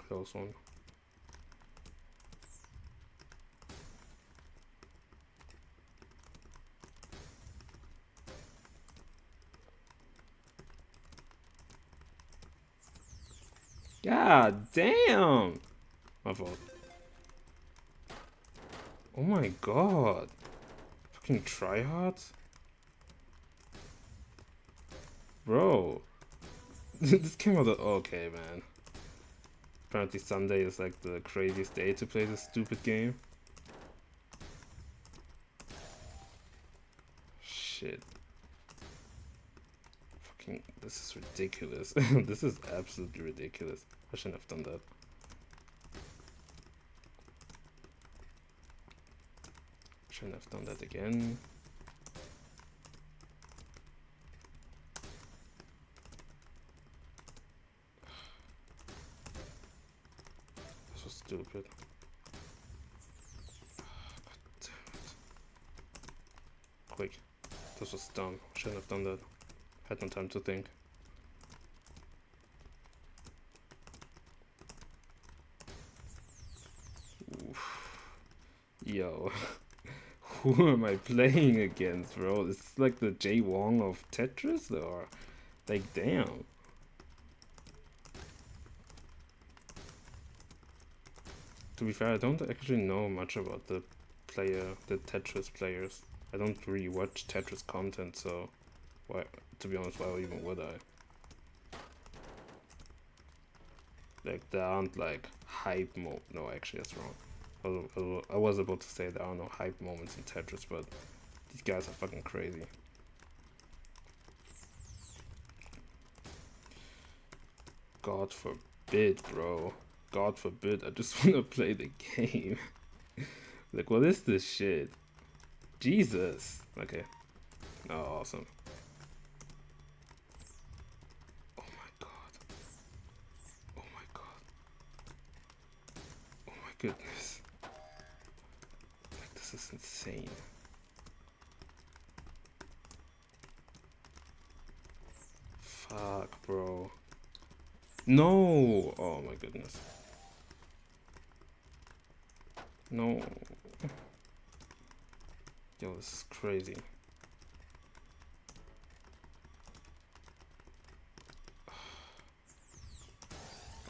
Close one. God damn! My fault. Oh my god. Fucking tryhards? Bro. This came out of, okay, man. Apparently Sunday is like the craziest day to play this stupid game. Shit. Fucking, this is ridiculous. This is absolutely ridiculous. I shouldn't have done that. Shouldn't have done that again. This was stupid. God damn it. Quick. This was dumb. Shouldn't have done that. Had no time to think. Yo, who am I playing against, bro? It's like the Jay Wong of Tetris, or like, damn. To be fair, I don't actually know much about the Tetris players. I don't really watch Tetris content, so why? To be honest, why even would I? Like, there aren't like hype No, actually, that's wrong. I was about to say there are no hype moments in Tetris, but these guys are fucking crazy. God forbid, bro. God forbid, I just want to play the game. Like, what is this shit? Jesus. Okay. Oh, awesome. Oh my god. Oh my god. Oh my goodness. Like, this is insane. Fuck, bro. No! Oh my goodness. No. Yo, this is crazy.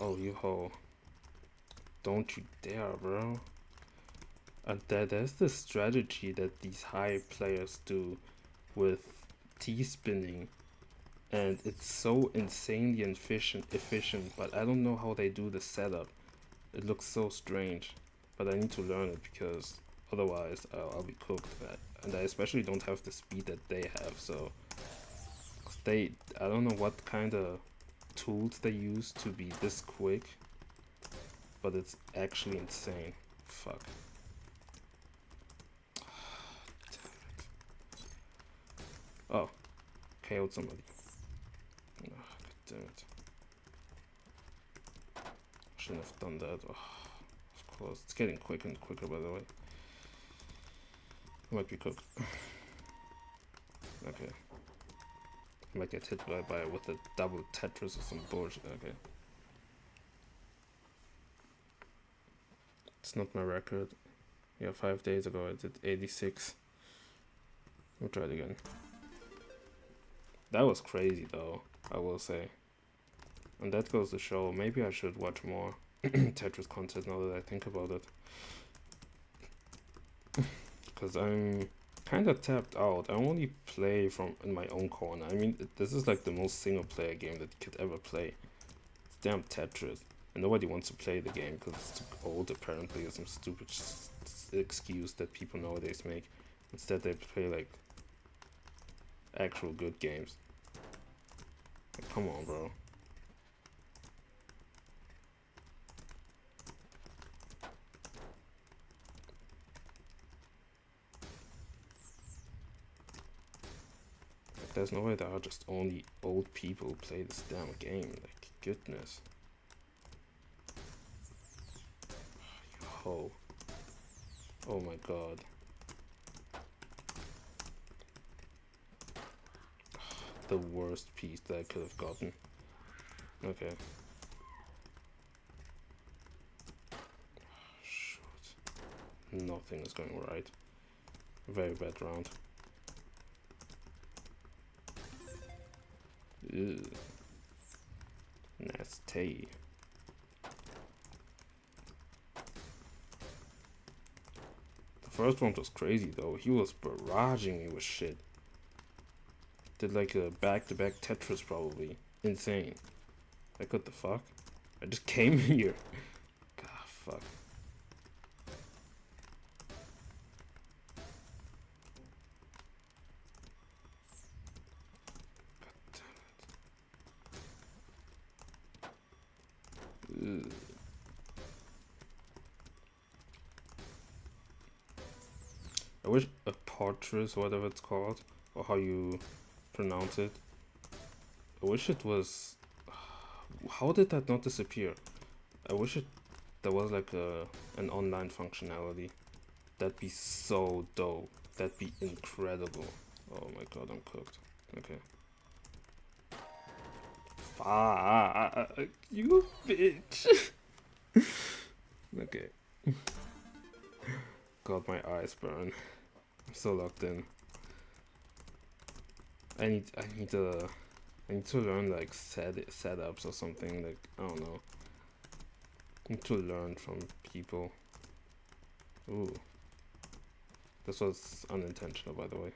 Oh, you ho. Don't you dare, bro. And there's this strategy that these high players do with T-spinning, and it's so insanely efficient, but I don't know how they do the setup. It looks so strange, but I need to learn it because otherwise I'll be cooked. And I especially don't have the speed that they have, so I don't know what kind of tools they use to be this quick, but it's actually insane. Fuck. Oh, KO'd somebody. Oh, God damn it. Shouldn't have done that. Oh, of course. It's getting quicker and quicker, by the way. Might be cooked. Okay. Might get hit by with a double Tetris or some bullshit. Okay. It's not my record. Yeah, 5 days ago I did 86. We'll try it again. That was crazy though, I will say. And that goes to show, maybe I should watch more Tetris content now that I think about it. Because I'm kind of tapped out. I only play from in my own corner. I mean, this is like the most single player game that you could ever play. It's damn Tetris. And nobody wants to play the game because it's too old apparently, or some stupid excuse that people nowadays make. Instead they play like actual good games. Like, come on, bro. Like, there's no way there are just only old people who play this damn game. Like, goodness. Oh. Oh my god. The worst piece that I could have gotten. Okay. Shoot. Nothing is going right. Very bad round. Ew. Nasty. The first one was crazy though. He was barraging me with shit. Did like a back-to-back Tetris probably. Insane. Like, what the fuck? I just came here. God, fuck. Ugh. I wish a portrait, whatever it's called, or how you pronounce it. I wish it was. How did that not disappear? I wish there was like an online functionality. That'd be so dope. That'd be incredible. Oh my god, I'm cooked. Okay. Fuck you, bitch. Okay. God, my eyes burn. I'm so locked in. I need to learn like setups or something. Like, I don't know. I need to learn from people. Ooh, this was unintentional, by the way.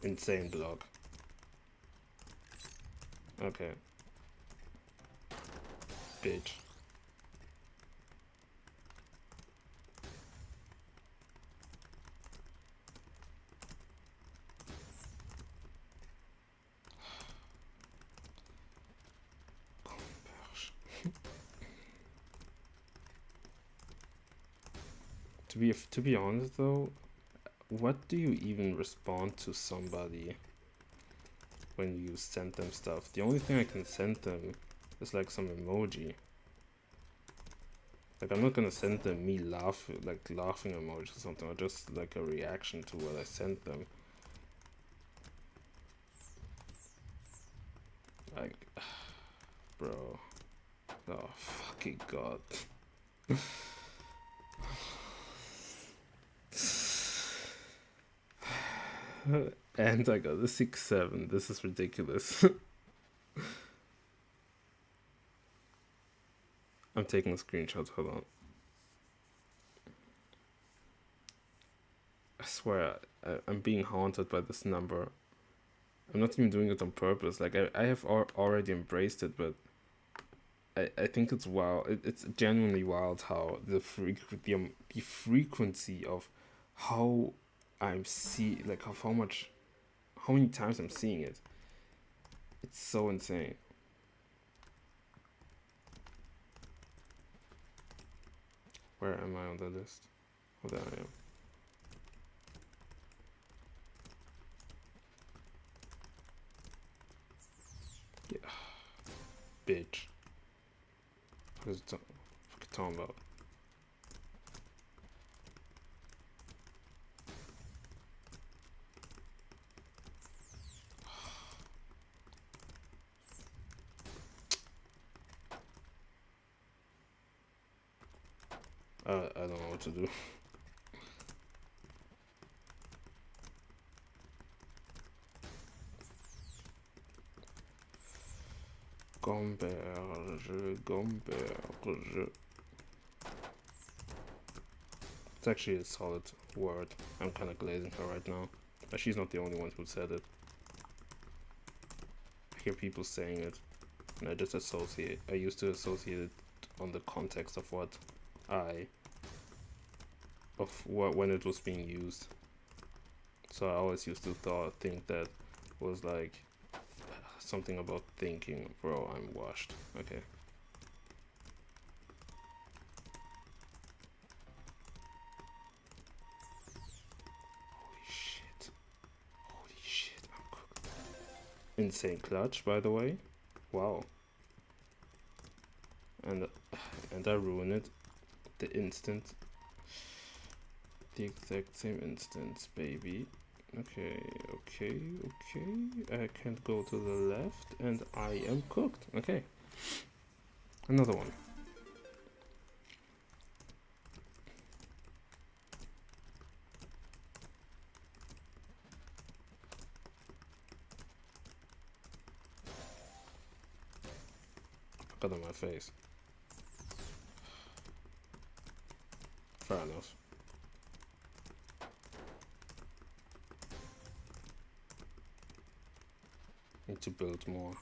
Insane block. Okay. Bitch. To be honest though, what do you even respond to somebody when you send them stuff? The only thing I can send them is like some emoji. Like, I'm not gonna send them me laughing emoji or something, or just like a reaction to what I sent them. Like, bro. Oh, fucking god. And I got a 6-7. This is ridiculous. I'm taking a screenshot. Hold on. I swear, I'm being haunted by this number. I'm not even doing it on purpose. Like, I have already embraced it, but I think it's wild. It's genuinely wild how the frequency of how I'm like how many times I'm seeing it. It's so insane. Where am I on the list? Oh, there I am. Yeah. Bitch. What is it talking about? I don't know what to do. Gamberge. It's actually a solid word. I'm kind of glazing her right now. But she's not the only one who said it. I hear people saying it, and I just associate. I used to associate it on the context of when it was being used. So I always used to think that was like something about thinking. Bro, I'm washed. Okay. Holy shit, I'm cooked. Insane clutch, by the way. Wow. And I ruin it the exact same instance, baby. Okay. I can't go to the left, and I am cooked. Okay. Another one. Got on my face. Fair enough. Need to build more.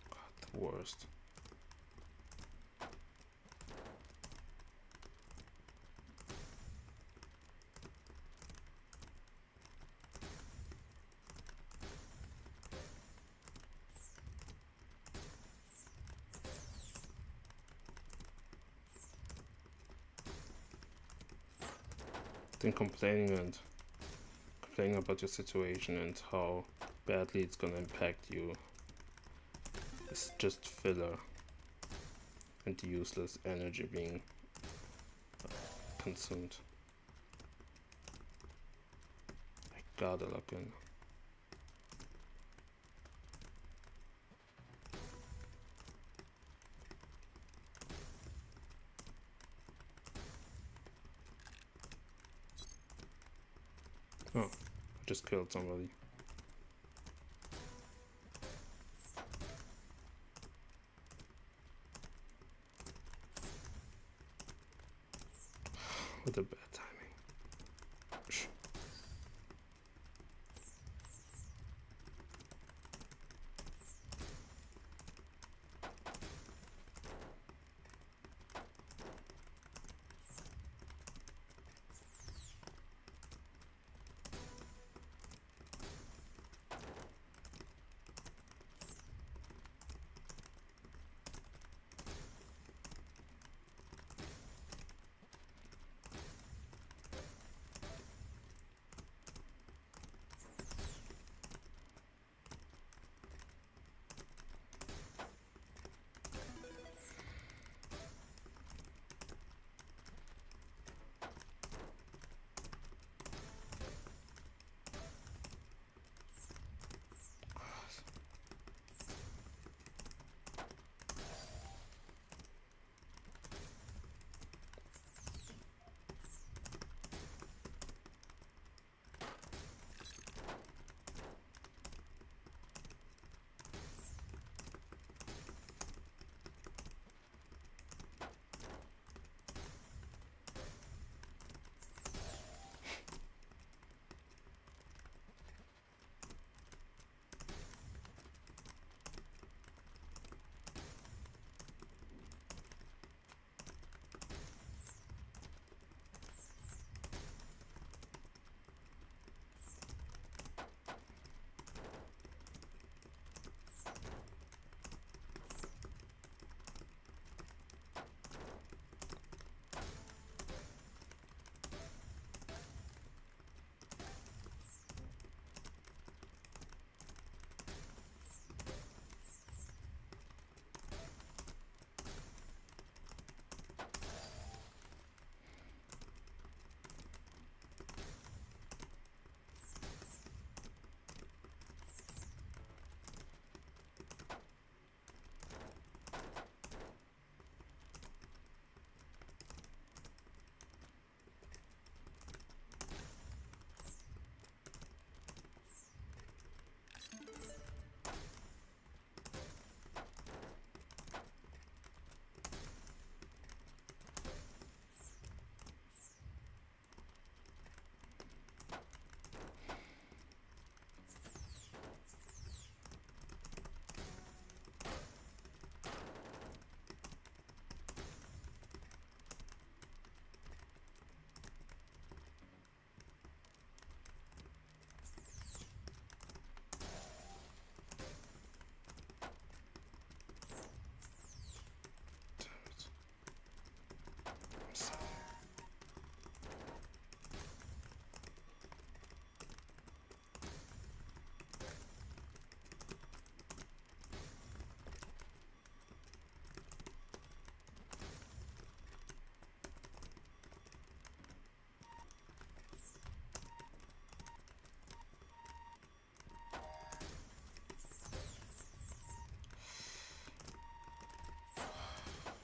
God, the worst. Then complaining playing about your situation and how badly it's gonna impact you is just filler and useless energy being consumed. I gotta lock in. Oh, I just killed somebody. What a bad timing. Shh.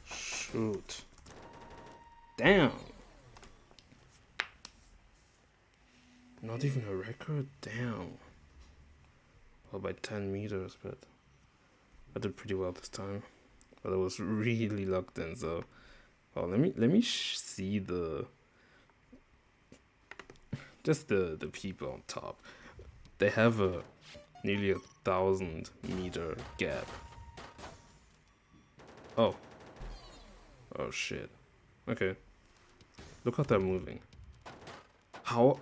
Shoot. Damn. Not even a record? Damn. Well, by 10 meters, but I did pretty well this time. But I was really locked in, so... Well, let me see the... Just the people on top. They have a nearly 1,000-meter gap. Oh. Oh shit. Okay. Look how they're moving. How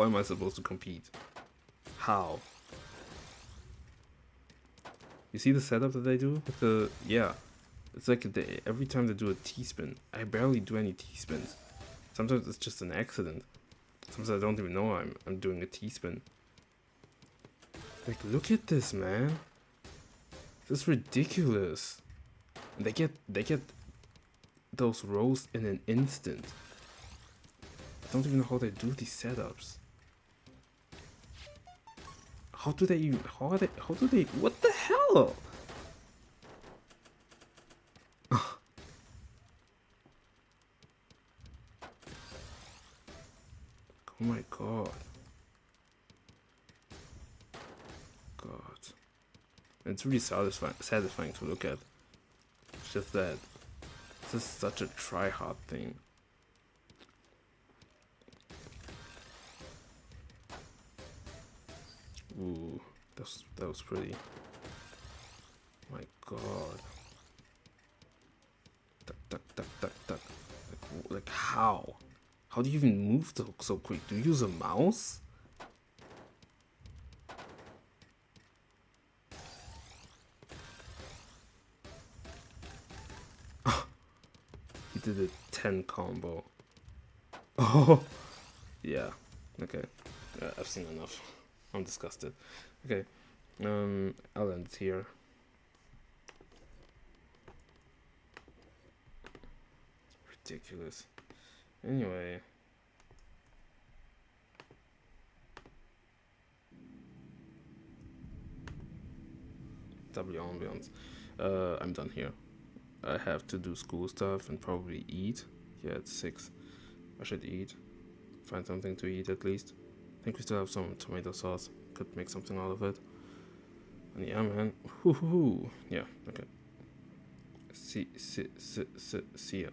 am I supposed to compete? How? You see the setup that they do? With the yeah. It's like every time they do a T-spin, I barely do any T-spins. Sometimes it's just an accident. Sometimes I don't even know I'm doing a T-spin. Like, look at this, man. This is ridiculous. And they get those rolls in an instant. I don't even know how they do these setups. How do they even? How do they? What the hell? Oh my god. God. It's really satisfying to look at. It's just that this is such a try-hard thing. Ooh, that was pretty. My god. Duck, duck, duck, duck, duck. Like how? How do you even move so quick? Do you use a mouse? He did a 10 combo. Oh, yeah. Okay, I've seen enough. I'm disgusted. Okay, I'll end it here. Ridiculous. Anyway. W ambiance. I'm done here. I have to do school stuff and probably eat. Yeah, it's 6. I should eat. Find something to eat at least. I think we still have some tomato sauce. Could make something out of it. And yeah, man. Whoo. Yeah, okay. See ya.